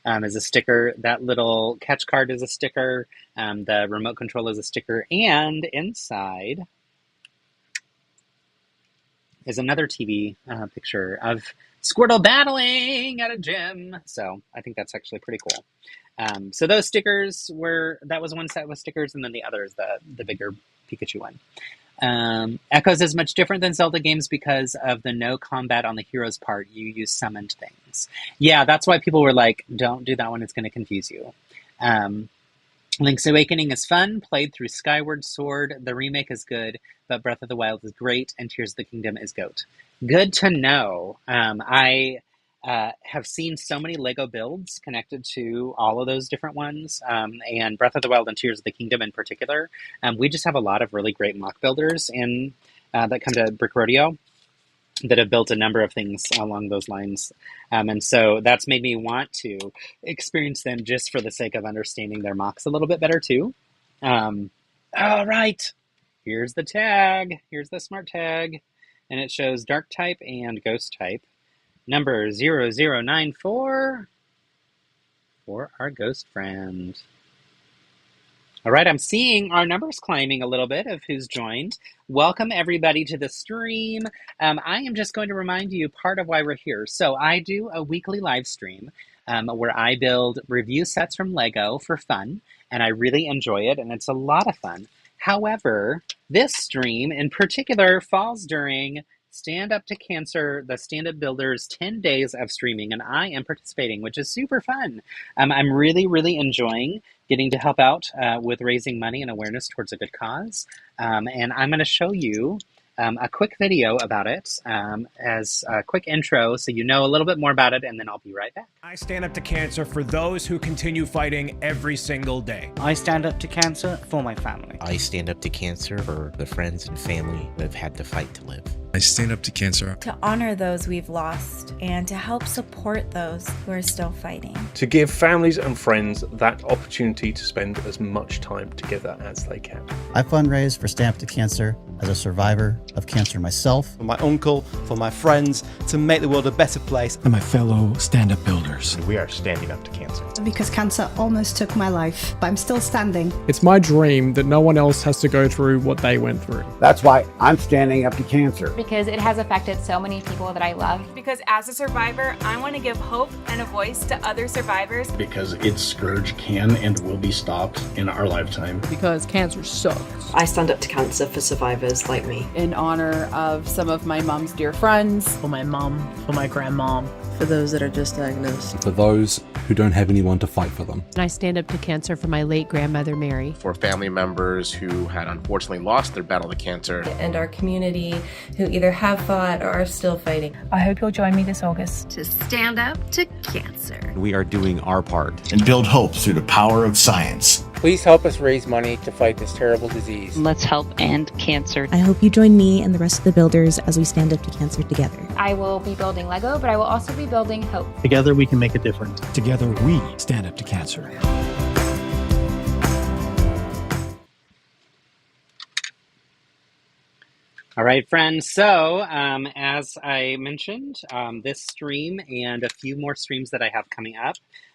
is a sticker. That little catch card is a sticker. The remote control is a sticker. And inside is another TV picture of Squirtle battling at a gym. So I think that's actually pretty cool. So those stickers that was one set with stickers, and then the other is the bigger Pikachu one. Echoes is much different than Zelda games because of the no combat on the hero's part. You use summoned things. Yeah, that's why people were like, don't do that one, it's going to confuse you. Link's Awakening is fun, played through Skyward Sword. The remake is good, but Breath of the Wild is great, and Tears of the Kingdom is GOAT. Good to know. I have seen so many Lego builds connected to all of those different ones, and Breath of the Wild and Tears of the Kingdom in particular. We just have a lot of really great mock builders that come to Brick Rodeo that have built a number of things along those lines. And so that's made me want to experience them just for the sake of understanding their mocks a little bit better too. All right, here's the tag. Here's the smart tag. And it shows dark type and ghost type. Number 0094 for our ghost friend. All right, I'm seeing our numbers climbing a little bit of who's joined. Welcome, everybody, to the stream. I am just going to remind you part of why we're here. So I do a weekly live stream where I build review sets from Lego for fun, and I really enjoy it, and it's a lot of fun. However, this stream in particular falls during Stand Up to Cancer, the Stand Up Builders 10 days of streaming, and I am participating, which is super fun. I'm really, really enjoying getting to help out with raising money and awareness towards a good cause. And I'm going to show you a quick video about it as a quick intro so you know a little bit more about it, and then I'll be right back. I stand up to cancer for those who continue fighting every single day. I stand up to cancer for my family. I stand up to cancer for the friends and family that have had to fight to live. I stand up to cancer. To honor those we've lost and to help support those who are still fighting. To give families and friends that opportunity to spend as much time together as they can. I fundraise for Stand Up to Cancer as a survivor of cancer myself. For my uncle, for my friends, to make the world a better place. And my fellow stand-up builders. We are standing up to cancer. Because cancer almost took my life, but I'm still standing. It's my dream that no one else has to go through what they went through. That's why I'm standing up to cancer. Because it has affected so many people that I love. Because as a survivor, I want to give hope and a voice to other survivors. Because its scourge can and will be stopped in our lifetime. Because cancer sucks. I stand up to cancer for survivors like me. In honor of some of my mom's dear friends. For my mom, for my grandmom. For those that are just diagnosed. For those who don't have anyone to fight for them. And I stand up to cancer for my late grandmother, Mary. For family members who had unfortunately lost their battle to cancer. And our community who either have fought or are still fighting. I hope you'll join me this August to stand up to cancer. We are doing our part. And build hope through the power of science. Please help us raise money to fight this terrible disease. Let's help end cancer. I hope you join me and the rest of the builders as we stand up to cancer together. I will be building Lego, but I will also be building hope. Together we can make a difference. Together we stand up to cancer. All right, friends. So, as I mentioned, this stream and a few more streams that I have coming up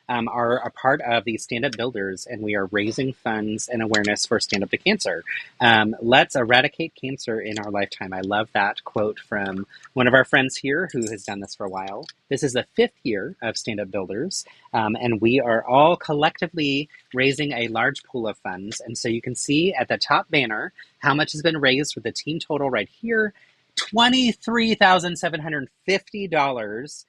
are a part of the Stand Up Builders, and we are raising funds and awareness for Stand Up to Cancer. Let's eradicate cancer in our lifetime. I love that quote from one of our friends here who has done this for a while. This is the 5th year of Stand Up Builders, and we are all collectively raising a large pool of funds. And so you can see at the top banner how much has been raised with the team total right here, $23,750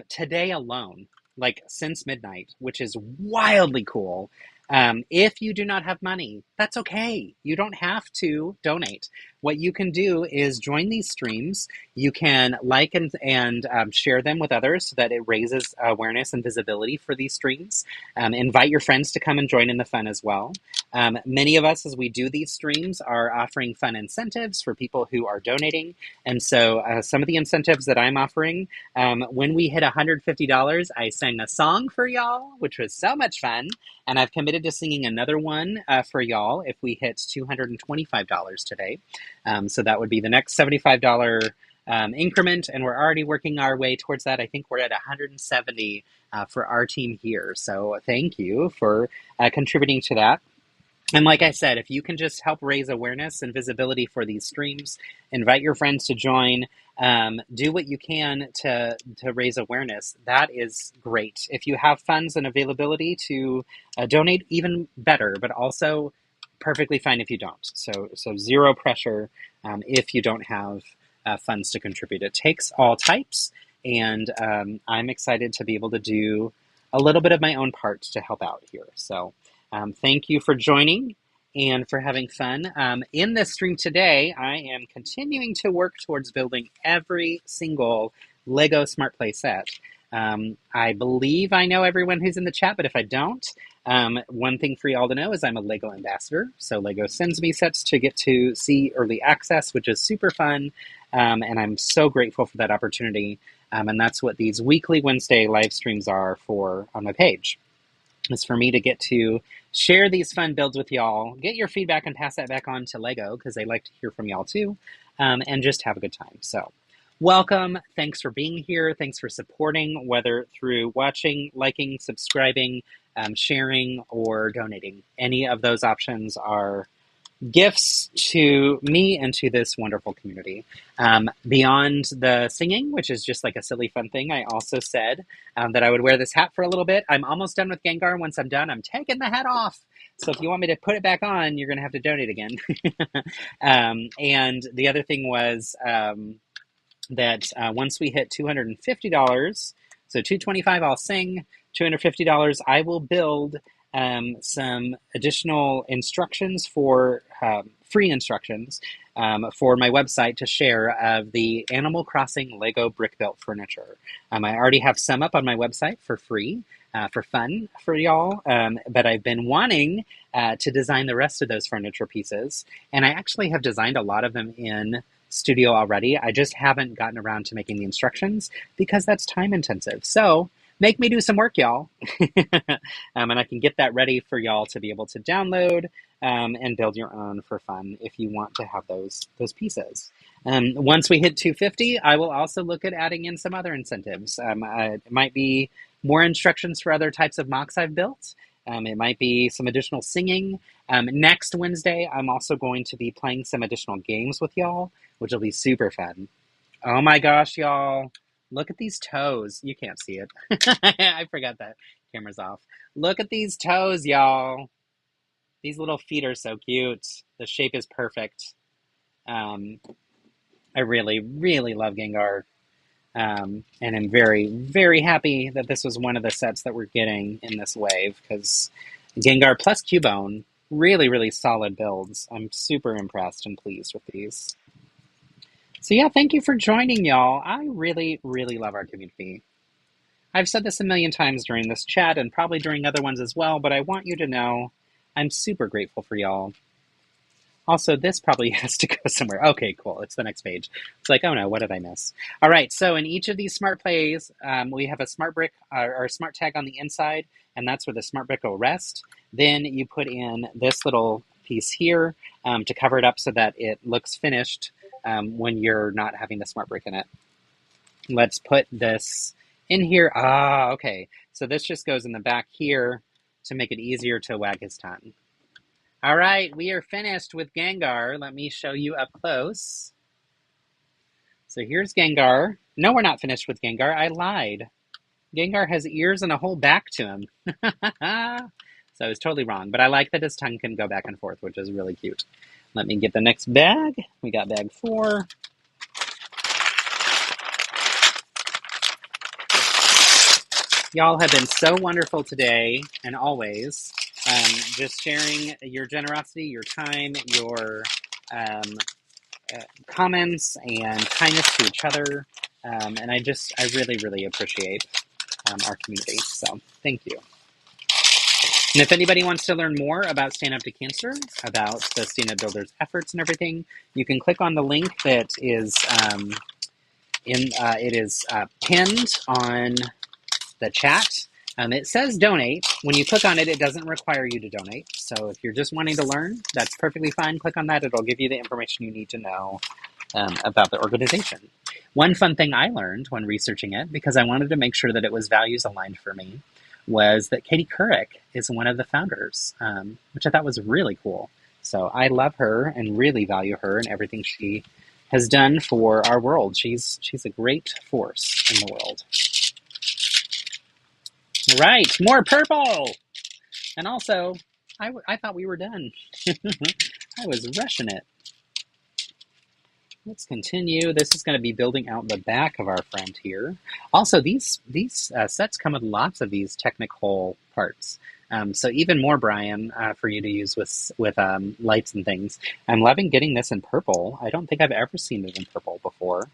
today alone. Like since midnight, which is wildly cool. If you do not have money, that's okay. You don't have to donate. What you can do is join these streams. You can like and share them with others so that it raises awareness and visibility for these streams. Invite your friends to come and join in the fun as well. Many of us, as we do these streams, are offering fun incentives for people who are donating. And so some of the incentives that I'm offering, when we hit $150, I sang a song for y'all, which was so much fun. And I've committed to singing another one for y'all if we hit $225 today. So that would be the next $75 increment, and we're already working our way towards that. I think we're at $170 for our team here. So thank you for contributing to that. And like I said, if you can just help raise awareness and visibility for these streams, invite your friends to join, do what you can to raise awareness, that is great. If you have funds and availability to donate, even better, but also perfectly fine if you don't. So zero pressure if you don't have funds to contribute. It takes all types, and I'm excited to be able to do a little bit of my own part to help out here. So thank you for joining and for having fun. In this stream today, I am continuing to work towards building every single Lego Smart Play set. I believe I know everyone who's in the chat, but if I don't, one thing for y'all to know is I'm a Lego ambassador. So Lego sends me sets to get to see early access, which is super fun. And I'm so grateful for that opportunity. And that's what these weekly Wednesday live streams are for on my page. Is for me to get to share these fun builds with y'all, get your feedback and pass that back on to Lego because they like to hear from y'all too, and just have a good time. So welcome. Thanks for being here. Thanks for supporting, whether through watching, liking, subscribing, sharing, or donating. Any of those options are gifts to me and to this wonderful community. Beyond the singing, which is just like a silly fun thing, I also said that I would wear this hat for a little bit. I'm almost done with Gengar. Once I'm done, I'm taking the hat off. So if you want me to put it back on, you're going to have to donate again. And the other thing was that once we hit $250, so $225 I'll sing, $250 I will build some additional instructions for free instructions for my website to share of the Animal Crossing Lego brick built furniture. I already have some up on my website for free, for fun for y'all, but I've been wanting to design the rest of those furniture pieces, and I actually have designed a lot of them in studio already. I just haven't gotten around to making the instructions because that's time intensive. So make me do some work, y'all. And I can get that ready for y'all to be able to download and build your own for fun if you want to have those pieces. Once we hit 250, I will also look at adding in some other incentives. It might be more instructions for other types of mocks I've built. It might be some additional singing. Next Wednesday, I'm also going to be playing some additional games with y'all, which will be super fun. Oh my gosh, y'all. Look at these toes. You can't see it. I forgot that camera's off. Look at these toes, y'all. These little feet are so cute. The shape is perfect. I really, really love Gengar. And I'm very, very happy that this was one of the sets that we're getting in this wave, because Gengar plus Cubone, really, really solid builds. I'm super impressed and pleased with these. So yeah, thank you for joining, y'all. I really, really love our community. I've said this a million times during this chat and probably during other ones as well, but I want you to know I'm super grateful for y'all. Also, this probably has to go somewhere. Okay, cool. It's the next page. It's like, oh no, what did I miss? All right, so in each of these smart plays, we have a smart brick or smart tag on the inside, and that's where the smart brick will rest. Then you put in this little piece here to cover it up so that it looks finished when you're not having the smart brick in it. Let's put this in here. Ah, okay. So this just goes in the back here to make it easier to wag his tongue. All right, we are finished with Gengar. Let me show you up close. So here's Gengar. No, we're not finished with Gengar. I lied. Gengar has ears and a whole back to him. So I was totally wrong, but I like that his tongue can go back and forth, which is really cute. Let me get the next bag. We got bag 4. Y'all have been so wonderful today and always. Just sharing your generosity, your time, your comments and kindness to each other. And I really, really appreciate our community. So thank you. And if anybody wants to learn more about Stand Up to Cancer, about the Stand Up Builders efforts and everything, you can click on the link that is pinned on the chat. It says donate. When you click on it, it doesn't require you to donate. So if you're just wanting to learn, that's perfectly fine. Click on that. It'll give you the information you need to know about the organization. One fun thing I learned when researching it, because I wanted to make sure that it was values aligned for me, was that Katie Couric is one of the founders, which I thought was really cool. So I love her and really value her and everything she has done for our world. She's a great force in the world. Right, more purple! And also, I thought we were done. I was rushing it. Let's continue. This is going to be building out the back of our friend here. Also, these sets come with lots of these technical parts. So even more, Brian, for you to use with lights and things. I'm loving getting this in purple. I don't think I've ever seen it in purple before.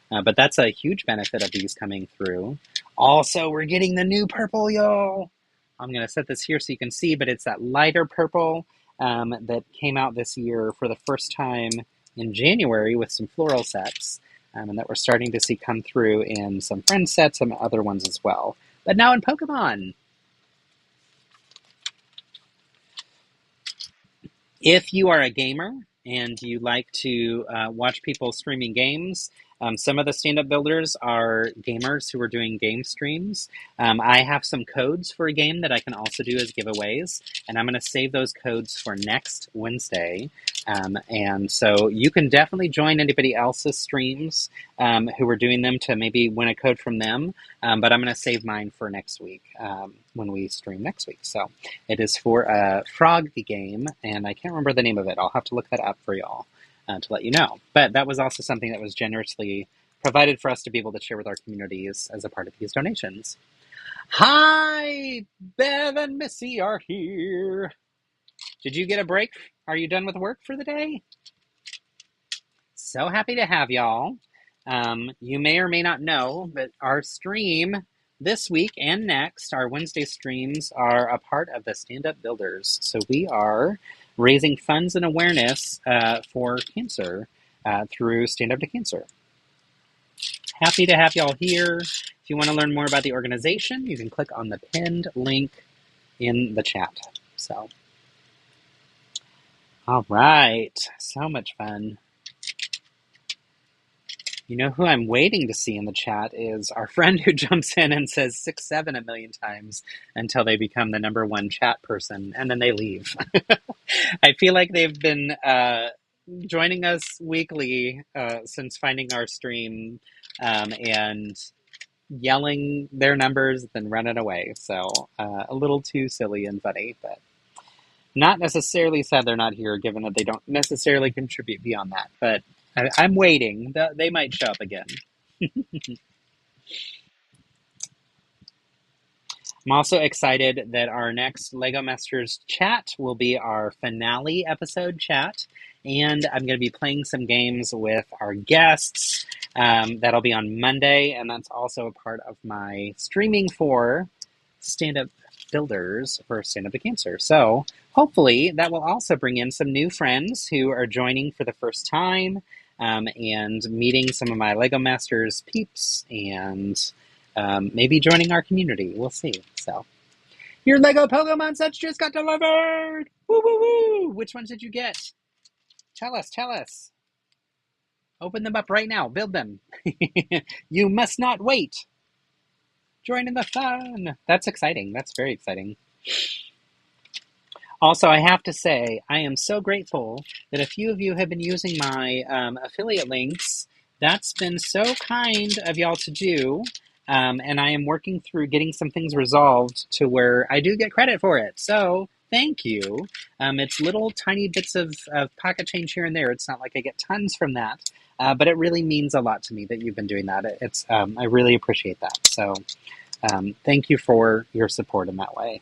But that's a huge benefit of these coming through. Also, we're getting the new purple, y'all. I'm going to set this here so you can see, but it's that lighter purple that came out this year for the first time in January with some floral sets, and that we're starting to see come through in some friend sets and other ones as well. But now in Pokemon. If you are a gamer and you like to watch people streaming games, some of the stand-up builders are gamers who are doing game streams. I have some codes for a game that I can also do as giveaways, and I'm going to save those codes for next Wednesday. And so you can definitely join anybody else's streams who are doing them to maybe win a code from them. But I'm going to save mine for next week when we stream next week. So it is for a frog game, and I can't remember the name of it. I'll have to look that up for y'all to let you know. But that was also something that was generously provided for us to be able to share with our communities as a part of these donations. Hi, Bev and Missy are here. Did you get a break? Are you done with work for the day? So happy to have y'all. You may or may not know, but our stream this week and next, our Wednesday streams, are a part of the Stand Up Builders. So we are raising funds and awareness for cancer. through Stand Up to Cancer. Happy to have y'all here. If you want to learn more about the organization, you can click on the pinned link in the chat. So, all right, so much fun. You know who I'm waiting to see in the chat is our friend who jumps in and says 6-7 a million times until they become the #1 chat person, and then they leave. I feel like they've been joining us weekly since finding our stream and yelling their numbers, then running away. So a little too silly and funny, but not necessarily sad they're not here, given that they don't necessarily contribute beyond that. But I'm waiting. They might show up again. I'm also excited that our next LEGO Masters chat will be our finale episode chat. And I'm going to be playing some games with our guests. That'll be on Monday. And that's also a part of my streaming for stand-up builders for Stand Up to Cancer. So hopefully that will also bring in some new friends who are joining for the first time and meeting some of my LEGO Masters peeps and maybe joining our community. We'll see. So, your LEGO Pokemon sets just got delivered! Woo, woo, woo! Which ones did you get? Tell us, tell us. Open them up right now. Build them. You must not wait. Join in the fun. That's exciting. That's very exciting. Also, I have to say, I am so grateful that a few of you have been using my affiliate links. That's been so kind of y'all to do. And I am working through getting some things resolved to where I do get credit for it. So thank you. It's little tiny bits of pocket change here and there. It's not like I get tons from that. But it really means a lot to me that you've been doing that. I really appreciate that. So thank you for your support in that way.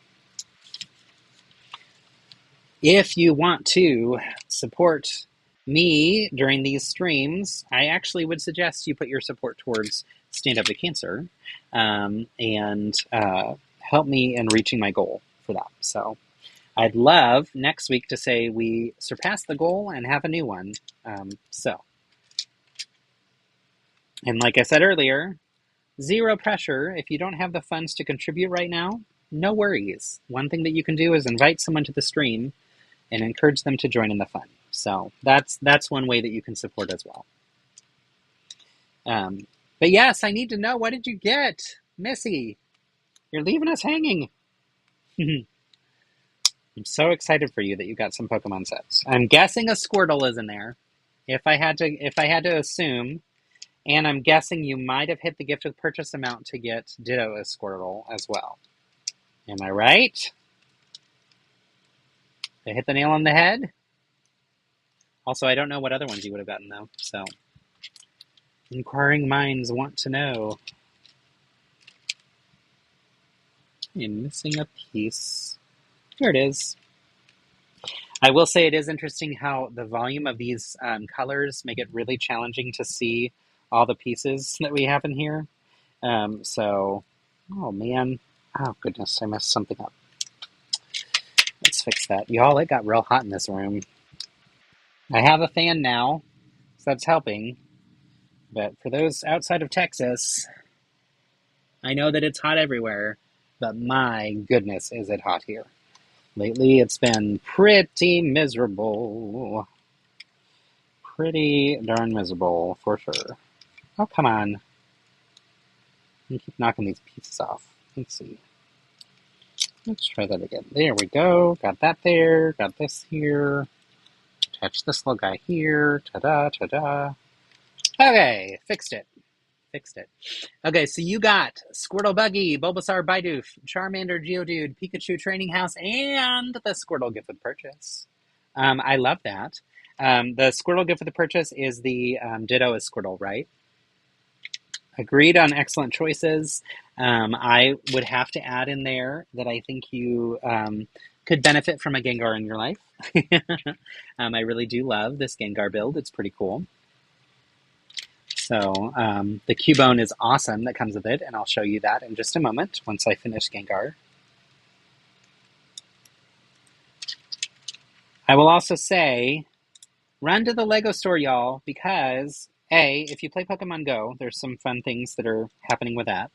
If you want to support me during these streams, I actually would suggest you put your support towards Stand Up to Cancer and help me in reaching my goal for that. So I'd love next week to say we surpass the goal and have a new one. And like I said earlier, zero pressure. If you don't have the funds to contribute right now, no worries. One thing that you can do is invite someone to the stream and encourage them to join in the fun. So that's one way that you can support as well. But yes, I need to know, what did you get? Missy, you're leaving us hanging. I'm so excited for you that you got some Pokemon sets. I'm guessing a Squirtle is in there. If I had to assume, and I'm guessing you might have hit the gift with purchase amount to get Ditto as Squirtle as well. Am I right? They hit the nail on the head. Also, I don't know what other ones you would have gotten, though. So, inquiring minds want to know. You're missing a piece. Here it is. I will say it is interesting how the volume of these colors make it really challenging to see all the pieces that we have in here. Oh man. Oh goodness, I messed something up. Let's fix that. Y'all, it got real hot in this room. I have a fan now, so that's helping. But for those outside of Texas, I know that it's hot everywhere, but my goodness, is it hot here. Lately, it's been pretty miserable. Pretty darn miserable, for sure. Oh, come on. I keep knocking these pieces off. Let's see. Let's try that again. There we go. Got that there. Got this here. Touch this little guy here. Ta-da, ta-da. Okay, fixed it. Okay, so you got Squirtle Buggy, Bulbasaur Bidoof, Charmander Geodude, Pikachu Training House, and the Squirtle gift with purchase. I love that. The Squirtle gift with the purchase is the Ditto as Squirtle, right? Agreed on excellent choices. I would have to add in there that I think you could benefit from a Gengar in your life. I really do love this Gengar build. It's pretty cool. So the Cubone is awesome that comes with it, and I'll show you that in just a moment once I finish Gengar. I will also say, run to the Lego store, y'all, because A, if you play Pokemon Go, there's some fun things that are happening with that.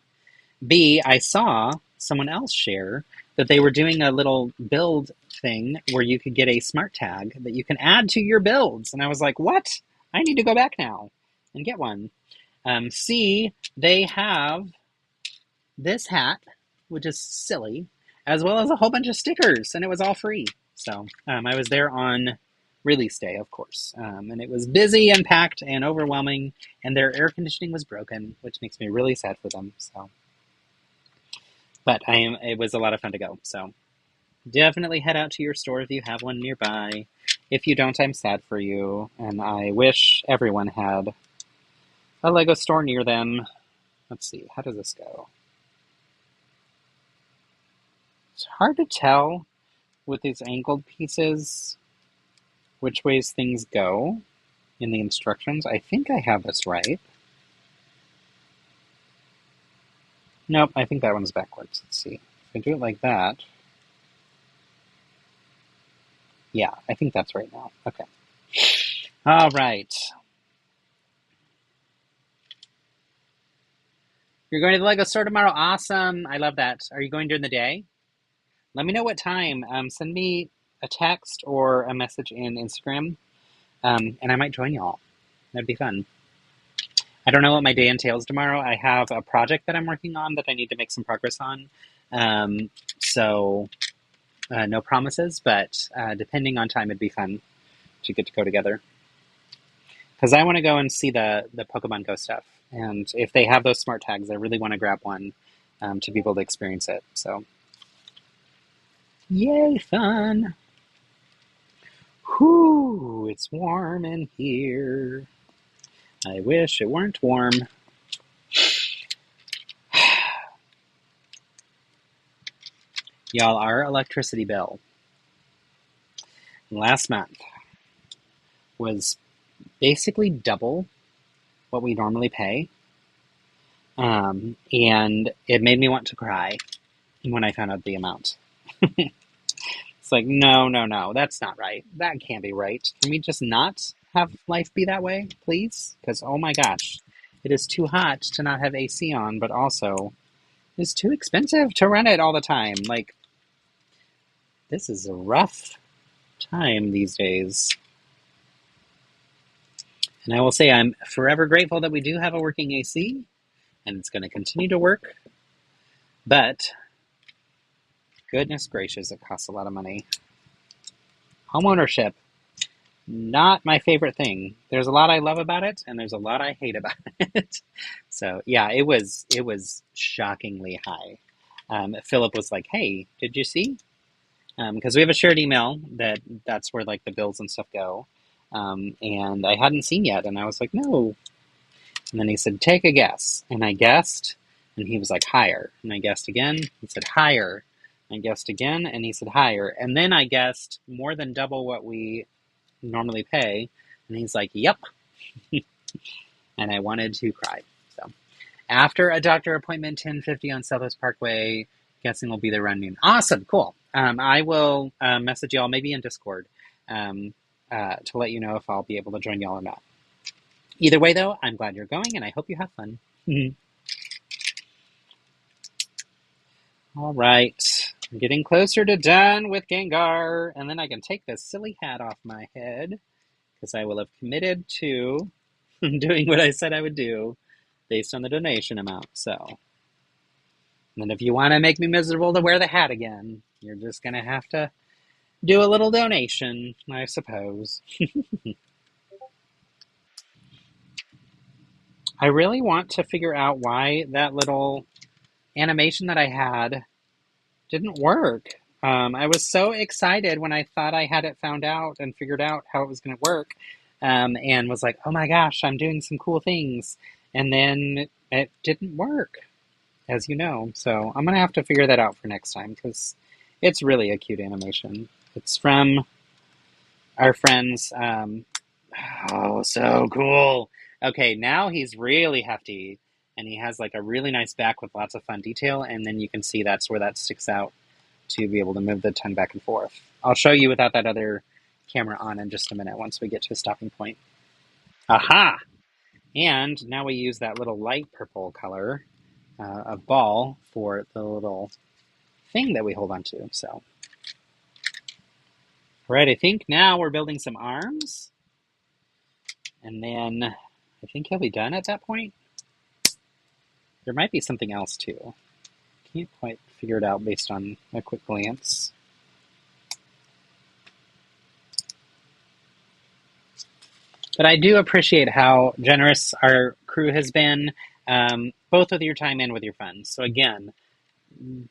B, I saw someone else share that they were doing a little build thing where you could get a smart tag that you can add to your builds. And I was like, what? I need to go back now and get one. C, they have this hat, which is silly, as well as a whole bunch of stickers, and it was all free. So I was there on release day, of course, and it was busy and packed and overwhelming, and their air conditioning was broken, which makes me really sad for them. So, but it was a lot of fun to go. So definitely head out to your store if you have one nearby. If you don't, I'm sad for you, and I wish everyone had a Lego store near them. Let's see, how does this go? It's hard to tell with these angled pieces which ways things go in the instructions. I think I have this right. Nope, I think that one's backwards. Let's see. If I do it like that. Yeah, I think that's right now. Okay. All right. You're going to the Lego store tomorrow? Awesome. I love that. Are you going during the day? Let me know what time. Send me a text or a message in Instagram, and I might join y'all. That'd be fun. I don't know what my day entails tomorrow. I have a project that I'm working on that I need to make some progress on. So no promises, but depending on time, it'd be fun to get to go together. Because I want to go and see the Pokemon Go stuff. And if they have those smart tags, I really want to grab one to be able to experience it. So, yay, fun! Whew, it's warm in here. I wish it weren't warm. Y'all, our electricity bill last month was basically double what we normally pay. And it made me want to cry when I found out the amount. It's like, no, that's not right. That can't be right. Can we just not have life be that way, please? Because, oh my gosh, it is too hot to not have AC on, but also it's too expensive to run it all the time. Like, this is a rough time these days. And I will say I'm forever grateful that we do have a working AC, and it's going to continue to work. But, goodness gracious, it costs a lot of money. Homeownership, not my favorite thing. There's a lot I love about it, and there's a lot I hate about it. So, yeah, it was shockingly high. Philip was like, hey, did you see? Because we have a shared email that's where like the bills and stuff go. And I hadn't seen yet, and I was like, no. And then he said, take a guess. And I guessed, and he was like, higher. And I guessed again, he said, higher. I guessed again, and he said, higher. And then I guessed more than double what we normally pay, and he's like, yep. And I wanted to cry. So after a doctor appointment, 1050 on Southwest Parkway, guessing we'll be there around noon. Awesome, cool. I will message y'all maybe in Discord to let you know if I'll be able to join y'all or not. Either way, though, I'm glad you're going, and I hope you have fun. All right. I'm getting closer to done with Gengar, and then I can take this silly hat off my head, because I will have committed to doing what I said I would do based on the donation amount. So, and then if you want to make me miserable to wear the hat again, you're just going to have to do a little donation, I suppose. I really want to figure out why that little animation that I had didn't work. I was so excited when I thought I had it found out and figured out how it was going to work, and was like, oh my gosh, I'm doing some cool things. And then it didn't work, as you know. So I'm going to have to figure that out for next time, because it's really a cute animation. It's from our friends. Oh, so cool. Okay, now he's really hefty, and he has like a really nice back with lots of fun detail, and then you can see that's where that sticks out to be able to move the tongue back and forth. I'll show you without that other camera on in just a minute once we get to a stopping point. Aha! And now we use that little light purple color of ball for the little thing that we hold on to. So, all right, I think now we're building some arms. And then I think he'll be done at that point. There might be something else too. Can't quite figure it out based on a quick glance. But I do appreciate how generous our crew has been, both with your time and with your funds. So again,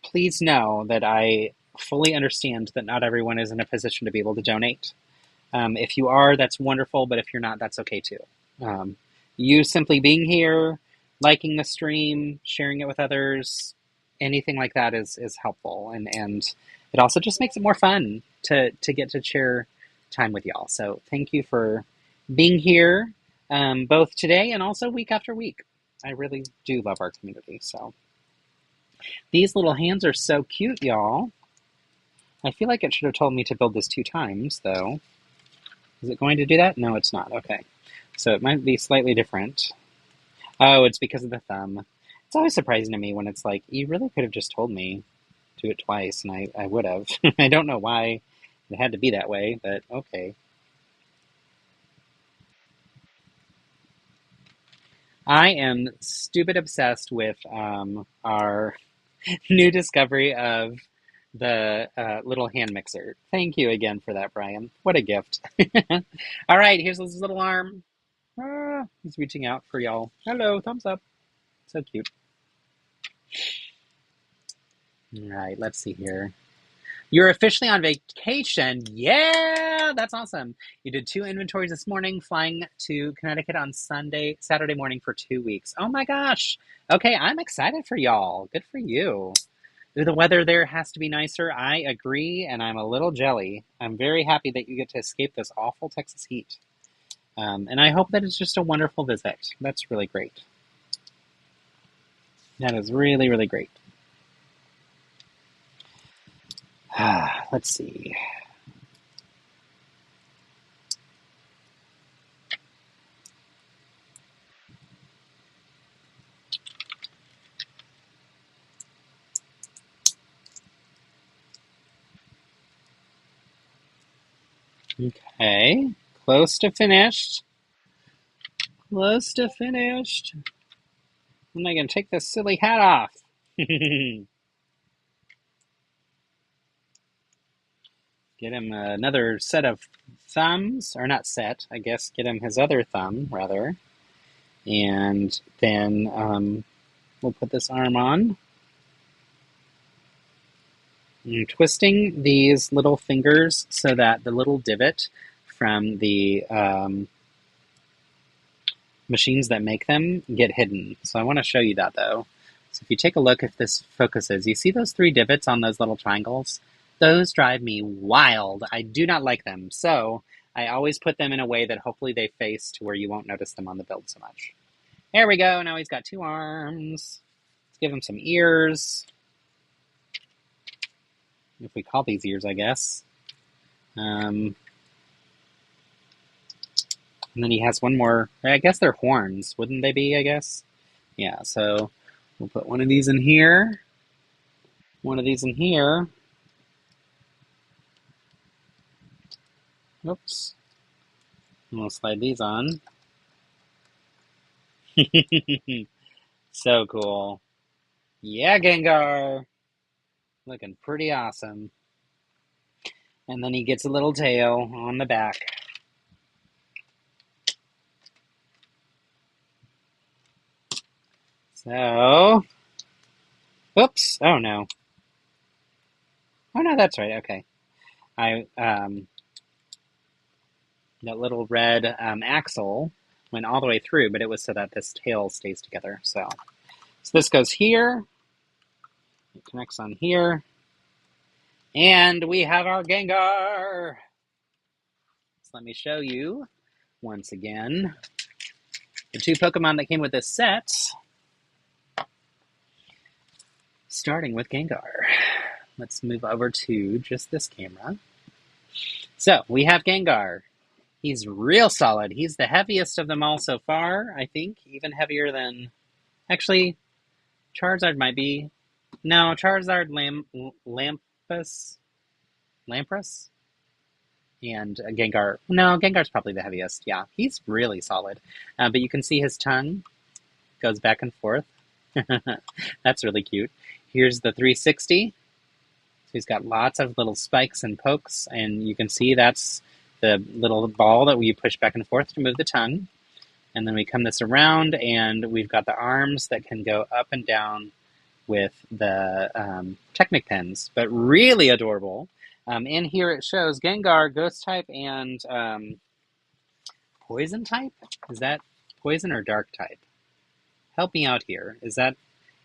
please know that I fully understand that not everyone is in a position to be able to donate. If you are, that's wonderful, but if you're not, that's okay too. You simply being here, liking the stream, sharing it with others, anything like that is helpful. And it also just makes it more fun to get to share time with y'all. So thank you for being here, both today and also week after week. I really do love our community. So these little hands are so cute, y'all. I feel like it should have told me to build this 2 times, though. Is it going to do that? No, it's not. Okay. So it might be slightly different. Oh, it's because of the thumb. It's always surprising to me when it's like, you really could have just told me to do it twice, and I would have. I don't know why it had to be that way, but okay. I am stupid obsessed with our new discovery of the little hand mixer. Thank you again for that, Brian. What a gift. All right, here's his little arm. He's reaching out for y'all. Hello, thumbs up. So cute. All right, let's see here. You're officially on vacation. Yeah, that's awesome. You did 2 inventories this morning, flying to Connecticut on Saturday morning for 2 weeks. Oh my gosh. Okay, I'm excited for y'all. Good for you. The weather there has to be nicer. I agree, and I'm a little jelly. I'm very happy that you get to escape this awful Texas heat. And I hope that it's just a wonderful visit. That's really great. That is really, really great. Let's see. Okay, close to finished. Close to finished. I'm not going to take this silly hat off. Get him another set of thumbs, or not set, I guess, get him his other thumb, rather. And then we'll put this arm on. I'm twisting these little fingers so that the little divot from the machines that make them get hidden. So I want to show you that, though. So if you take a look, if this focuses, you see those 3 divots on those little triangles? Those drive me wild. I do not like them. So I always put them in a way that hopefully they face to where you won't notice them on the build so much. There we go. Now he's got 2 arms. Let's give him some ears. If we call these ears, I guess. And then he has one more. I guess they're horns, wouldn't they be, I guess? Yeah, so we'll put one of these in here. One of these in here. Oops. And we'll slide these on. So cool. Yeah, Gengar. Looking pretty awesome. And then he gets a little tail on the back. So, oops, oh no. Oh no, that's right, okay. That little red axle went all the way through, but it was so that this tail stays together. So this goes here. It connects on here. And we have our Gengar. So let me show you once again the 2 Pokemon that came with this set. Starting with Gengar. Let's move over to just this camera. So we have Gengar. He's real solid. He's the heaviest of them all so far, I think. Even heavier than... Actually, Charizard might be... No, Charizard, Lampress? And Gengar... No, Gengar's probably the heaviest. Yeah, he's really solid. But you can see his tongue goes back and forth. That's really cute. Here's the 360. So he's got lots of little spikes and pokes, and you can see that's the little ball that we push back and forth to move the tongue. And then we come this around, and we've got the arms that can go up and down with the Technic pens, but really adorable. In here it shows Gengar, Ghost type, and Poison type? Is that Poison or Dark type? Help me out here. Is that...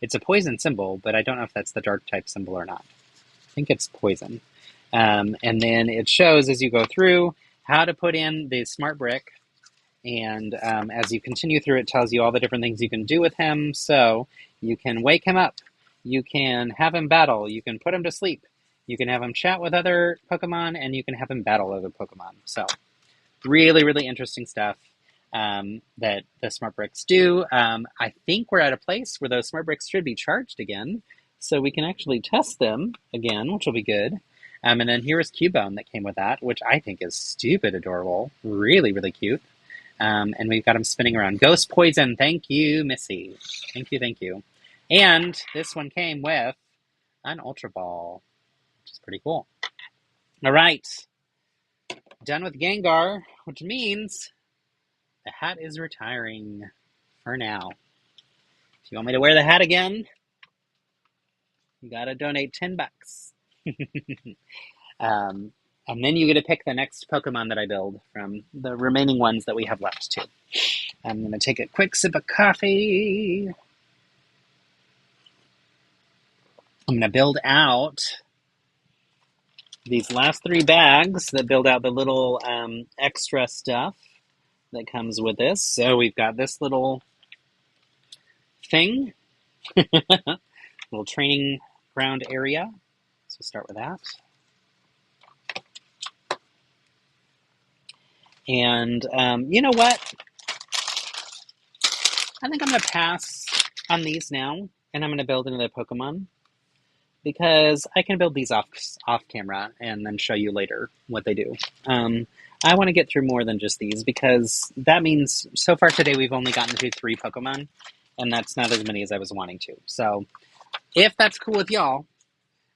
It's a Poison symbol, but I don't know if that's the Dark type symbol or not. I think it's Poison. And then it shows as you go through how to put in the smart brick, and as you continue through, it tells you all the different things you can do with him. So you can wake him up, you can have him battle, you can put him to sleep, you can have him chat with other Pokemon, and you can have him battle other Pokemon. So really, really interesting stuff that the smart bricks do. I think we're at a place where those smart bricks should be charged again, so we can actually test them again, which will be good. And then here is Cubone that came with that, which I think is stupid adorable. Really, really cute. And we've got him spinning around. Ghost Poison, thank you, Missy. Thank you, thank you. And this one came with an Ultra Ball, which is pretty cool. All right. Done with Gengar, which means the hat is retiring for now. If you want me to wear the hat again, you gotta donate $10. And then you get to pick the next Pokemon that I build from the remaining ones that we have left, too. I'm going to take a quick sip of coffee. I'm going to build out these last 3 bags that build out the little extra stuff that comes with this. So we've got this little thing, little training ground area. So start with that. And you know what? I think I'm going to pass on these now, and I'm going to build another Pokemon, because I can build these off camera and then show you later what they do. I want to get through more than just these, because that means so far today we've only gotten to 3 Pokemon, and that's not as many as I was wanting to. So if that's cool with y'all,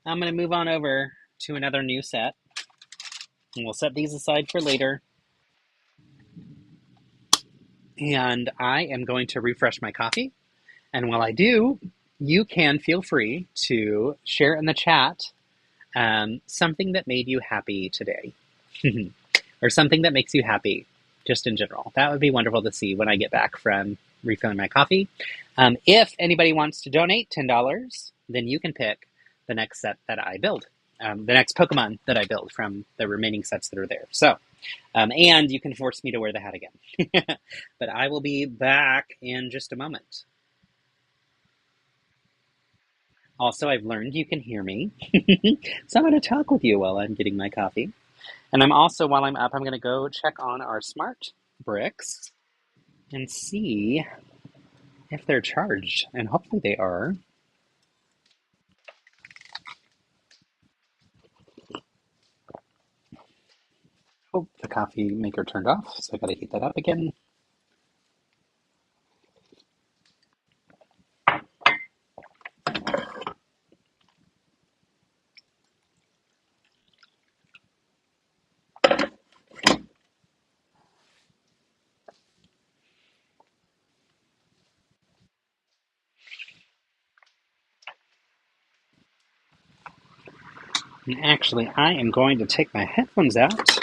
I'm going to move on over to another new set, and we'll set these aside for later. And I am going to refresh my coffee. And while I do, you can feel free to share in the chat something that made you happy today. Or something that makes you happy, just in general. That would be wonderful to see when I get back from refilling my coffee. If anybody wants to donate $10, then you can pick the next set that I build. The next Pokemon that I build from the remaining sets that are there. So, and you can force me to wear the hat again. But I will be back in just a moment. Also, I've learned you can hear me. So I'm going to talk with you while I'm getting my coffee. And I'm also, while I'm up, I'm going to go check on our smart bricks and see if they're charged. And hopefully they are. Oh, the coffee maker turned off, so I gotta heat that up again. And actually, I am going to take my headphones out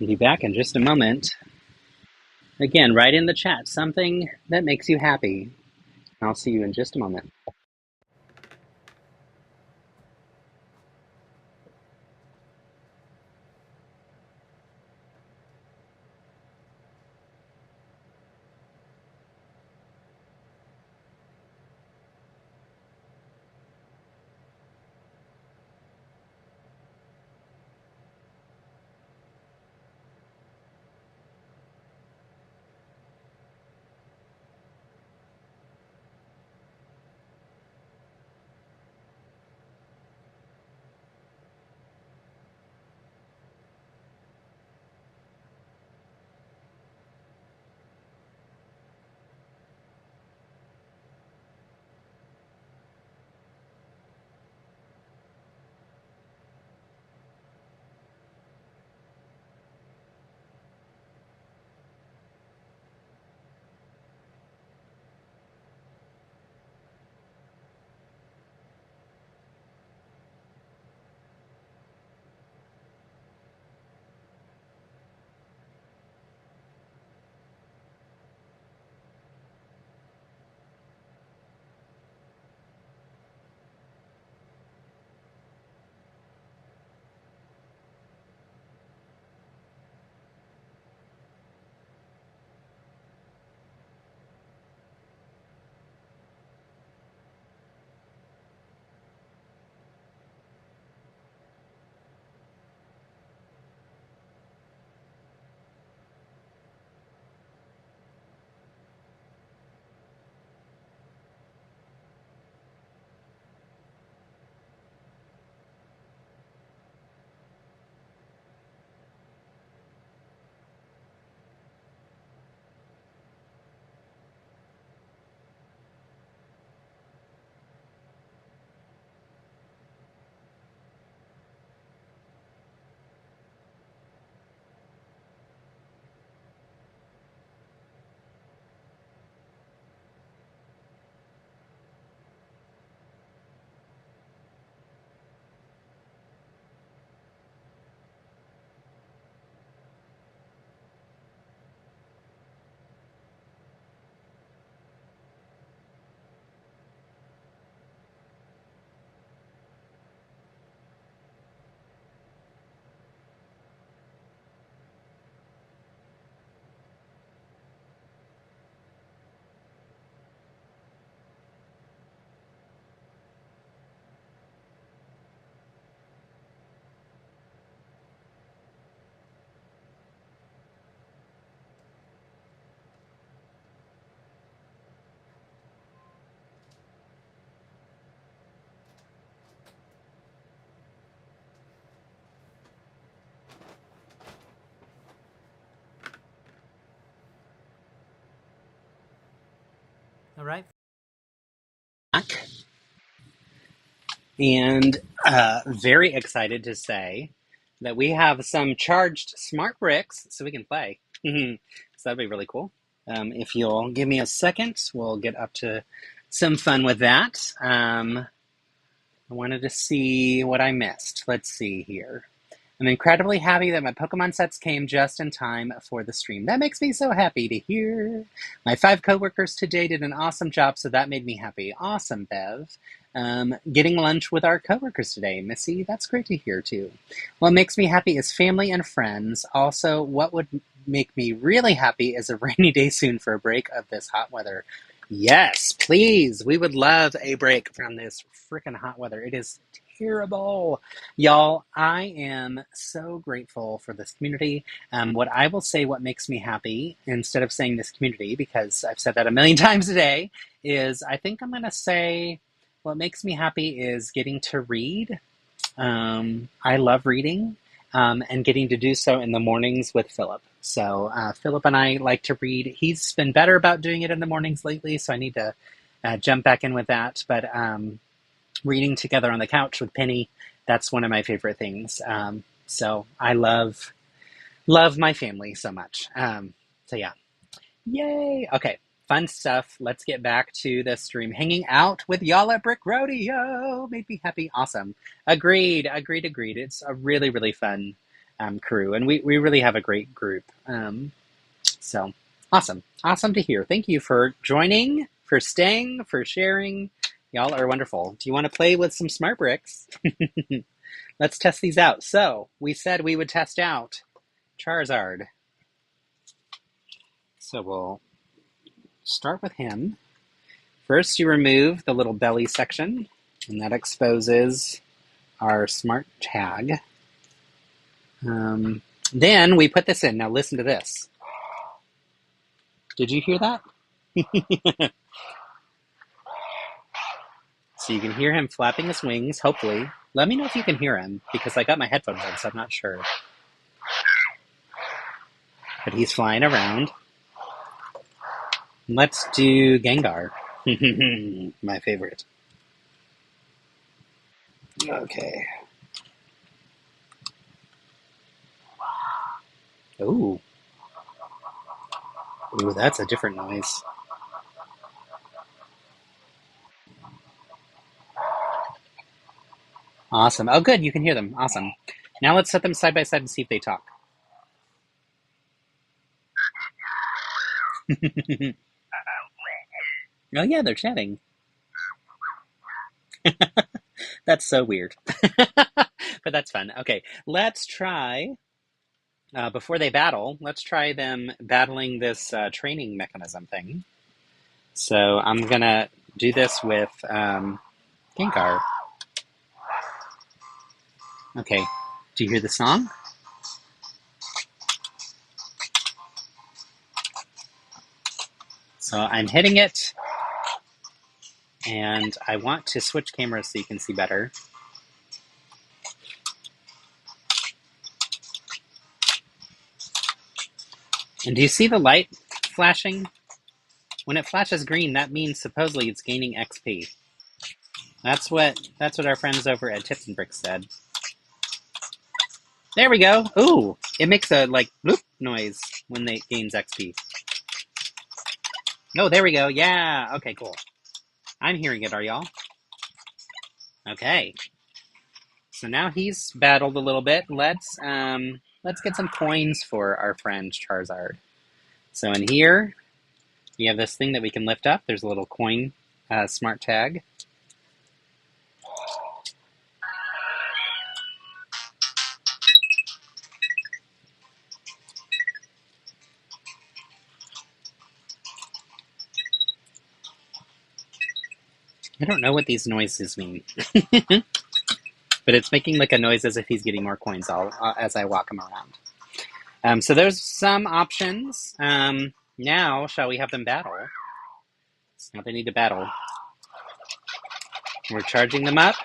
and be back in just a moment. Again, write in the chat something that makes you happy. I'll see you in just a moment. All right. And very excited to say that we have some charged smart bricks so we can play. So that'd be really cool. If you'll give me a second, we'll get up to some fun with that. I wanted to see what I missed. Let's see here. I'm incredibly happy that my Pokemon sets came just in time for the stream. That makes me so happy to hear. My 5 coworkers today did an awesome job, so that made me happy. Awesome, Bev. Getting lunch with our coworkers today. Missy, that's great to hear, too. What makes me happy is family and friends. Also, what would make me really happy is a rainy day soon for a break of this hot weather. Yes, please. We would love a break from this freaking hot weather. It is terrible. Y'all, I am so grateful for this community. What I will say, what makes me happy, instead of saying this community, because I've said that a million times today, is I think I'm going to say what makes me happy is getting to read. I love reading and getting to do so in the mornings with Philip. So Philip and I like to read. He's been better about doing it in the mornings lately, so I need to jump back in with that. But reading together on the couch with Penny, that's one of my favorite things. So I love my family so much. So yeah. Yay! Okay, fun stuff. Let's get back to the stream. Hanging out with y'all at Brick Rodeo made me happy. Awesome. Agreed. It's a really, really fun crew, and we really have a great group. So awesome to hear. Thank you for joining, for staying, for sharing. Y'all are wonderful. Do you want to play with some smart bricks? Let's test these out. So we said we would test out Charizard. So we'll start with him. First, you remove the little belly section, and that exposes our smart tag. Then we put this in. Now listen to this. Did you hear that? So you can hear him flapping his wings, hopefully. Let me know if you can hear him, because I got my headphones on, so I'm not sure. But he's flying around. Let's do Gengar. My favorite. Okay. Ooh, that's a different noise. Awesome. Oh, good. You can hear them. Awesome. Now let's set them side by side and see if they talk. Oh, yeah, they're chatting. That's so weird. But that's fun. Okay, let's try, before they battle, let's try them battling this training mechanism thing. So I'm going to do this with Gengar. Okay, do you hear the song? So I'm hitting it, and I want to switch cameras so you can see better. And do you see the light flashing? When it flashes green, that means supposedly it's gaining XP. That's what our friends over at Tips and Bricks said. There we go. Ooh, it makes a like bloop noise when it gains XP. Oh, there we go. Yeah. Okay, cool. I'm hearing it. Are y'all? Okay. So now he's battled a little bit. Let's get some coins for our friend Charizard. So in here, we have this thing that we can lift up. There's a little coin smart tag. I don't know what these noises mean. But it's making like a noise as if he's getting more coins as I walk him around. So there's some options. Now, shall we have them battle? Now they need to battle. We're charging them up.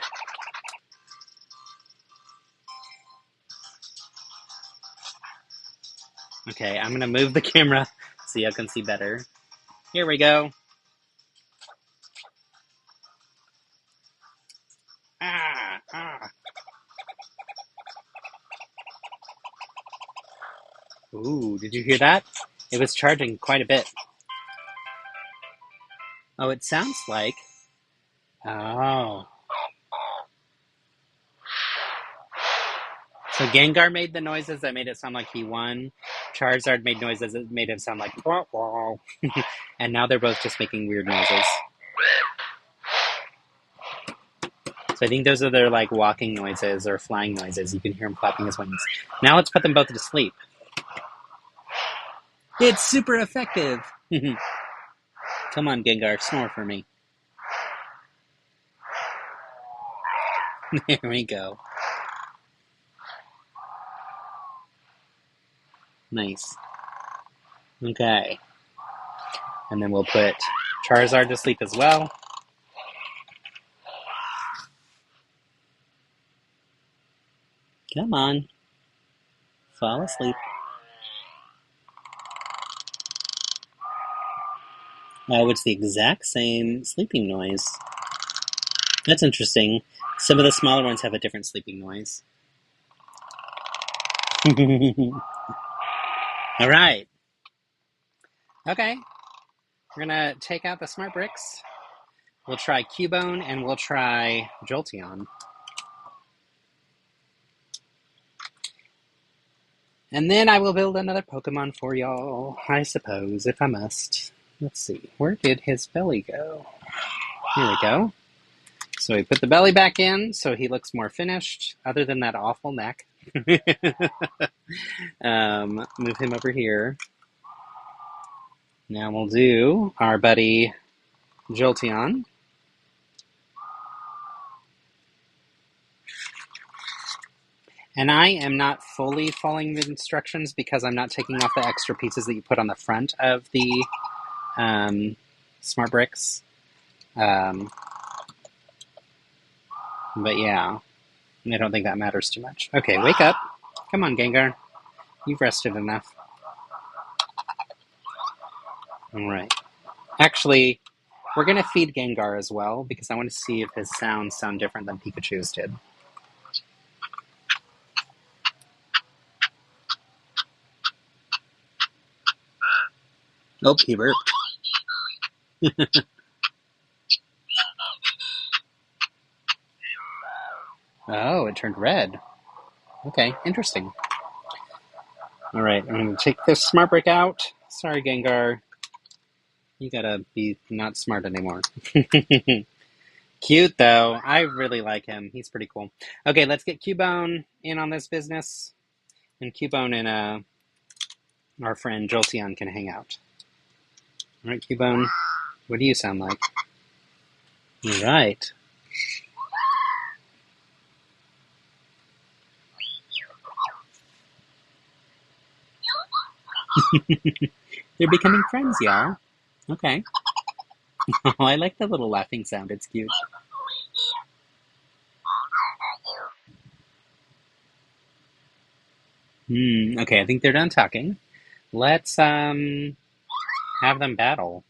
Okay, I'm going to move the camera so y'all can see better. Here we go. Ooh, did you hear that? It was charging quite a bit. Oh, it sounds like... Oh. So Gengar made the noises that made it sound like he won. Charizard made noises that made him sound like... Wah, wah. And now they're both just making weird noises. So I think those are their like walking noises or flying noises. You can hear him flapping his wings. Now let's put them both to sleep. It's super effective! Come on, Gengar, snore for me. There we go. Nice. Okay. And then we'll put Charizard to sleep as well. Come on. Fall asleep. Oh, it's the exact same sleeping noise. That's interesting. Some of the smaller ones have a different sleeping noise. All right. Okay. We're going to take out the smart bricks. We'll try Cubone and we'll try Jolteon. And then I will build another Pokemon for y'all, I suppose, if I must. Let's see. Where did his belly go? Here we go. So we put the belly back in so he looks more finished, other than that awful neck. Move him over here. Now we'll do our buddy Jolteon. And I am not fully following the instructions because I'm not taking off the extra pieces that you put on the front of the smart bricks. But yeah, I don't think that matters too much. Okay, wake up. Come on, Gengar. You've rested enough. Alright. Actually, we're going to feed Gengar as well, because I want to see if his sounds sound different than Pikachu's did. Oh, he burped. Oh, it turned red. Okay, interesting. Alright, I'm going to take this smart brick out. Sorry, Gengar. You gotta be not smart anymore. Cute, though. I really like him. He's pretty cool. Okay, let's get Cubone in on this business. And Cubone and our friend Jolteon can hang out. Alright, Cubone. What do you sound like? Alright. They're becoming friends, y'all. Okay. Oh, I like the little laughing sound. It's cute. Okay, I think they're done talking. Let's have them battle.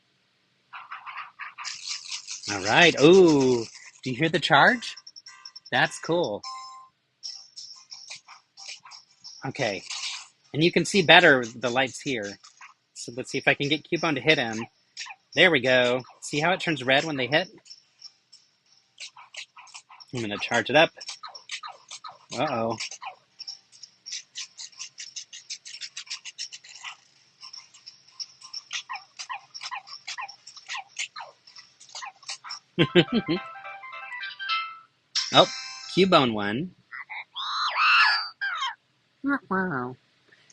Alright. Ooh, do you hear the charge? That's cool. Okay. And you can see better the lights here. So let's see if I can get Cubone to hit him. There we go. See how it turns red when they hit? I'm going to charge it up. Uh-oh. Oh, Cubone won.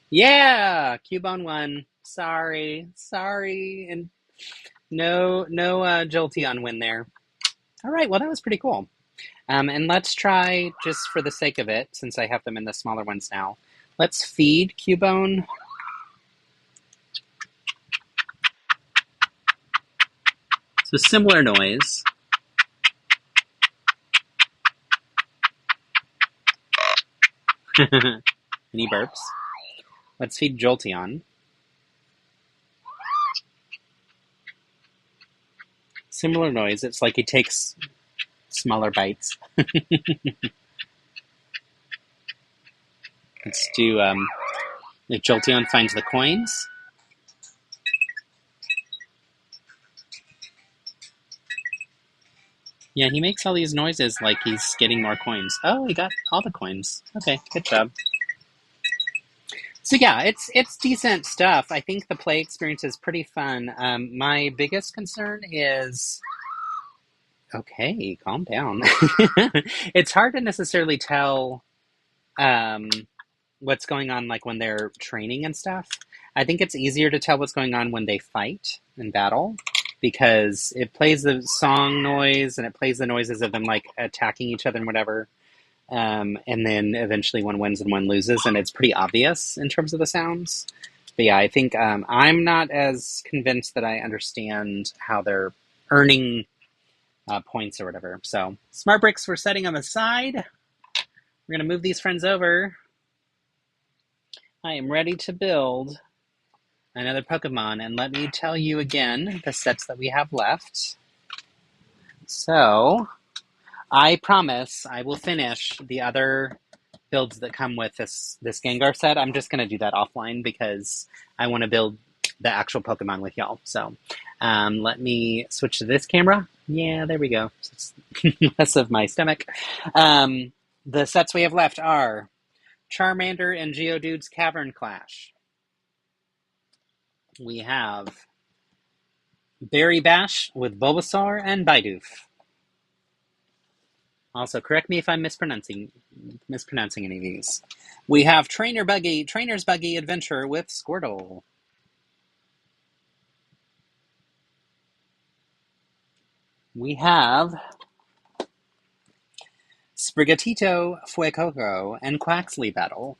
Yeah, Cubone won. Sorry, and no Jolteon win there. All right, well that was pretty cool. And let's try, just for the sake of it, since I have them in the smaller ones now, let's feed Cubone. So similar noise. And he burps. Let's feed Jolteon. Similar noise. It's like he takes smaller bites. Let's do, if Jolteon finds the coins. Yeah, he makes all these noises like he's getting more coins. Oh, he got all the coins. Okay, good job. So yeah, it's decent stuff. I think the play experience is pretty fun. My biggest concern is, okay, calm down. It's hard to necessarily tell what's going on like when they're training and stuff. I think it's easier to tell what's going on when they fight and battle, because it plays the song noise and it plays the noises of them like attacking each other and whatever. And then eventually one wins and one loses, and it's pretty obvious in terms of the sounds. But yeah, I think I'm not as convinced that I understand how they're earning points or whatever. So, smart bricks, we're setting them aside. We're going to move these friends over. I am ready to build another Pokemon, and let me tell you again the sets that we have left. So, I promise I will finish the other builds that come with this Gengar set. I'm just going to do that offline because I want to build the actual Pokemon with y'all. So let me switch to this camera. Yeah, there we go. It's less of my stomach. The sets we have left are Charmander and Geodude's Cavern Clash. We have Berry Bash with Bulbasaur and Bidoof. Also, correct me if I'm mispronouncing any of these. We have Trainer's Buggy Adventure with Squirtle. We have Sprigatito, Fuecoco, and Quaxley Battle.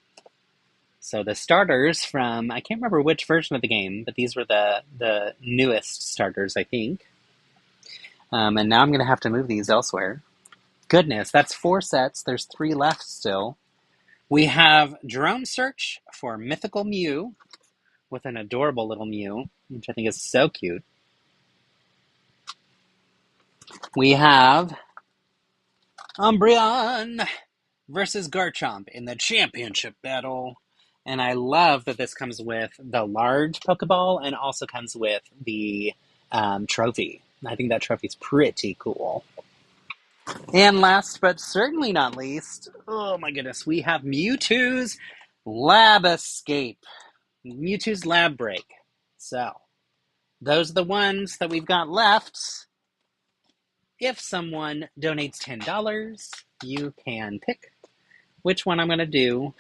So the starters from, I can't remember which version of the game, but these were the newest starters, I think. And now I'm going to have to move these elsewhere. Goodness, that's 4 sets. There's 3 left still. We have Drone Search for Mythical Mew with an adorable little Mew, which I think is so cute. We have Umbreon versus Garchomp in the championship battle. And I love that this comes with the large Pokeball and also comes with the trophy. I think that trophy's pretty cool. And last but certainly not least, oh my goodness, we have Mewtwo's Lab Escape. Mewtwo's Lab Break. So, those are the ones that we've got left. If someone donates $10, you can pick which one I'm going to do.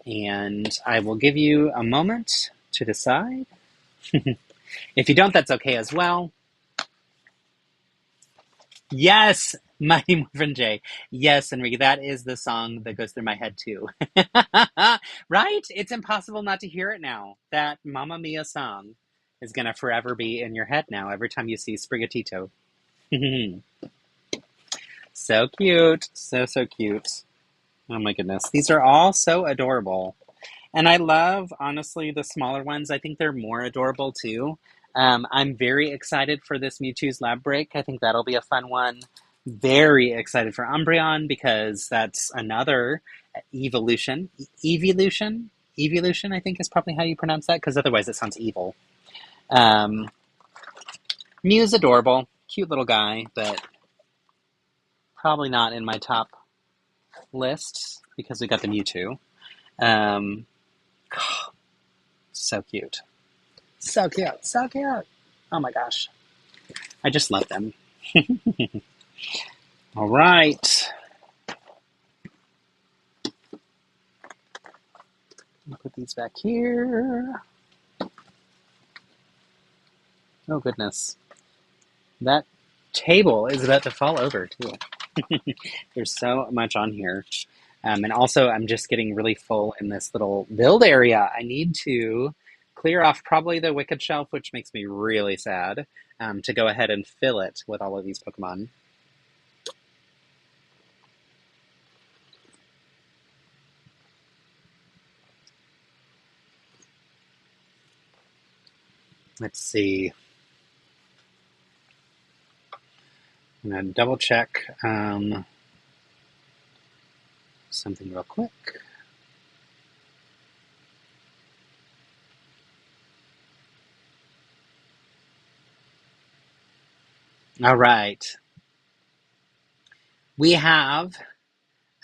And I will give you a moment to decide. If you don't, that's okay as well. Yes, Mighty Morphin J. Yes, Enrique, that is the song that goes through my head too. Right? It's impossible not to hear it now. That Mamma Mia song is going to forever be in your head now every time you see Sprigatito. So cute. So cute. Oh my goodness. These are all so adorable. And I love, honestly, the smaller ones. I think they're more adorable too. I'm very excited for this Mewtwo's Lab Break. I think that'll be a fun one. Very excited for Umbreon because that's another evolution. Evolution, I think is probably how you pronounce that, because otherwise it sounds evil. Mew's adorable. Cute little guy, but probably not in my top list because we got the Mewtwo. So cute. So cute. So cute. Oh my gosh. I just love them. All right. I'll put these back here. Oh goodness. That table is about to fall over too. There's so much on here. And also I'm just getting really full in this little build area. I need to clear off probably the Wicked Shelf, which makes me really sad, to go ahead and fill it with all of these Pokemon. Let's see. I'm going to double check something real quick. All right. We have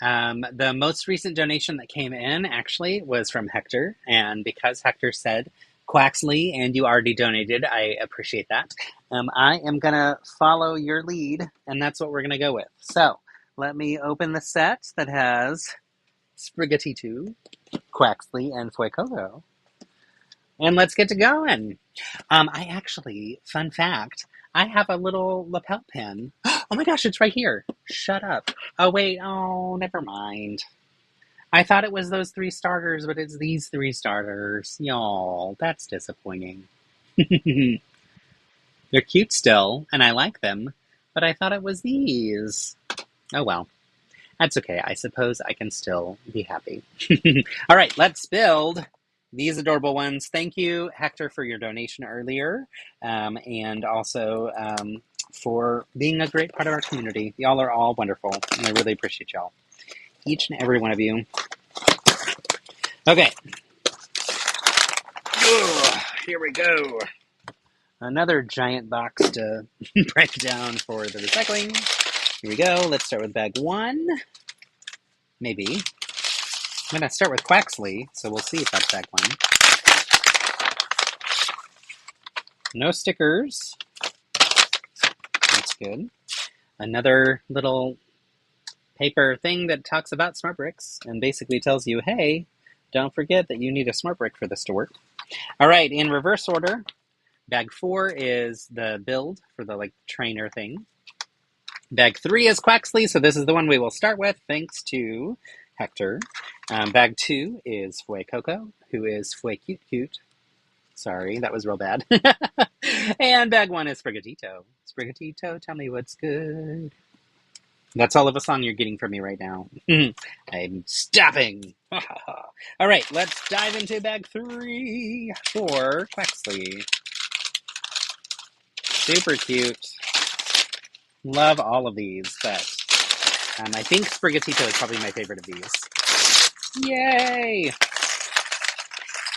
the most recent donation that came in actually was from Hector. And because Hector said Quaxley and you already donated, I appreciate that. I am going to follow your lead, and that's what we're going to go with. So let me open the set that has Sprigatito, Quaxley, and Fuecoco. And let's get to going. I actually, fun fact, I have a little lapel pin. Oh my gosh, it's right here. Shut up. Oh wait, oh, never mind. I thought it was those 3 starters, but it's these 3 starters. Y'all, that's disappointing. They're cute still, and I like them, but I thought it was these. Oh well. That's okay. I suppose I can still be happy. All right, let's build these adorable ones. Thank you, Hector, for your donation earlier, and also for being a great part of our community. Y'all are all wonderful, and I really appreciate y'all. Each and every one of you. Okay. Ugh, here we go. Another giant box to break down for the recycling. Here we go. Let's start with bag 1. Maybe. I'm going to start with Quaxley, so we'll see if that's bag 1. No stickers. That's good. Another little paper thing that talks about smart bricks and basically tells you, hey, don't forget that you need a smart brick for this to work. All right, in reverse order, bag 4 is the build for the trainer thing. Bag 3 is Quaxley, so this is the one we will start with, thanks to Hector. Bag 2 is Fuecoco, who is Fue-Cute-Cute. Sorry, that was real bad. And bag 1 is Sprigatito. Sprigatito, tell me what's good. That's all of a song you're getting from me right now. I'm stopping. All right, let's dive into bag 3 for Quaxley. Super cute. Love all of these, but I think Sprigatito is probably my favorite of these. Yay!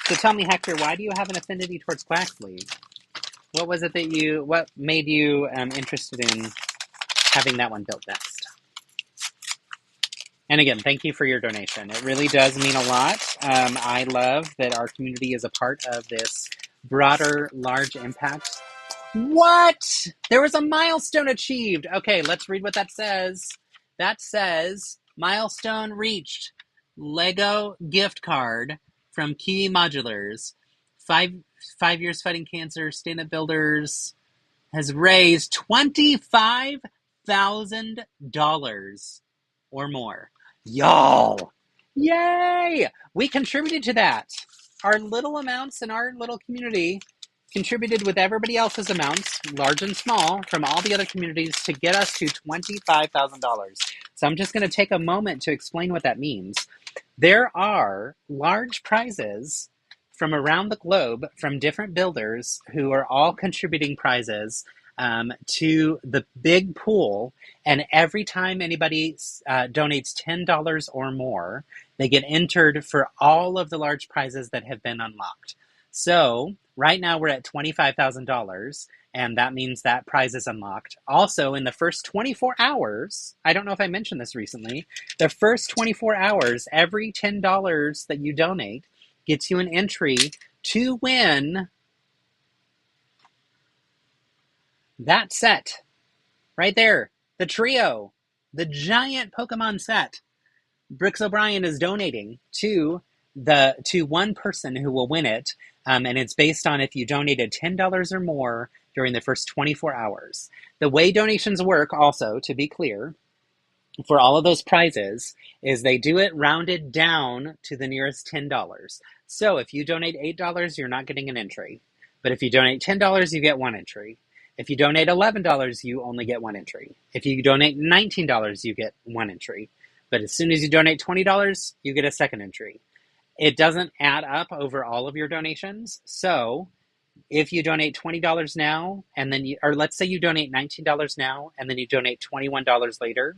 So tell me, Hector, why do you have an affinity towards Quaxley? What was it what made you interested in having that one built next? And again, thank you for your donation. It really does mean a lot. I love that our community is a part of this broader, large impact. What? There was a milestone achieved. Okay, let's read what that says. That says, milestone reached. Lego gift card from Key Modulars. 5 years fighting cancer. Stand-up builders has raised $25,000 or more. Y'all! Yay! We contributed to that. Our little amounts in our little community contributed with everybody else's amounts, large and small, from all the other communities to get us to $25,000. So I'm just going to take a moment to explain what that means. There are large prizes from around the globe from different builders who are all contributing prizes to the big pool, and every time anybody donates $10 or more, they get entered for all of the large prizes that have been unlocked. So right now we're at $25,000, and that means that prize is unlocked. Also, in the first 24 hours, I don't know if I mentioned this recently, the first 24 hours, every $10 that you donate gets you an entry to win that set right there, the trio, the giant Pokemon set. Brooks O'Brien is donating to one person who will win it, and it's based on if you donated $10 or more during the first 24 hours. The way donations work, also, to be clear, for all of those prizes, is they do it rounded down to the nearest $10. So if you donate $8, you're not getting an entry. But if you donate $10, you get one entry. If you donate $11, you only get one entry. If you donate $19, you get one entry. But as soon as you donate $20, you get a second entry. It doesn't add up over all of your donations. So If you donate $20 now, and then or let's say you donate $19 now, and then you donate $21 later,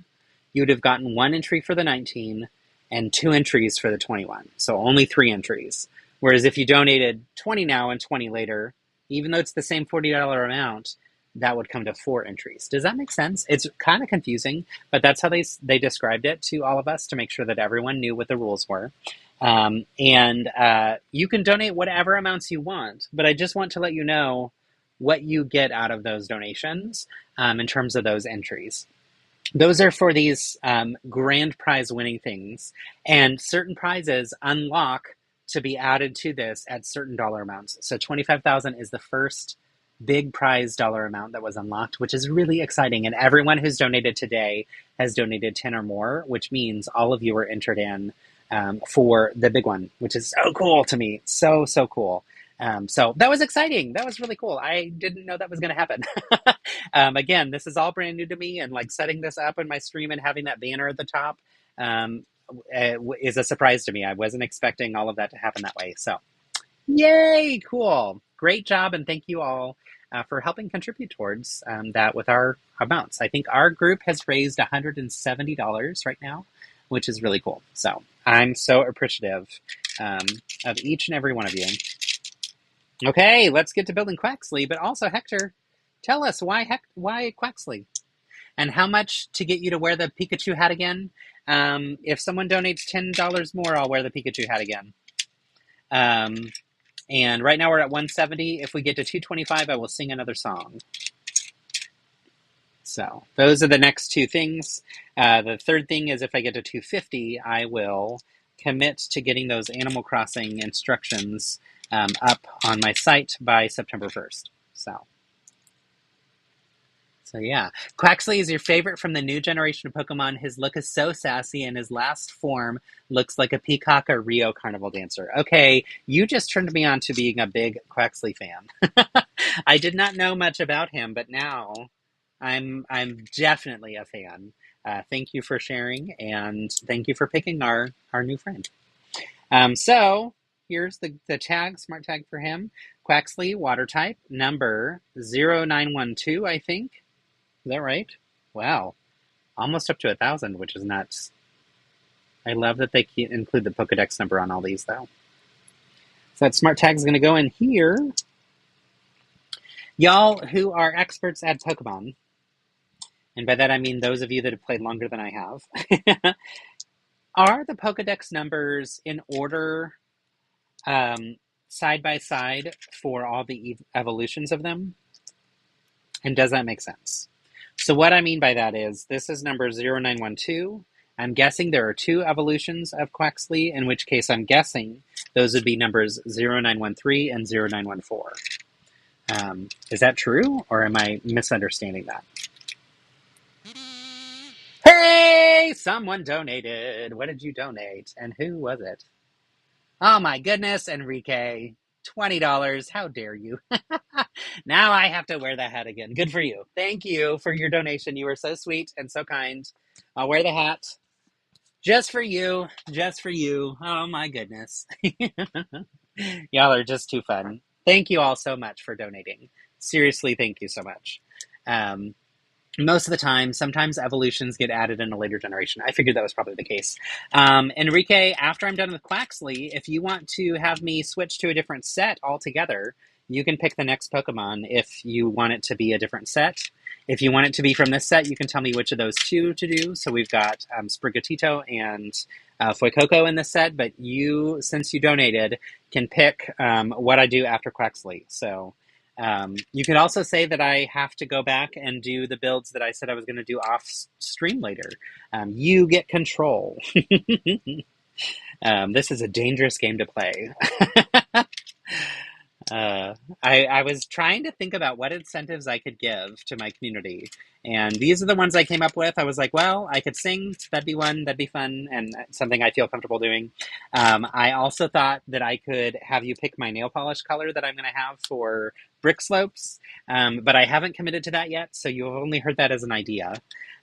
you would have gotten 1 entry for the 19 and 2 entries for the 21. So only 3 entries. Whereas if you donated 20 now and 20 later, even though it's the same $40 amount, that would come to 4 entries. Does that make sense? It's kind of confusing, but that's how they described it to all of us to make sure that everyone knew what the rules were. You can donate whatever amounts you want, but I just want to let you know what you get out of those donations in terms of those entries. Those are for these grand prize winning things, and certain prizes unlock to be added to this at certain dollar amounts. So 25,000 is the first big prize dollar amount that was unlocked, which is really exciting. And everyone who's donated today has donated 10 or more, which means all of you are entered in for the big one, which is so cool to me. So cool. So that was exciting. That was really cool. I didn't know that was going to happen. Again, this is all brand new to me, and like setting this up in my stream and having that banner at the top is a surprise to me. I wasn't expecting all of that to happen that way. So yay, cool. Great job, and thank you all for helping contribute towards that with our amounts. I think our group has raised $170 right now, which is really cool. So I'm so appreciative of each and every one of you. Okay, let's get to building Quaxley, but also Hector, tell us why Quaxley? And how much to get you to wear the Pikachu hat again? If someone donates $10 more, I'll wear the Pikachu hat again. And right now we're at 170. If we get to 225, I will sing another song. So those are the next 2 things. The third thing is if I get to 250, I will commit to getting those Animal Crossing instructions up on my site by September 1st. So yeah, Quaxley is your favorite from the new generation of Pokemon. His look is so sassy, and his last form looks like a peacock or Rio Carnival dancer. Okay, you just turned me on to being a big Quaxley fan. I did not know much about him, but now I'm definitely a fan. Thank you for sharing, and thank you for picking our new friend. So here's the tag, smart tag for him. Quaxley, water type, number 0912, I think. Is that right? Wow. Almost up to 1,000, which is nuts. I love that they include the Pokedex number on all these, though. So that smart tag is going to go in here. Y'all who are experts at Pokemon, and by that I mean those of you that have played longer than I have, are the Pokedex numbers in order side by side for all the evolutions of them? And does that make sense? So what I mean by that is, this is number 0912. I'm guessing there are 2 evolutions of Quaxley, in which case I'm guessing those would be numbers 0913 and 0914. Is that true, or am I misunderstanding that? Hey, someone donated. What did you donate, and who was it? Oh my goodness, Enrique. $20. How dare you? Now I have to wear the hat again. Good for you. Thank you for your donation. You were so sweet and so kind. I'll wear the hat. Just for you. Just for you. Oh my goodness. Y'all are just too fun. Thank you all so much for donating. Seriously, thank you so much. Most of the time, sometimes evolutions get added in a later generation. I figured that was probably the case. Enrique, after I'm done with Quaxley, if you want to have me switch to a different set altogether, you can pick the next Pokemon if you want it to be a different set. If you want it to be from this set, you can tell me which of those 2 to do. So we've got Sprigatito and Fuecoco in this set, but you, since you donated, can pick what I do after Quaxley. So you could also say that I have to go back and do the builds that I said I was going to do off stream later. You get control. This is a dangerous game to play. I was trying to think about what incentives I could give to my community, and these are the ones I came up with. I was like, well, I could sing, that'd be one, that'd be fun, and something I feel comfortable doing. I also thought that I could have you pick my nail polish color that I'm going to have for brick slopes, but I haven't committed to that yet, so you've only heard that as an idea.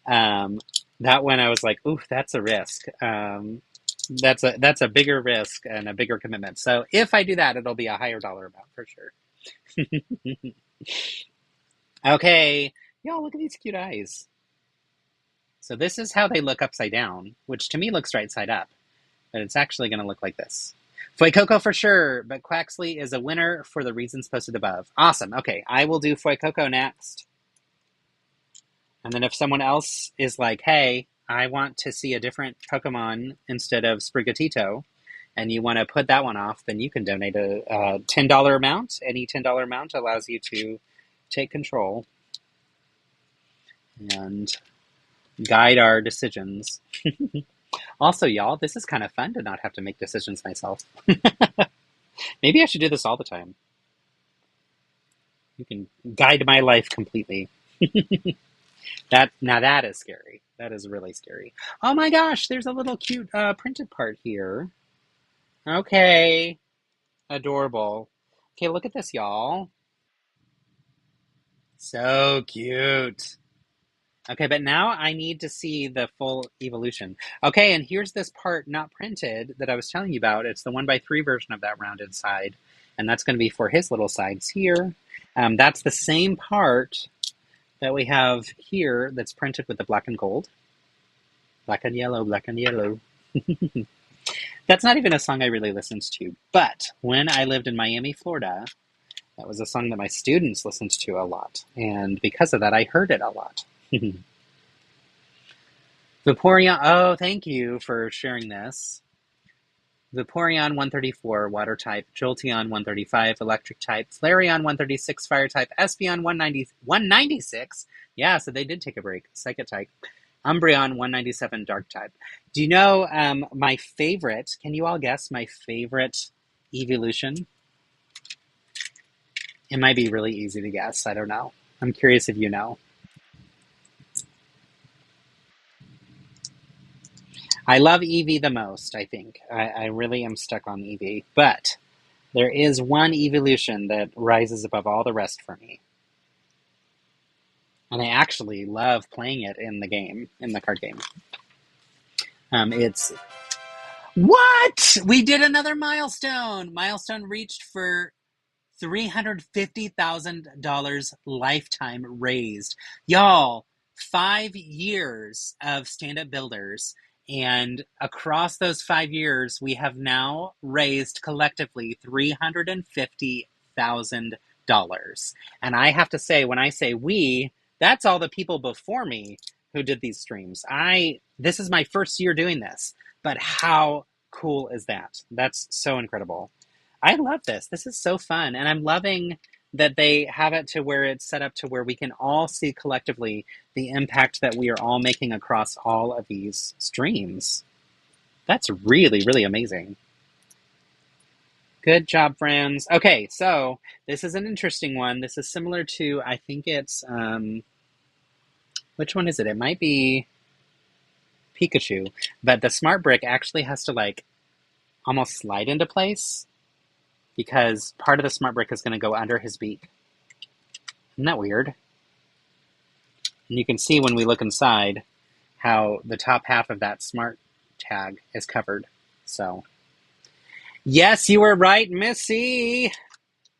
That one I was like, ooh, that's a risk. That's a bigger risk and a bigger commitment. So if I do that, it'll be a higher dollar amount for sure. Okay, y'all, look at these cute eyes. So this is how they look upside down, which to me looks right side up, but it's actually going to look like this. Fuecoco for sure, but Quaxley is a winner for the reasons posted above. Awesome. Okay, I will do Fuecoco next. And then if someone else is like, hey, I want to see a different Pokemon instead of Sprigatito, and you want to put that one off, then you can donate a $10 amount. Any $10 amount allows you to take control and guide our decisions. Also, y'all, this is kind of fun to not have to make decisions myself. Maybe I should do this all the time. You can guide my life completely. Now that is scary. That is really scary. Oh my gosh, there's a little cute printed part here. Okay. Adorable. Okay, look at this, y'all. So cute. Okay, but now I need to see the full evolution. Okay, and here's this part not printed that I was telling you about. It's the 1x3 version of that rounded side, and that's going to be for his little sides here. That's the same part that we have here that's printed with the black and gold. Black and yellow, black and yellow. That's not even a song I really listened to, but when I lived in Miami, Florida, that was a song that my students listened to a lot, and because of that, I heard it a lot. Vaporeon, oh, thank you for sharing this. Vaporeon 134, water type. Jolteon 135, electric type. Flareon 136, fire type. Espeon 196. Yeah, so they did take a break. Psychic type. Umbreon 197, dark type. Do you know my favorite? Can you all guess my favorite evolution? It might be really easy to guess. I don't know. I'm curious if you know. I love Eevee the most, I think. I really am stuck on Eevee. But there is one evolution that rises above all the rest for me. And I actually love playing it in the game, in the card game. It's... What? We did another milestone! Milestone reached for $350,000 lifetime raised. Y'all, 5 years of stand-up builders, and across those 5 years, we have now raised collectively $350,000. And I have to say, when I say we, that's all the people before me who did these streams. This is my first year doing this, but how cool is that? That's so incredible. I love this. This is so fun. And I'm loving that they have it to where it's set up to where we can all see collectively the impact that we are all making across all of these streams. That's really, really amazing. Good job, friends. Okay, so this is an interesting one. This is similar to, I think it's, which one is it? It might be Pikachu. But the smart brick actually has to like almost slide into place, because part of the smart brick is going to go under his beak. Isn't that weird? And you can see when we look inside how the top half of that smart tag is covered. So, yes, you were right, Missy!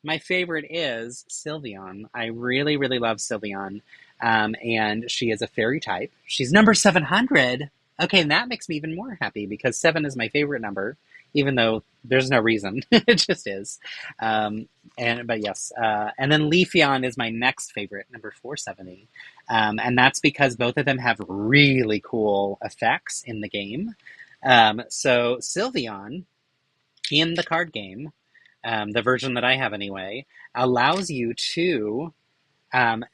My favorite is Sylveon. I really, really love Sylveon. And she is a fairy type. She's number 700! Okay, and that makes me even more happy, because 7 is my favorite number. Even though there's no reason. It just is. But yes. And then Leafeon is my next favorite, number 470. And that's because both of them have really cool effects in the game. So Sylveon, in the card game, the version that I have anyway, allows you to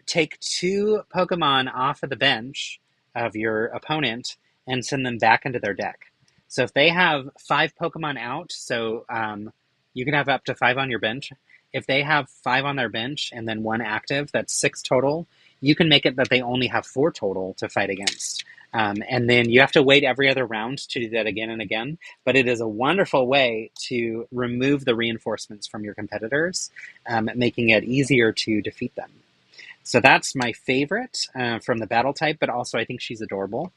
take 2 Pokemon off of the bench of your opponent and send them back into their deck. So if they have 5 Pokemon out, so you can have up to 5 on your bench. If they have 5 on their bench and then 1 active, that's 6 total. You can make it that they only have 4 total to fight against. And then you have to wait every other round to do that again and again. But it is a wonderful way to remove the reinforcements from your competitors, making it easier to defeat them. So that's my favorite from the battle type, but also I think she's adorable.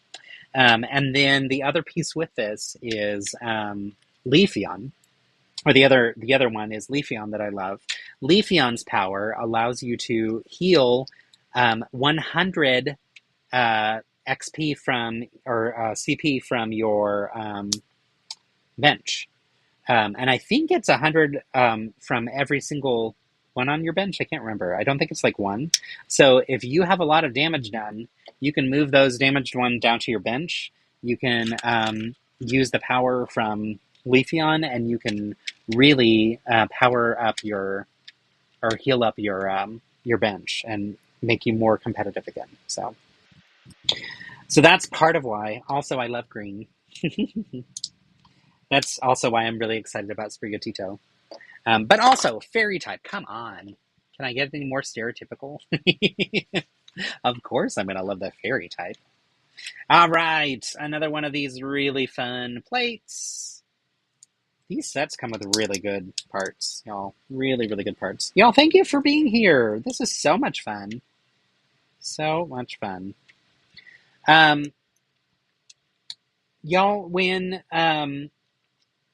And then the other piece with this is Leafeon, or the other one is Leafeon that I love. Leafeon's power allows you to heal 100 XP from, or CP from your bench. And I think it's 100 from every single one on your bench. I can't remember. I don't think it's like one. So if you have a lot of damage done, you can move those damaged ones down to your bench. You can use the power from Leafeon, and you can really power up your, or heal up your bench and make you more competitive again. So that's part of why. Also, I love green. That's also why I'm really excited about Sprigatito. But also, fairy type, come on. Can I get any more stereotypical? Of course I'm going to love the fairy type. All right, another one of these really fun plates. These sets come with really good parts, y'all. Really, really good parts. Y'all, thank you for being here. This is so much fun. So much fun. Y'all, when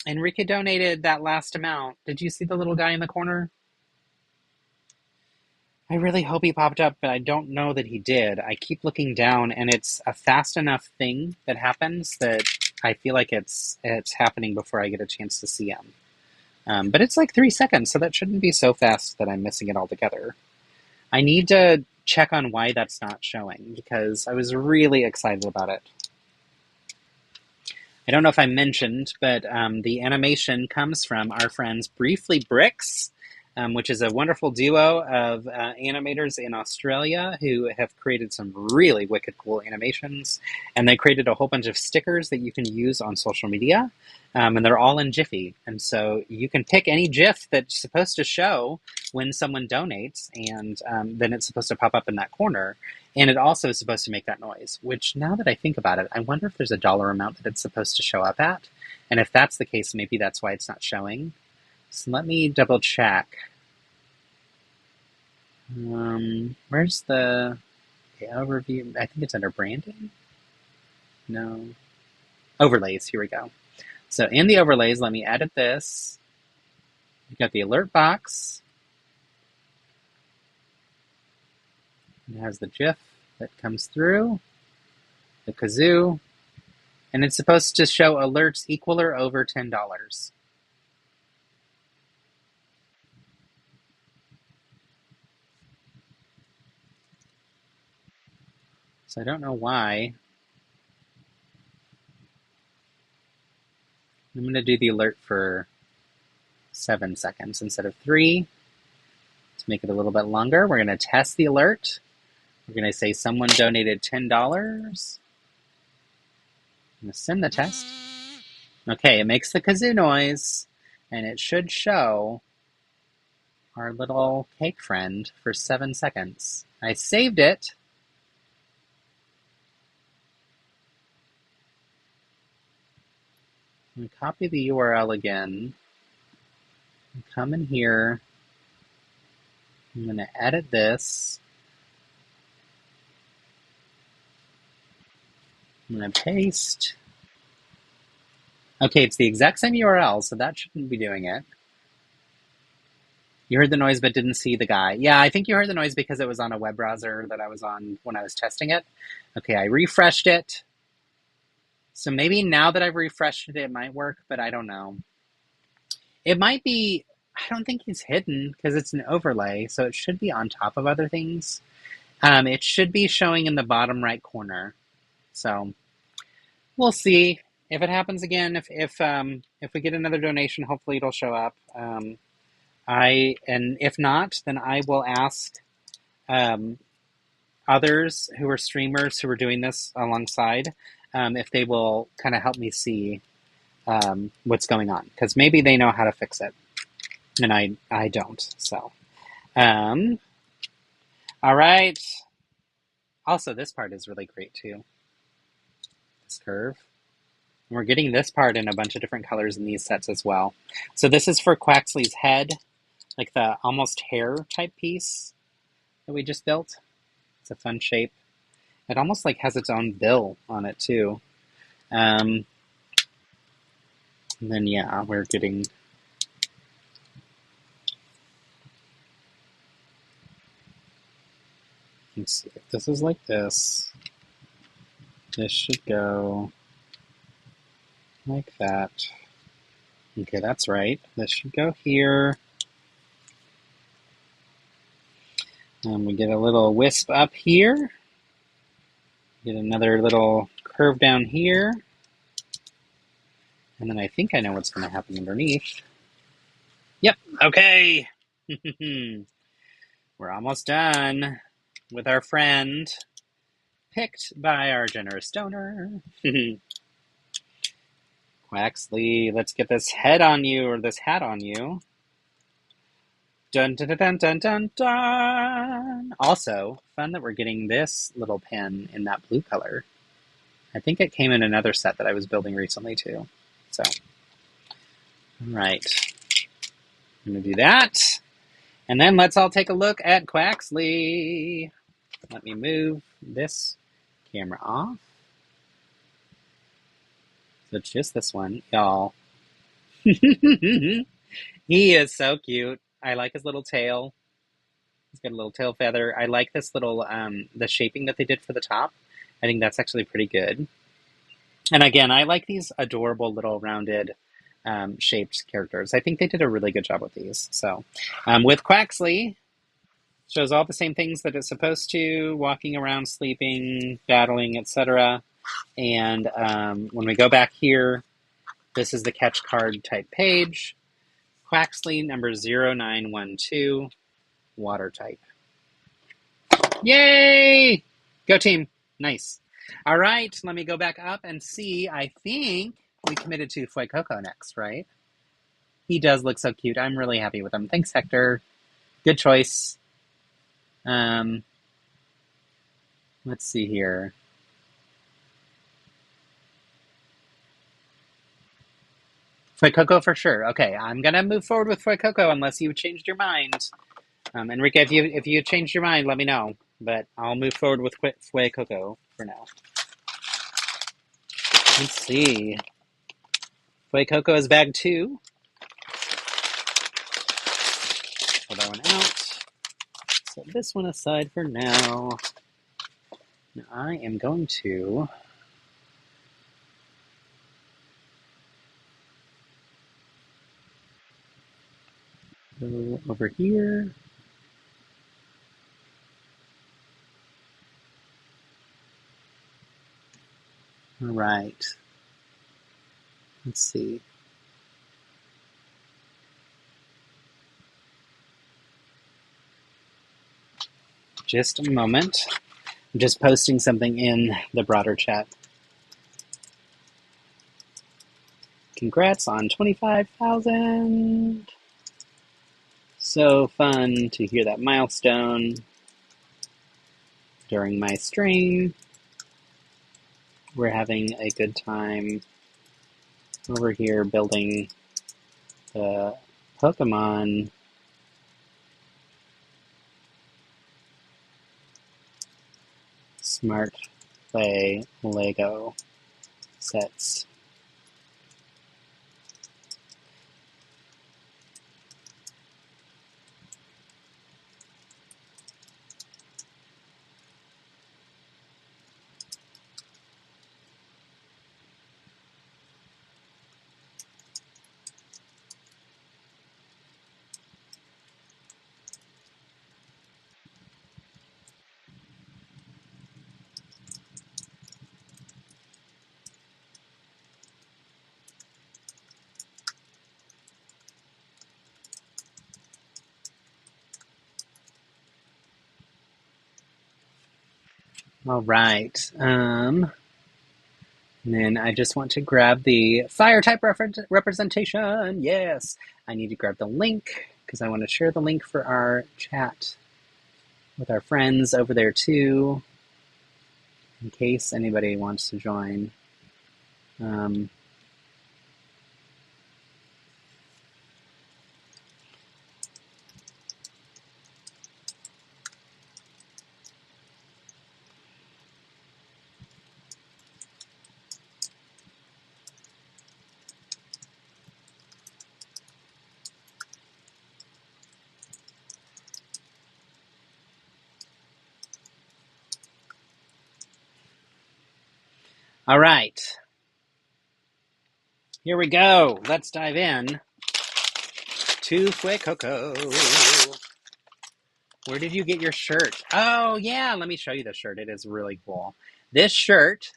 Enrique donated that last amount, did you see the little guy in the corner? I really hope he popped up, but I don't know that he did. I keep looking down, and it's a fast enough thing that happens that I feel like it's happening before I get a chance to see him. But it's like 3 seconds, so that shouldn't be so fast that I'm missing it altogether. I need to check on why that's not showing, because I was really excited about it. I don't know if I mentioned, but the animation comes from our friends Briefly Bricks, which is a wonderful duo of animators in Australia who have created some really wicked cool animations. And they created a whole bunch of stickers that you can use on social media. And they're all in Jiffy. And so you can pick any GIF that's supposed to show when someone donates, and then it's supposed to pop up in that corner. And it also is supposed to make that noise, which now that I think about it, I wonder if there's a dollar amount that it's supposed to show up at. And if that's the case, maybe that's why it's not showing. So let me double check. Where's the overview? I think it's under branding. No. Overlays, here we go. So in the overlays, let me edit this. We've got the alert box. It has the GIF that comes through, the kazoo, and it's supposed to show alerts equal or over $10. So I don't know why. I'm going to do the alert for 7 seconds instead of 3. To make it a little bit longer, we're going to test the alert. We're going to say someone donated $10. I'm going to send the test. Okay, it makes the kazoo noise, and it should show our little cake friend for 7 seconds. I saved it. I'm going to copy the URL again. Come in here. I'm going to edit this. I'm going to paste. Okay, it's the exact same URL, so that shouldn't be doing it. You heard the noise but didn't see the guy. Yeah, I think you heard the noise because it was on a web browser that I was on when I was testing it. Okay, I refreshed it. So maybe now that I've refreshed it, it might work, but I don't know. It might be, I don't think it's hidden because it's an overlay, so it should be on top of other things. It should be showing in the bottom right corner. So we'll see if it happens again. If we get another donation, hopefully it'll show up. And if not, then I will ask others who are streamers who are doing this alongside if they will kind of help me see what's going on, because maybe they know how to fix it and I don't. So all right. Also, this part is really great too, this curve. And we're getting this part in a bunch of different colors in these sets as well. So this is for Quaxley's head, like the almost hair type piece that we just built. It's a fun shape. It almost like has its own bill on it too. And then yeah, we're getting Let's see. If this is like this, this should go like that. Okay, that's right. This should go here. And we get a little wisp up here. Get another little curve down here. And then I think I know what's going to happen underneath. Yep, okay. We're almost done with our friend, picked by our generous donor. Quaxley, let's get this head on you, or this hat on you. Dun dun dun dun dun dun dun. Also, fun that we're getting this little pen in that blue color. I think it came in another set that I was building recently too. So, all right. I'm going to do that. And then let's all take a look at Quaxley. Let me move this camera off. So it's just this one, y'all. He is so cute. I like his little tail. He's got a little tail feather. I like this little, the shaping that they did for the top. I think that's actually pretty good. And again, I like these adorable little rounded shaped characters. I think they did a really good job with these. So with Quaxley, shows all the same things that it's supposed to, walking around, sleeping, battling, etc. And when we go back here, this is the catch card type page. Quaxley number 0912, water type. Yay! Go team. Nice. All right, let me go back up and see. I think we committed to Fuecoco next, right? He does look so cute. I'm really happy with him. Thanks, Hector. Good choice. Let's see here. Fuecoco for sure. Okay, I'm gonna move forward with Fuecoco unless you've changed your mind. Enrique, if you changed your mind, let me know. But I'll move forward with Fuecoco for now. Let's see. Fuecoco is bag 2. Pull that one out. Set this one aside for now. Now I am going to go over here. All right. Let's see. Just a moment. I'm just posting something in the broader chat. Congrats on 25,000. So fun to hear that milestone during my stream. We're having a good time over here building the Pokemon Smart Play Lego sets. All right. And then I just want to grab the fire type representation. Yes. I need to grab the link because I want to share the link for our chat with our friends over there too, in case anybody wants to join. All right. Here we go. Let's dive in to Fue Coco. Where did you get your shirt? Oh, yeah. Let me show you the shirt. It is really cool. This shirt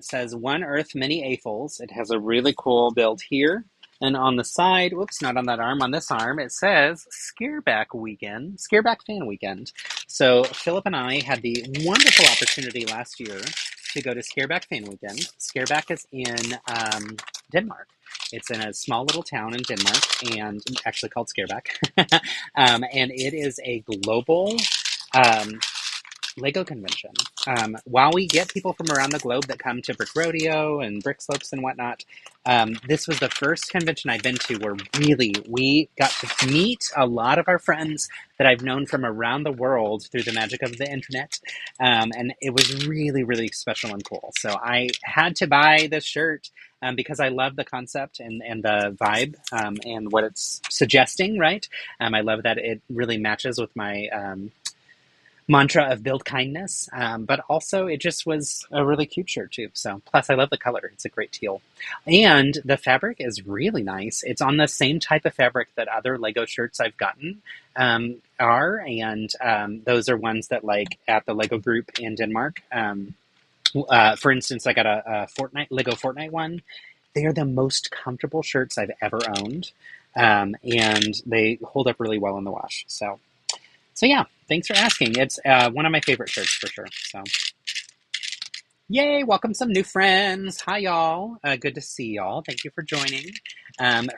says One Earth, Many Afols. It has a really cool build here. And on the side, whoops, not on that arm, on this arm, it says Scareback Weekend, Scareback Fan Weekend. So Philip and I had the wonderful opportunity last year to go to Scareback Fan Weekend. Scareback is in Denmark. It's in a small little town in Denmark, and actually called Scareback. And it is a global Lego convention. While we get people from around the globe that come to Brick Rodeo and Brick Slopes and whatnot, this was the first convention I've been to where really we got to meet a lot of our friends that I've known from around the world through the magic of the internet. And it was really, really special and cool. So I had to buy this shirt because I love the concept and the vibe and what it's suggesting, right? I love that it really matches with my mantra of build kindness, but also it just was a really cute shirt too. So plus I love the color. It's a great teal. And the fabric is really nice. It's on the same type of fabric that other Lego shirts I've gotten are, and those are ones that like at the Lego group in Denmark. For instance, I got a Lego Fortnite one. They are the most comfortable shirts I've ever owned, and they hold up really well in the wash. So yeah, thanks for asking. It's one of my favorite shirts for sure. So, yay! Welcome some new friends. Hi y'all. Good to see y'all. Thank you for joining.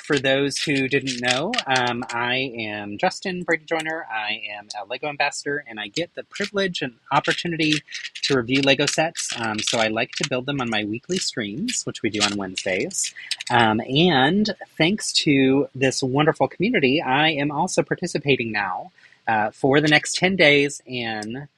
For those who didn't know, I am Justin Brady Joyner. I am a Lego ambassador, and I get the privilege and opportunity to review Lego sets. So I like to build them on my weekly streams, which we do on Wednesdays. And thanks to this wonderful community, I am also participating now for the next 10 days in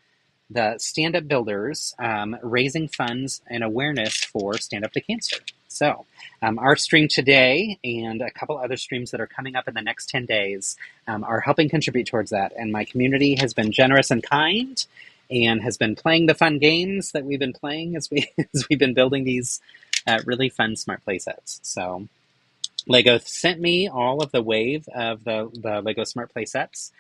the Stand Up Builders, raising funds and awareness for Stand Up to Cancer. So our stream today and a couple other streams that are coming up in the next 10 days are helping contribute towards that. And my community has been generous and kind and has been playing the fun games that we've been playing as we've been building these really fun smart play sets. So Lego sent me all of the wave of the Lego smart play sets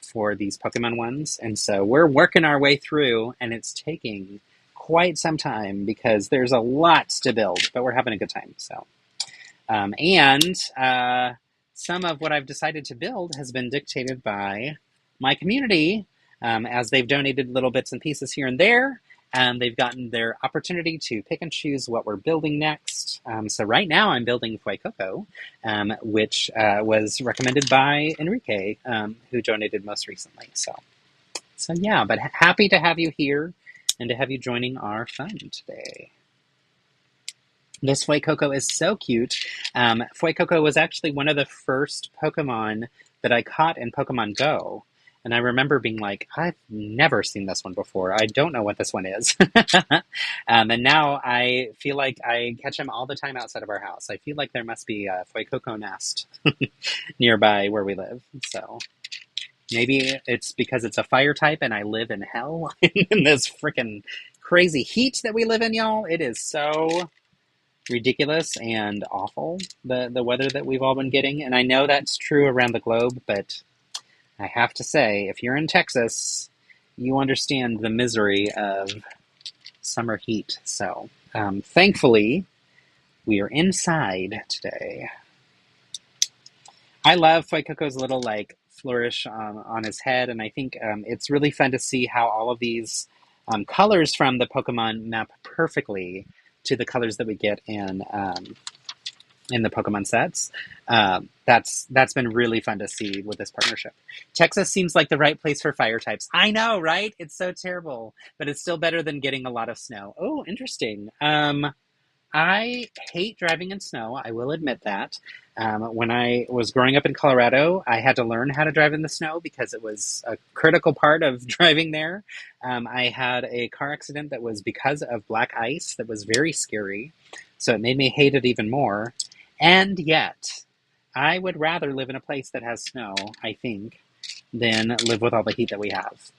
for these Pokemon ones. And so we're working our way through, and it's taking quite some time because there's a lot to build, but we're having a good time. So, and some of what I've decided to build has been dictated by my community as they've donated little bits and pieces here and there. They've gotten their opportunity to pick and choose what we're building next. So right now I'm building Fue Coco, which was recommended by Enrique, who donated most recently. So yeah, but happy to have you here and to have you joining our fun today. This Fue Coco is so cute. Fue Coco was actually one of the first Pokemon that I caught in Pokemon Go. And I remember being like, I've never seen this one before. I don't know what this one is. And now I feel like I catch them all the time outside of our house. I feel like there must be a Fue Coco nest nearby where we live. So maybe it's because it's a fire type and I live in hell in this freaking crazy heat that we live in, y'all. It is so ridiculous and awful, the weather that we've all been getting. And I know that's true around the globe, but I have to say, if you're in Texas, you understand the misery of summer heat. So, thankfully, we are inside today. I love Fue Coco's little, flourish on his head, and I think it's really fun to see how all of these colors from the Pokemon map perfectly to the colors that we get in the Pokemon sets. That's been really fun to see with this partnership. Texas seems like the right place for fire types. I know, right? It's so terrible, but it's still better than getting a lot of snow. Oh, interesting. I hate driving in snow. I will admit that. When I was growing up in Colorado, I had to learn how to drive in the snow because it was a critical part of driving there. I had a car accident that was because of black ice that was very scary. So it made me hate it even more. And yet, I would rather live in a place that has snow, I think, than live with all the heat that we have.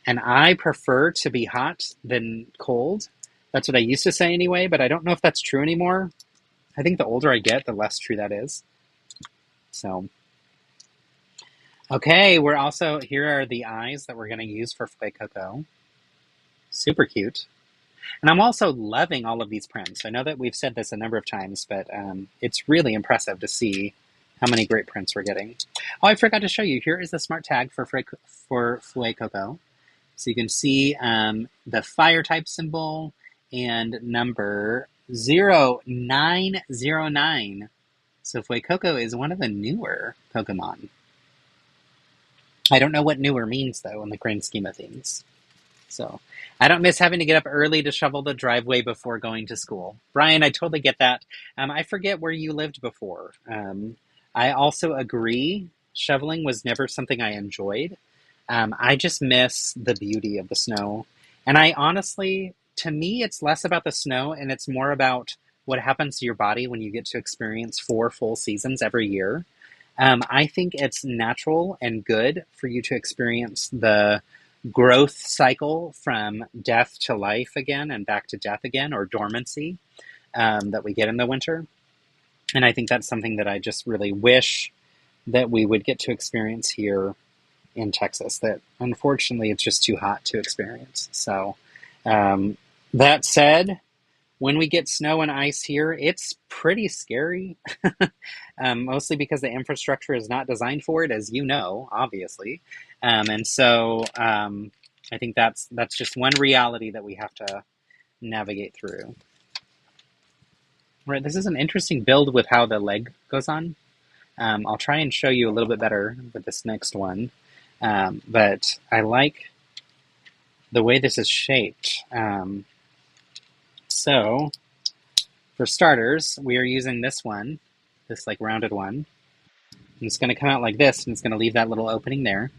And I prefer to be hot than cold. That's what I used to say anyway, but I don't know if that's true anymore. I think the older I get, the less true that is. So, okay, here are the eyes that we're going to use for Fue Coco. Super cute. And I'm also loving all of these prints. I know that we've said this a number of times, but it's really impressive to see how many great prints we're getting. Oh, I forgot to show you. Here is the smart tag for Fue Coco. So you can see the fire type symbol and number 0909. So Fue Coco is one of the newer Pokemon. I don't know what newer means, though, in the grand scheme of things. So I don't miss having to get up early to shovel the driveway before going to school. Brian, I totally get that. I forget where you lived before. I also agree. Shoveling was never something I enjoyed. I just miss the beauty of the snow. And I honestly, to me, it's less about the snow and it's more about what happens to your body when you get to experience 4 full seasons every year. I think it's natural and good for you to experience the growth cycle from death to life again and back to death again, or dormancy, that we get in the winter. And I think that's something that I just really wish that we would get to experience here in Texas, that unfortunately it's just too hot to experience. So that said, when we get snow and ice here, it's pretty scary, mostly because the infrastructure is not designed for it, as you know, obviously. And so I think that's just one reality that we have to navigate through. Right, this is an interesting build with how the leg goes on. I'll try and show you a little bit better with this next one. But I like the way this is shaped. So, for starters, we are using this one, this like rounded one. And it's going to come out like this, and it's going to leave that little opening there.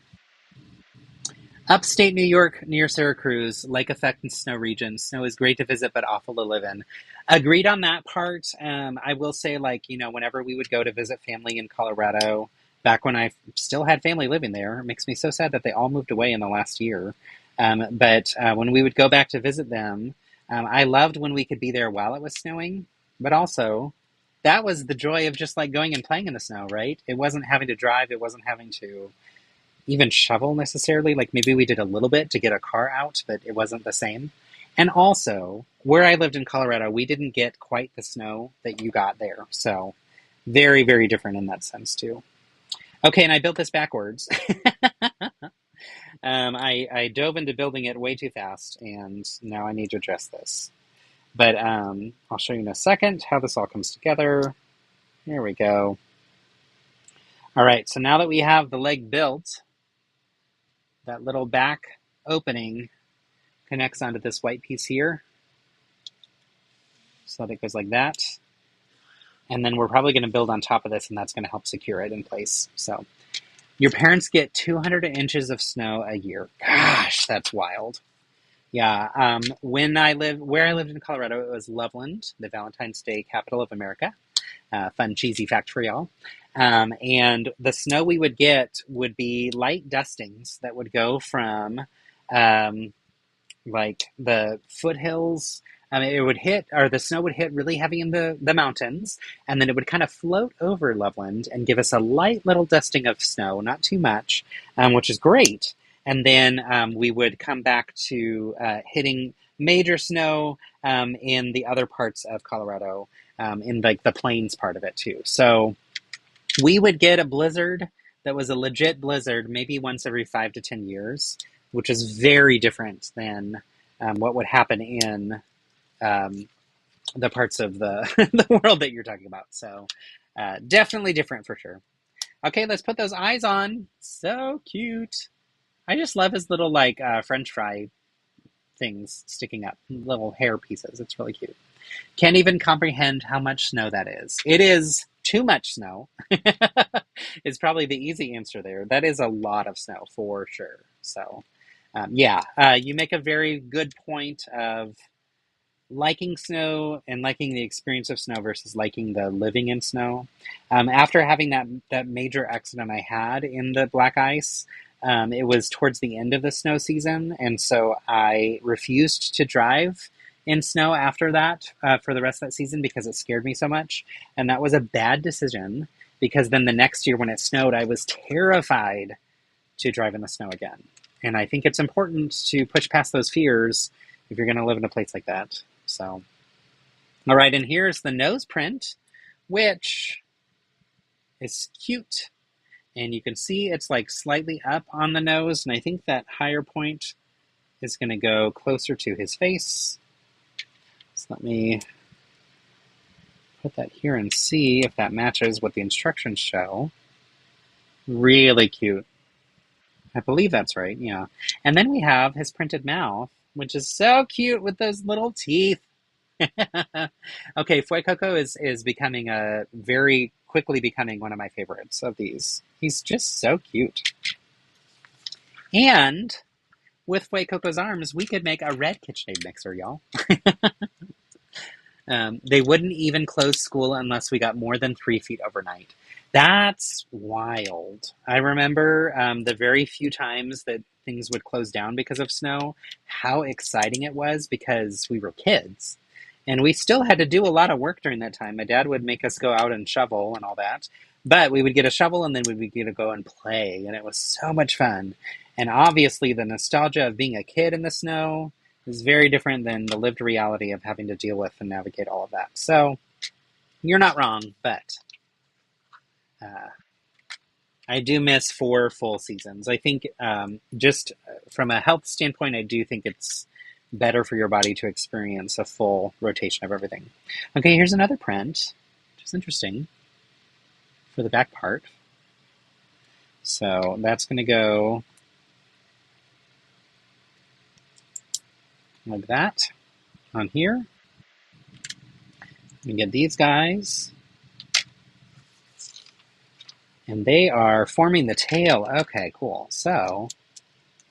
Upstate New York, near Syracuse, lake effect and snow region. Snow is great to visit, but awful to live in. Agreed on that part. I will say, whenever we would go to visit family in Colorado, back when I still had family living there, it makes me so sad that they all moved away in the last year. But when we would go back to visit them, I loved when we could be there while it was snowing, but also that was the joy of just like going and playing in the snow, right? It wasn't having to drive. It wasn't having to even shovel necessarily. Like maybe we did a little bit to get a car out, but it wasn't the same. And also, where I lived in Colorado, we didn't get quite the snow that you got there. So very, very different in that sense too. Okay, and I built this backwards. I dove into building it way too fast, and now I need to address this. But I'll show you in a second how this all comes together. There we go. All right, so now that we have the leg built, that little back opening connects onto this white piece here. So that it goes like that. And then we're probably going to build on top of this, and that's going to help secure it in place. So your parents get 200 inches of snow a year. Gosh, that's wild. Yeah, where I lived in Colorado, it was Loveland, the Valentine's Day capital of America. Fun, cheesy fact for y'all. And the snow we would get would be light dustings that would go from like the foothills. The snow would hit really heavy in the mountains, and then it would kind of float over Loveland and give us a light little dusting of snow, not too much, which is great. And then we would come back to hitting major snow in the other parts of Colorado, in like the plains part of it too. So we would get a blizzard that was a legit blizzard maybe once every 5 to 10 years, which is very different than what would happen in the parts of the, the world that you're talking about. So definitely different for sure. Okay, let's put those eyes on. So cute. I just love his little like French fry things sticking up, little hair pieces. It's really cute. Can't even comprehend how much snow that is. It is too much snow. It's probably the easy answer there. That is a lot of snow for sure. So you make a very good point of liking snow and liking the experience of snow versus liking the living in snow. After having that major accident I had in the black ice, it was towards the end of the snow season, and so I refused to drive in snow after that for the rest of that season because it scared me so much. And that was a bad decision because then the next year when it snowed, I was terrified to drive in the snow again. And I think it's important to push past those fears if you're going to live in a place like that. So, all right, and here's the nose print, which is cute. And you can see it's like slightly up on the nose, and I think that higher point is going to go closer to his face. So let me put that here and see if that matches what the instructions show. Really cute. I believe that's right, yeah. And then we have his printed mouth, which is so cute with those little teeth. Okay, Fuecoco is becoming very quickly becoming one of my favorites of these. He's just so cute. And with Fuecoco's arms, we could make a red KitchenAid mixer, y'all. They wouldn't even close school unless we got more than 3 feet overnight. That's wild. I remember the very few times that things would close down because of snow, how exciting it was because we were kids. And we still had to do a lot of work during that time. My dad would make us go out and shovel and all that. But we would get a shovel and then we would get to go and play. And it was so much fun. And obviously the nostalgia of being a kid in the snow is very different than the lived reality of having to deal with and navigate all of that. So you're not wrong, but I do miss 4 full seasons. I think just from a health standpoint, I do think it's better for your body to experience a full rotation of everything. Okay, here's another print, which is interesting for the back part. So that's going to go like that on here. We get these guys. And they are forming the tail. Okay, cool. So,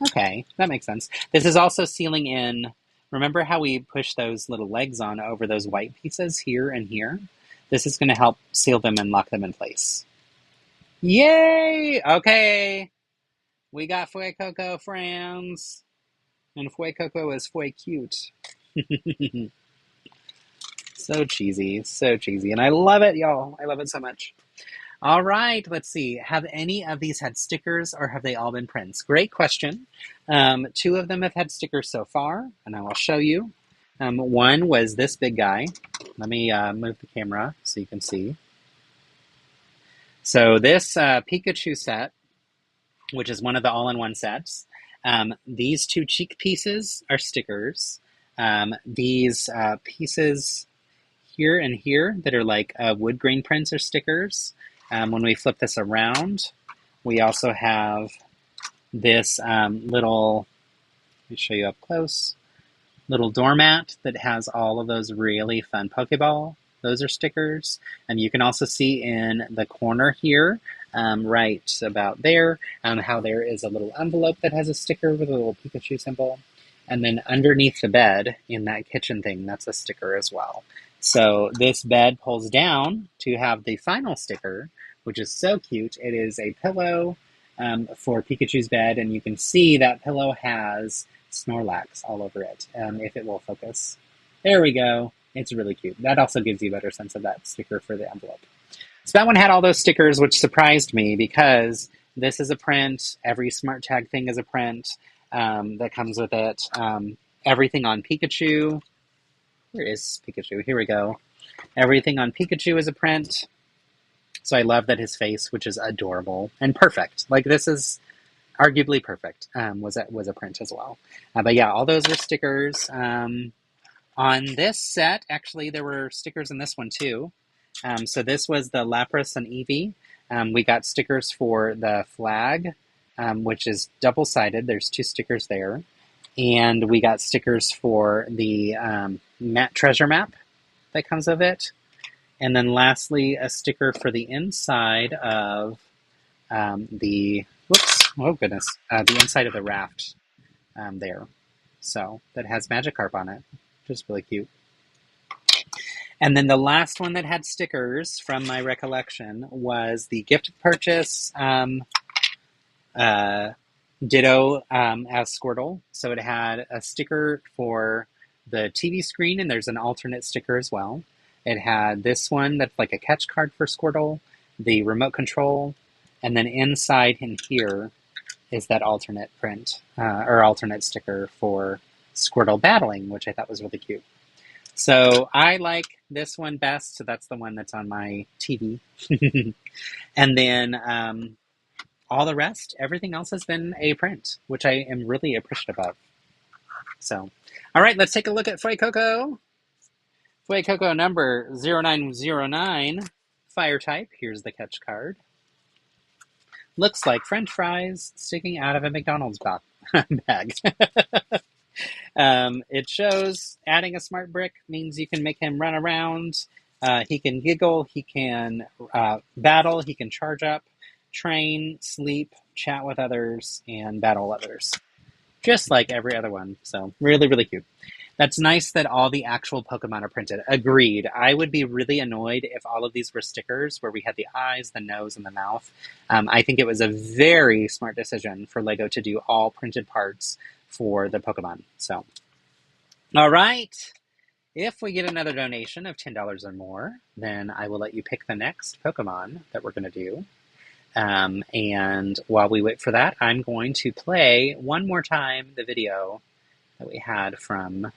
okay, that makes sense. This is also sealing in. Remember how we push those little legs on over those white pieces here and here? This is going to help seal them and lock them in place. Yay! Okay. We got Fuecoco friends. And Fuecoco is Fue cute. So cheesy, so cheesy. And I love it, y'all. I love it so much. All right, let's see. Have any of these had stickers or have they all been prints? Great question. 2 of them have had stickers so far, and I will show you. One was this big guy. Let me move the camera so you can see. So this Pikachu set, which is one of the all-in-one sets, these 2 cheek pieces are stickers. These pieces here and here that are like wood grain prints are stickers. When we flip this around, we also have this little, let me show you up close, little doormat that has all of those really fun Pokeball. Those are stickers. And you can also see in the corner here, right about there, how there is a little envelope that has a sticker with a little Pikachu symbol. And then underneath the bed in that kitchen thing, that's a sticker as well. So this bed pulls down to have the final sticker, which is so cute. It is a pillow for Pikachu's bed, and you can see that pillow has Snorlax all over it, if it will focus. There we go. It's really cute. That also gives you a better sense of that sticker for the envelope. So that one had all those stickers, which surprised me because this is a print. Every Smart Tag thing is a print that comes with it. Everything on Pikachu. Where is Pikachu? Here we go. Everything on Pikachu is a print. So I love that his face, which is adorable and perfect. Like this is arguably perfect. Was a print as well. But yeah, all those are stickers. On this set, actually, there were stickers in this one too. So this was the Lapras and Eevee. We got stickers for the flag, which is double-sided. There's 2 stickers there. And we got stickers for the treasure map that comes with it. And then lastly, a sticker for the inside of the inside of the raft there. So that has Magikarp on it, which is really cute. And then the last one that had stickers from my recollection was the gift purchase Ditto as Squirtle. So it had a sticker for the TV screen, and there's an alternate sticker as well. It had this one that's like a catch card for Squirtle, the remote control, and then inside in here is that alternate print, or alternate sticker for Squirtle battling, which I thought was really cute. So I like this one best, so that's the one that's on my TV. And then all the rest, everything else has been a print, which I am really appreciative of. So, all right, let's take a look at Fuecoco. Fuecoco number 0909, fire type. Here's the catch card. Looks like French fries sticking out of a McDonald's bag. It shows adding a smart brick means you can make him run around. He can giggle, he can battle, he can charge up, train, sleep, chat with others, and battle others. Just like every other one. So really, really cute. That's nice that all the actual Pokemon are printed. Agreed. I would be really annoyed if all of these were stickers where we had the eyes, the nose, and the mouth. I think it was a very smart decision for LEGO to do all printed parts for the Pokemon. So, all right. If we get another donation of $10 or more, then I will let you pick the next Pokemon that we're going to do. And while we wait for that, I'm going to play one more time the video that we had from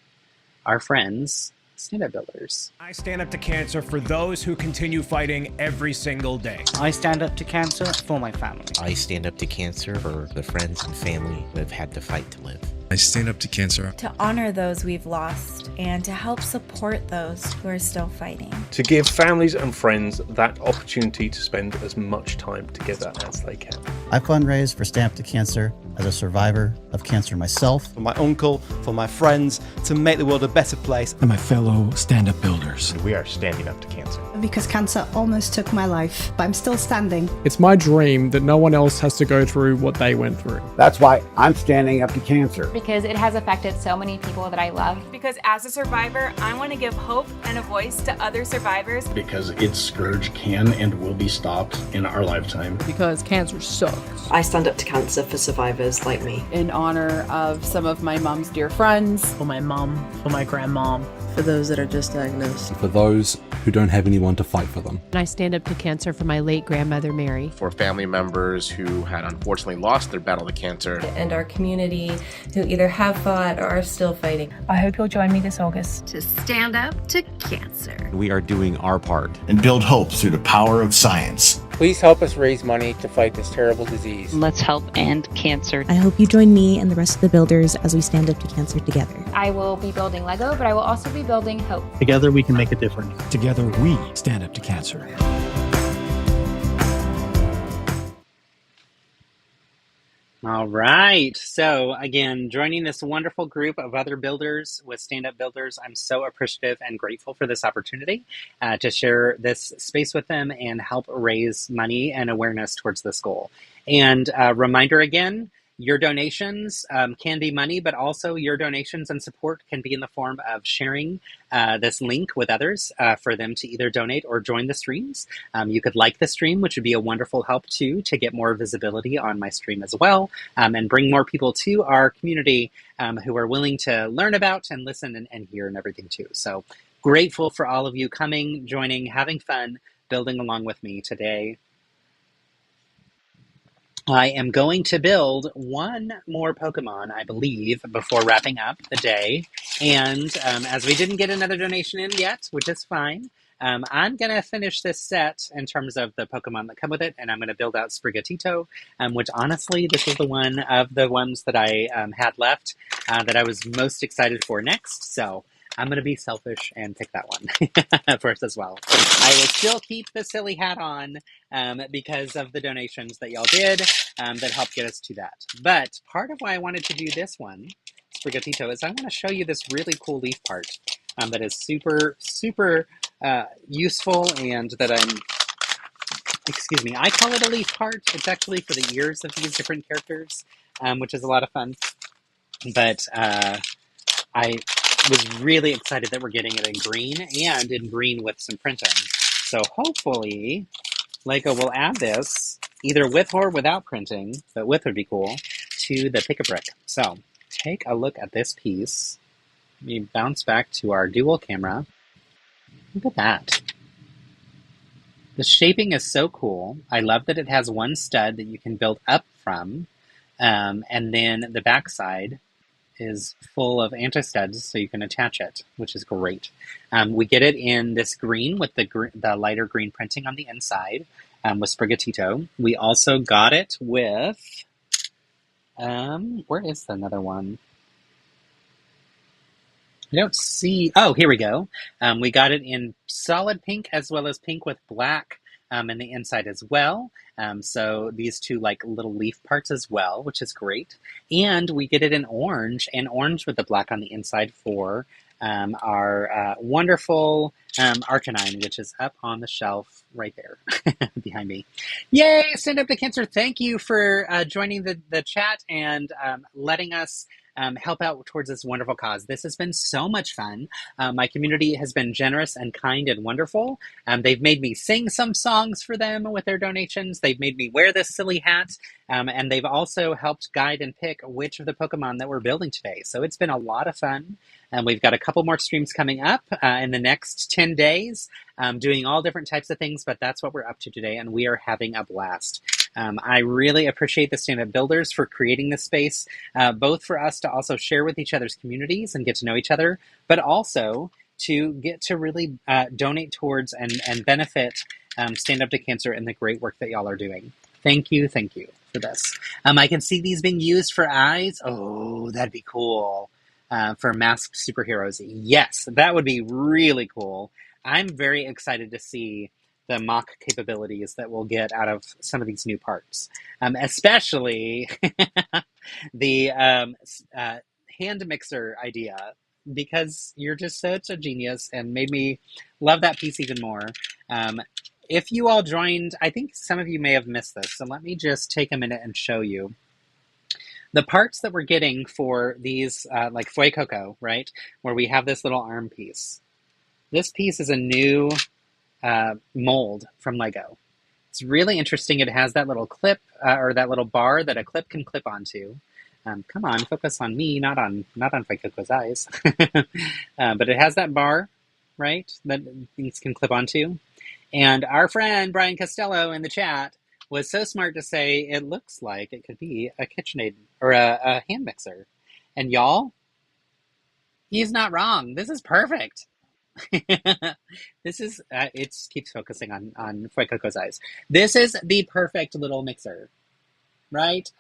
our friends, Stand-Up Builders. I stand up to cancer for those who continue fighting every single day. I stand up to cancer for my family. I stand up to cancer for the friends and family that have had to fight to live. I stand up to cancer to honor those we've lost and to help support those who are still fighting. To give families and friends that opportunity to spend as much time together as they can. I fundraise for Stand Up to Cancer as a survivor of cancer myself. For my uncle, for my friends, to make the world a better place. And my fellow stand-up builders. We are standing up to cancer. Because cancer almost took my life, but I'm still standing. It's my dream that no one else has to go through what they went through. That's why I'm standing up to cancer. Because it has affected so many people that I love. Because as a survivor, I want to give hope and a voice to other survivors. Because its scourge can and will be stopped in our lifetime. Because cancer sucks. I stand up to cancer for survivors like me. In honor of some of my mom's dear friends. For my mom, for my grandmom. For those that are just diagnosed. For those who don't have anyone to fight for them. And I stand up to cancer for my late grandmother, Mary. For family members who had unfortunately lost their battle to cancer. And our community who either have fought or are still fighting. I hope you'll join me this August. To stand up to cancer. We are doing our part. And build hope through the power of science. Please help us raise money to fight this terrible disease. Let's help end cancer. I hope you join me and the rest of the builders as we stand up to cancer together. I will be building Lego, but I will also be building hope. Together we can make a difference. Together we stand up to cancer. All right. So again, joining this wonderful group of other builders with Stand-Up Builders, I'm so appreciative and grateful for this opportunity to share this space with them and help raise money and awareness towards this goal. And reminder again, your donations can be money, but also your donations and support can be in the form of sharing this link with others for them to either donate or join the streams. You could like the stream, which would be a wonderful help too, to get more visibility on my stream as well, and bring more people to our community who are willing to learn about and listen and hear and everything too. So grateful for all of you coming, joining, having fun, building along with me today. I am going to build one more Pokemon, I believe, before wrapping up the day. And as we didn't get another donation in yet, which is fine, I'm going to finish this set in terms of the Pokemon that come with it, and I'm going to build out Sprigatito, which honestly, this is the one of the ones that I had left that I was most excited for next. So I'm going to be selfish and pick that one first as well. I will still keep the silly hat on because of the donations that y'all did that helped get us to that. But part of why I wanted to do this one, Sprigatito, is I want to show you this really cool leaf part that is super, super useful and that I call it a leaf part. It's actually for the ears of these different characters, which is a lot of fun. But I was really excited that we're getting it in green and in green with some printing. So hopefully LEGO will add this either with or without printing, but with would be cool, to the Pick-a-Brick. So take a look at this piece. Let me bounce back to our dual camera. Look at that. The shaping is so cool. I love that it has one stud that you can build up from, and then the backside is full of anti-studs so you can attach it, which is great. We get it in this green with the lighter green printing on the inside with Sprigatito. We also got it with, where is another one? I don't see, oh, here we go. We got it in solid pink as well as pink with black in the inside as well. So these two like little leaf parts as well, which is great. And we get it in orange, and orange with the black on the inside for our wonderful Arcanine, which is up on the shelf right there behind me. Yay, Stand Up to Cancer. Thank you for joining the chat and letting us help out towards this wonderful cause. This has been so much fun. My community has been generous and kind and wonderful. They've made me sing some songs for them with their donations. They've made me wear this silly hat. And they've also helped guide and pick which of the Pokemon that we're building today. So it's been a lot of fun. And we've got a couple more streams coming up in the next 10 days, doing all different types of things, but that's what we're up to today, and we are having a blast. I really appreciate the Stand Up Builders for creating this space, both for us to also share with each other's communities and get to know each other, but also to get to really donate towards and benefit Stand Up to Cancer and the great work that y'all are doing. Thank you for this. I can see these being used for eyes. Oh, that'd be cool. For masked superheroes. Yes, that would be really cool. I'm very excited to see the mock capabilities that we'll get out of some of these new parts. Especially the hand mixer idea, because you're just such a genius and made me love that piece even more. If you all joined, I think some of you may have missed this, so let me just take a minute and show you. The parts that we're getting for these, like Fuecoco, right, where we have this little arm piece. This piece is a new mold from Lego. It's really interesting. It has that little clip, or that little bar that a clip can clip onto. Come on, focus on me, not on Fuecoco's eyes. But it has that bar, right, that things can clip onto. And our friend Brian Costello in the chat was so smart to say it looks like it could be a KitchenAid or a hand mixer. And y'all, he's not wrong. This is perfect. This is, it keeps focusing on Fuecoco's eyes. This is the perfect little mixer, right?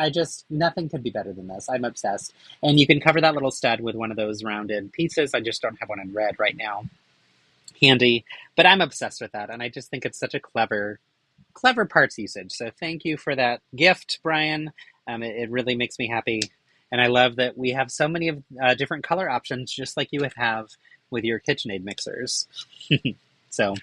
Nothing could be better than this. I'm obsessed. And you can cover that little stud with one of those rounded pieces. I just don't have one in red right now. Handy. But I'm obsessed with that. And I just think it's such a clever parts usage. So thank you for that gift, Brian. It really makes me happy. And I love that we have so many of different color options, just like you would have with your KitchenAid mixers. So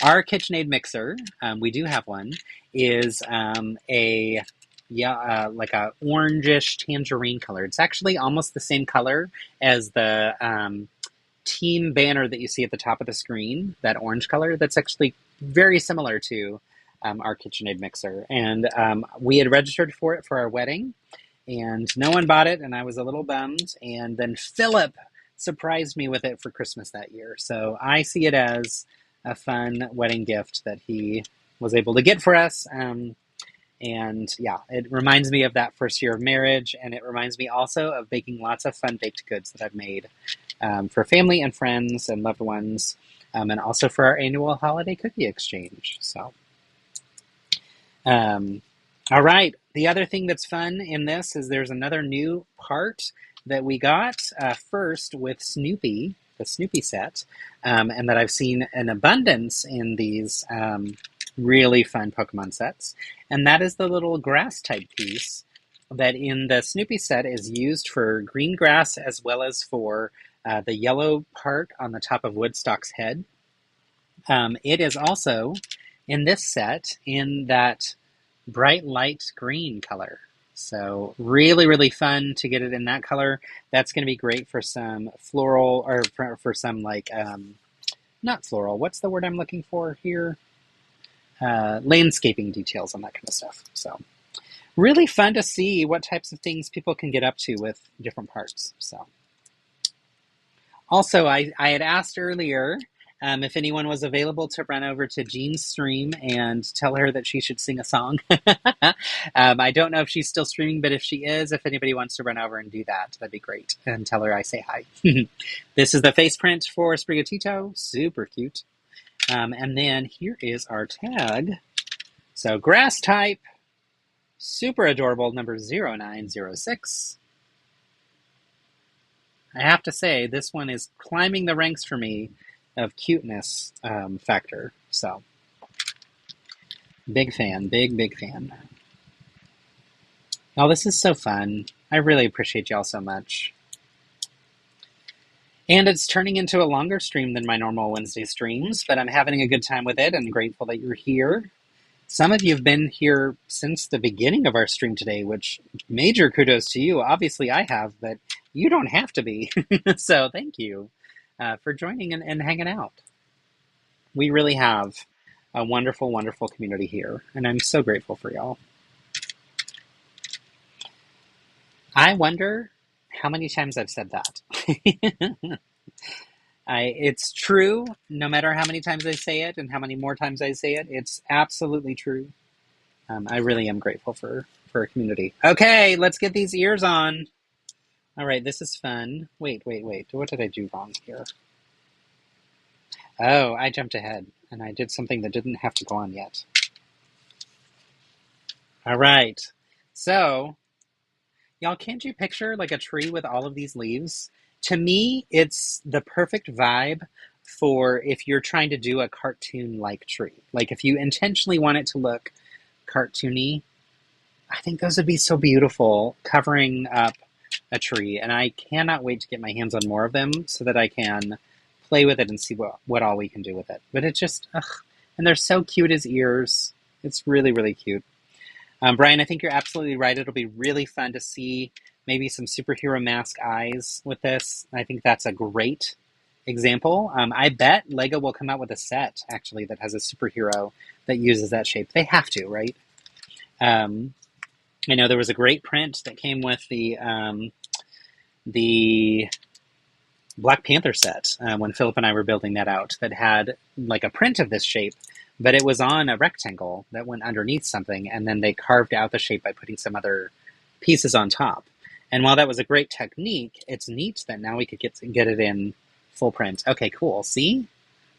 our KitchenAid mixer, we do have one, is like a orangish tangerine color. It's actually almost the same color as the team banner that you see at the top of the screen, that orange color. That's actually very similar to our KitchenAid mixer. And we had registered for it for our wedding, and no one bought it, and I was a little bummed. And then Philip surprised me with it for Christmas that year. So I see it as a fun wedding gift that he was able to get for us. And yeah, it reminds me of that first year of marriage, and it reminds me also of baking lots of fun baked goods that I've made for family and friends and loved ones, and also for our annual holiday cookie exchange. So all right. The other thing that's fun in this is there's another new part that we got first with Snoopy, the Snoopy set, and that I've seen an abundance in these really fun Pokemon sets. And that is the little grass type piece that in the Snoopy set is used for green grass as well as for the yellow part on the top of Woodstock's head. It is also in this set in that bright light green color. So really, really fun to get it in that color. That's going to be great for some floral, or for some like, not floral, what's the word I'm looking for here? Landscaping details and that kind of stuff. So really fun to see what types of things people can get up to with different parts. So, Also, I had asked earlier if anyone was available to run over to Jean's stream and tell her that she should sing a song. I don't know if she's still streaming, but if she is, if anybody wants to run over and do that, that'd be great. And tell her I say hi. This is the face print for Sprigatito. Super cute. And then here is our tag. So grass type, super adorable, number 0906. I have to say, this one is climbing the ranks for me of cuteness factor. So, big fan, big fan. Oh, this is so fun. I really appreciate y'all so much. And it's turning into a longer stream than my normal Wednesday streams, but I'm having a good time with it and grateful that you're here. Some of you have been here since the beginning of our stream today, which major kudos to you. Obviously I have, but you don't have to be. So thank you for joining and hanging out. We really have a wonderful, wonderful community here, and I'm so grateful for y'all. I wonder how many times I've said that. It's true, no matter how many times I say it and how many more times I say it, it's absolutely true. I really am grateful for a community. Okay, let's get these ears on. All right, this is fun. Wait. What did I do wrong here? Oh, I jumped ahead, and I did something that didn't have to go on yet. All right, so y'all, can't you picture like a tree with all of these leaves? To me, it's the perfect vibe for if you're trying to do a cartoon-like tree. Like if you intentionally want it to look cartoony, I think those would be so beautiful covering up a tree. And I cannot wait to get my hands on more of them so that I can play with it and see what all we can do with it. But it's just, and they're so cute as ears. It's really, really cute. Brian, I think you're absolutely right. It'll be really fun to see maybe some superhero mask eyes with this. I think that's a great example. I bet Lego will come out with a set, actually, that has a superhero that uses that shape. They have to, right? I know there was a great print that came with the Black Panther set when Philip and I were building that out that had like a print of this shape, but it was on a rectangle that went underneath something, and then they carved out the shape by putting some other pieces on top. And while that was a great technique, it's neat that now we could get it in full print. Okay, cool. See,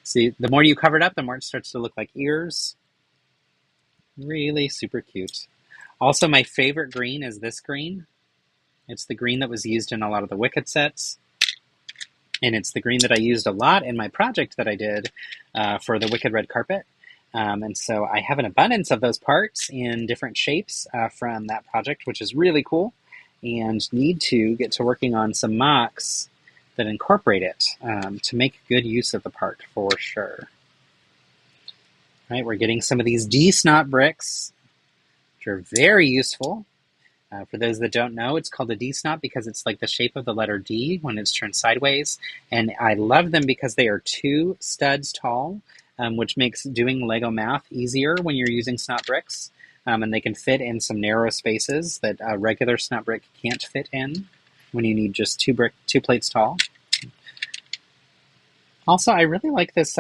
the more you cover it up, the more it starts to look like ears. Really super cute. Also, my favorite green is this green. It's the green that was used in a lot of the Wicked sets. And it's the green that I used a lot in my project that I did for the Wicked Red Carpet. And so I have an abundance of those parts in different shapes from that project, which is really cool. And need to get to working on some mocks that incorporate it to make good use of the part for sure. All right, we're getting some of these D-snot bricks, which are very useful. For those that don't know, it's called a D-snot because it's like the shape of the letter D when it's turned sideways. And I love them because they are 2 studs tall, which makes doing Lego math easier when you're using snot bricks. And they can fit in some narrow spaces that a regular snot brick can't fit in when you need just 2 plates tall. Also, I really like this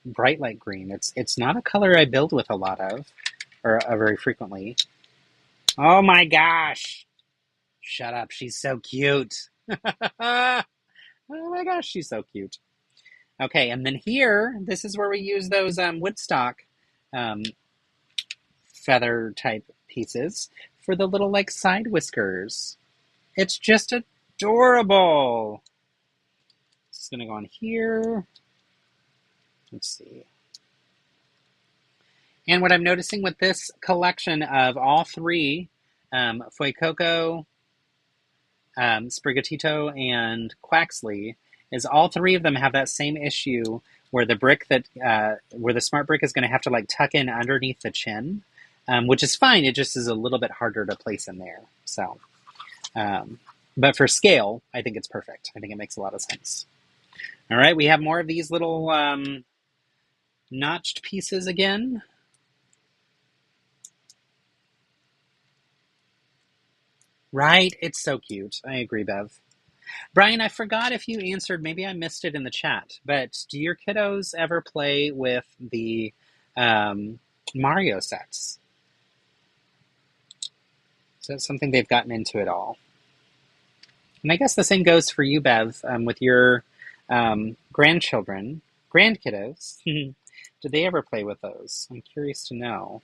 bright light green. It's not a color I build with a lot of, or very frequently. Oh my gosh! Shut up, she's so cute. Oh my gosh, she's so cute. Okay, and then here, this is where we use those Woodstock feather type pieces for the little like side whiskers. It's just adorable. It's gonna go on here. Let's see. And what I'm noticing with this collection of all 3, Fuecoco, Sprigatito, and Quaxley, is all 3 of them have that same issue where the brick where the smart brick is going to have to like tuck in underneath the chin, which is fine. It just is a little bit harder to place in there. So, but for scale, I think it's perfect. I think it makes a lot of sense. All right, we have more of these little notched pieces again. Right? It's so cute. I agree, Bev. Brian, I forgot if you answered, maybe I missed it in the chat, but do your kiddos ever play with the Mario sets? Is that something they've gotten into at all? And I guess the same goes for you, Bev, with your grandchildren, grandkiddos. Did they ever play with those? I'm curious to know.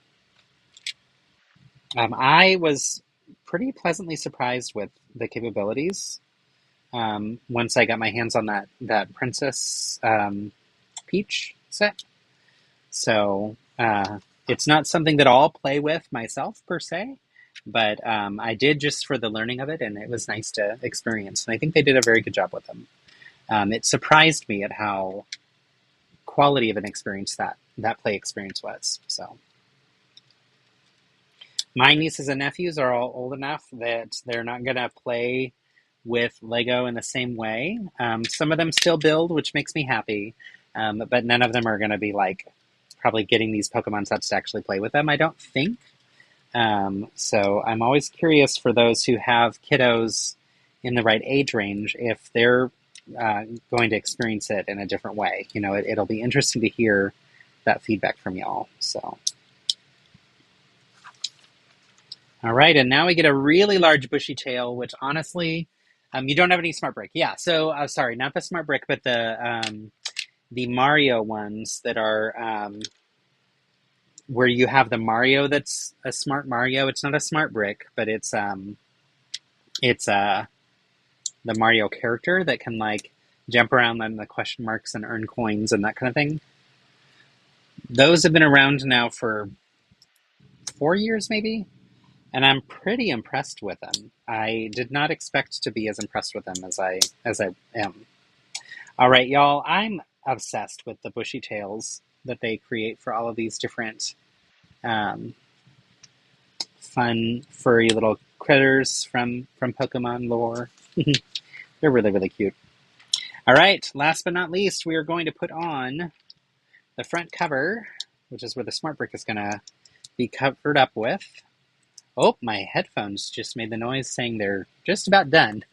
I was pretty pleasantly surprised with the capabilities once I got my hands on that Princess Peach set. So it's not something that I'll play with myself per se, but I did just for the learning of it, and it was nice to experience. And I think they did a very good job with them. It surprised me at how quality of an experience that play experience was. So my nieces and nephews are all old enough that they're not going to play with Lego in the same way. Some of them still build, which makes me happy, but none of them are going to be like probably getting these Pokemon sets to actually play with them, I don't think. So I'm always curious for those who have kiddos in the right age range if they're going to experience it in a different way. You know, it'll be interesting to hear that feedback from y'all. So, all right, and now we get a really large bushy tail, which honestly, you don't have any smart brick. Yeah, so sorry, not the smart brick, but the Mario ones that are where you have the Mario that's a smart Mario. It's not a smart brick, but it's the Mario character that can like jump around on the question marks and earn coins and that kind of thing. Those have been around now for 4 years maybe, and I'm pretty impressed with them. I did not expect to be as impressed with them as I am. All right, y'all, I'm obsessed with the bushy tails that they create for all of these different fun, furry little critters from Pokemon lore. They're really, really cute. All right, last but not least, we are going to put on the front cover, which is where the smart brick is going to be covered up with. Oh, my headphones just made the noise saying they're just about done.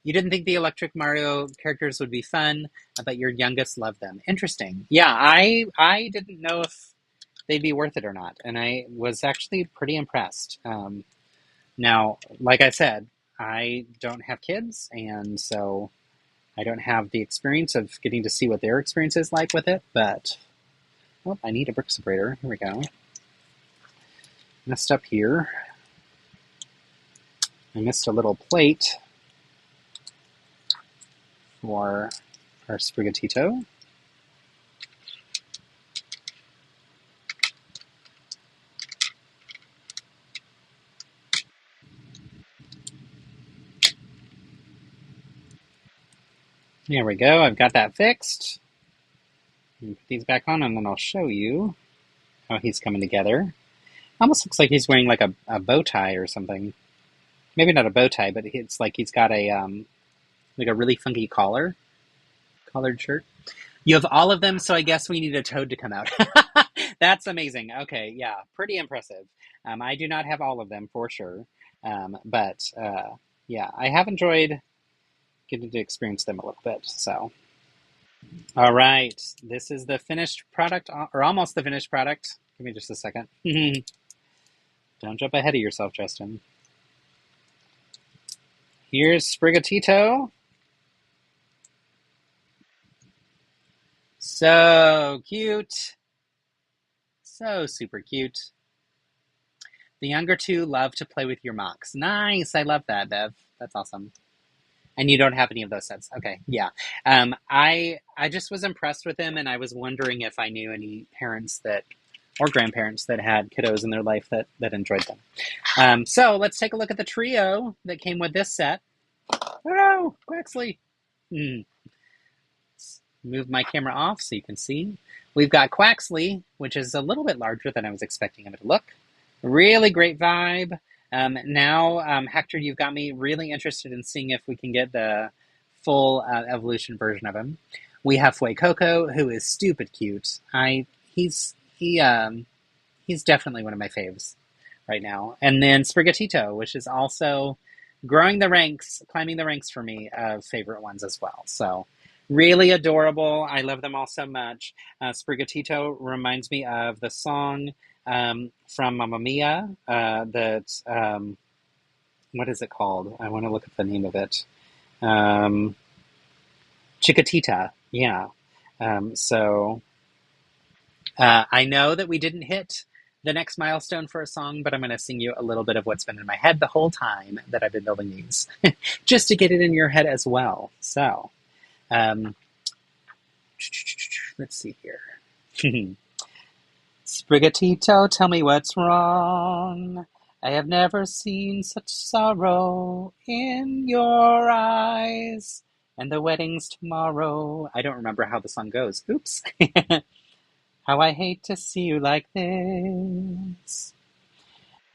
You didn't think the electric Mario characters would be fun, but your youngest loved them. Interesting. Yeah, I didn't know if they'd be worth it or not, and I was actually pretty impressed. Now, like I said, I don't have kids, and so I don't have the experience of getting to see what their experience is like with it, but oh, I need a brick separator. Here we go. Messed up here. I missed a little plate for our Sprigatito. There we go, I've got that fixed. Put these back on and then I'll show you how he's coming together. Almost looks like he's wearing like a bow tie or something. Maybe not a bow tie, but it's like he's got a like a really funky collared shirt. You have all of them, so I guess we need a toad to come out. That's amazing. Okay, yeah, pretty impressive. I do not have all of them for sure, but yeah, I have enjoyed getting to experience them a little bit. So, all right, this is the finished product, or almost the finished product. Give me just a second. Don't jump ahead of yourself, Justin. Here's Sprigatito. So cute. So super cute. The younger two love to play with your mocks. Nice, I love that, Bev. That's awesome. And you don't have any of those sets. Okay, yeah. I just was impressed with them, and I was wondering if I knew any parents that, or grandparents that had kiddos in their life that enjoyed them. So let's take a look at the trio that came with this set. Oh no, Quaxley. Move my camera off so you can see. We've got Quaxley, which is a little bit larger than I was expecting him to look. Really great vibe. Now, Hector, you've got me really interested in seeing if we can get the full evolution version of him. We have Fuecoco, who is stupid cute. He's definitely one of my faves right now. And then Sprigatito, which is also growing the ranks, climbing the ranks for me of favorite ones as well. So really adorable. I love them all so much. Sprigatito reminds me of the song from Mamma Mia what is it called? I want to look up the name of it. Chiquitita. Yeah. I know that we didn't hit the next milestone for a song, but I'm going to sing you a little bit of what's been in my head the whole time that I've been building these, just to get it in your head as well. So, let's see here. Sprigatito, tell me what's wrong. I have never seen such sorrow in your eyes. And the wedding's tomorrow. I don't remember how the song goes. Oops. How I hate to see you like this.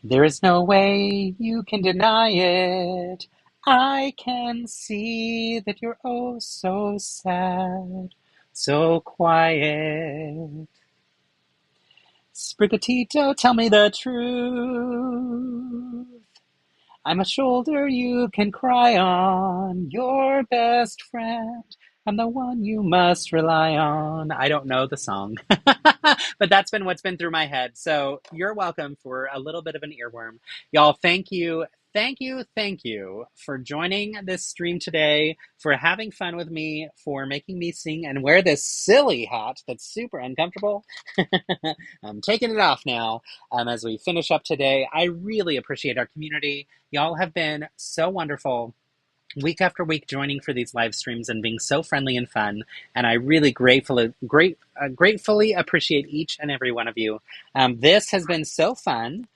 There is no way you can deny it. I can see that you're oh so sad, so quiet. Sprigatito, tell me the truth. I'm a shoulder you can cry on, your best friend. I'm the one you must rely on. I don't know the song, but that's been what's been through my head. So you're welcome for a little bit of an earworm. Y'all, thank you. Thank you for joining this stream today, for having fun with me, for making me sing and wear this silly hat that's super uncomfortable. I'm taking it off now as we finish up today. I really appreciate our community. Y'all have been so wonderful week after week joining for these live streams and being so friendly and fun. And I really gratefully appreciate each and every one of you. This has been so fun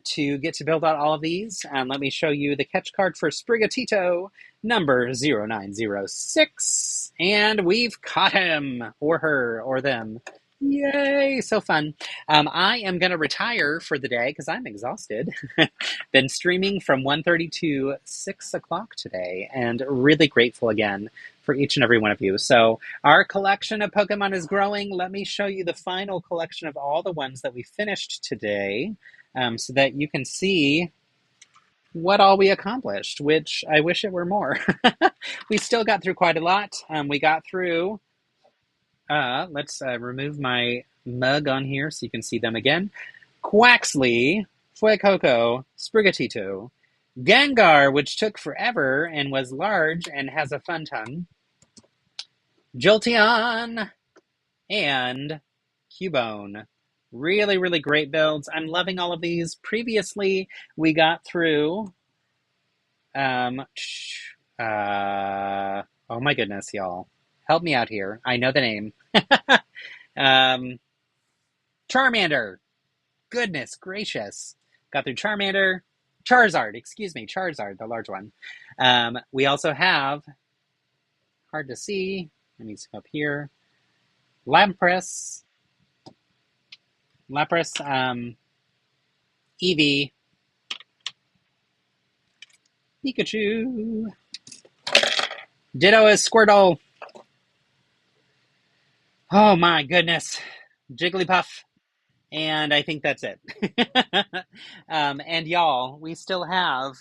to get to build out all of these. Let me show you the catch card for Sprigatito, number 0906. And we've caught him, or her, or them. Yay, so fun. I am going to retire for the day because I'm exhausted. Been streaming from 1:30 to 6 o'clock today, and really grateful again for each and every one of you. So our collection of Pokemon is growing. Let me show you the final collection of all the ones that we finished today so that you can see what all we accomplished, which I wish it were more. We still got through quite a lot. We got through... let's remove my mug on here so you can see them again. Quaxley, Fuecoco, Sprigatito, Gengar, which took forever and was large and has a fun tongue, Jolteon, and Cubone. Really, really great builds. I'm loving all of these. Previously, we got through... oh my goodness, y'all. Help me out here. I know the name. Charmander. Goodness gracious. Got through Charmander. Charizard, the large one. We also have, hard to see, let me zoom up here, Lapras, Eevee, Pikachu, Ditto is Squirtle. Oh my goodness. Jigglypuff. And I think that's it. And y'all, we still have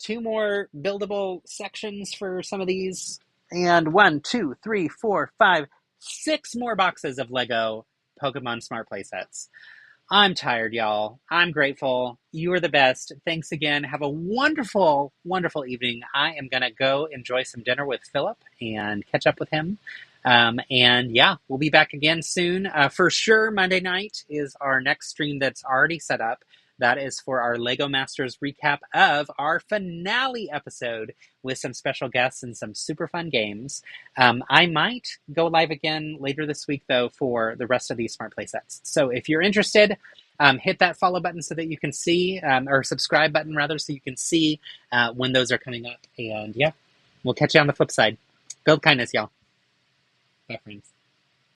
2 more buildable sections for some of these. And 1, 2, 3, 4, 5, 6 more boxes of Lego Pokemon Smart Playsets. I'm tired, y'all. I'm grateful. You are the best. Thanks again. Have a wonderful, wonderful evening. I am going to go enjoy some dinner with Philip and catch up with him. And yeah, we'll be back again soon. For sure, Monday night is our next stream that's already set up. That is for our LEGO Masters recap of our finale episode with some special guests and some super fun games. I might go live again later this week, though, for the rest of these Smart Playsets. So if you're interested, hit that follow button so that you can see, or subscribe button, rather, so you can see when those are coming up. And yeah, we'll catch you on the flip side. Build kindness, y'all. Bye, friends.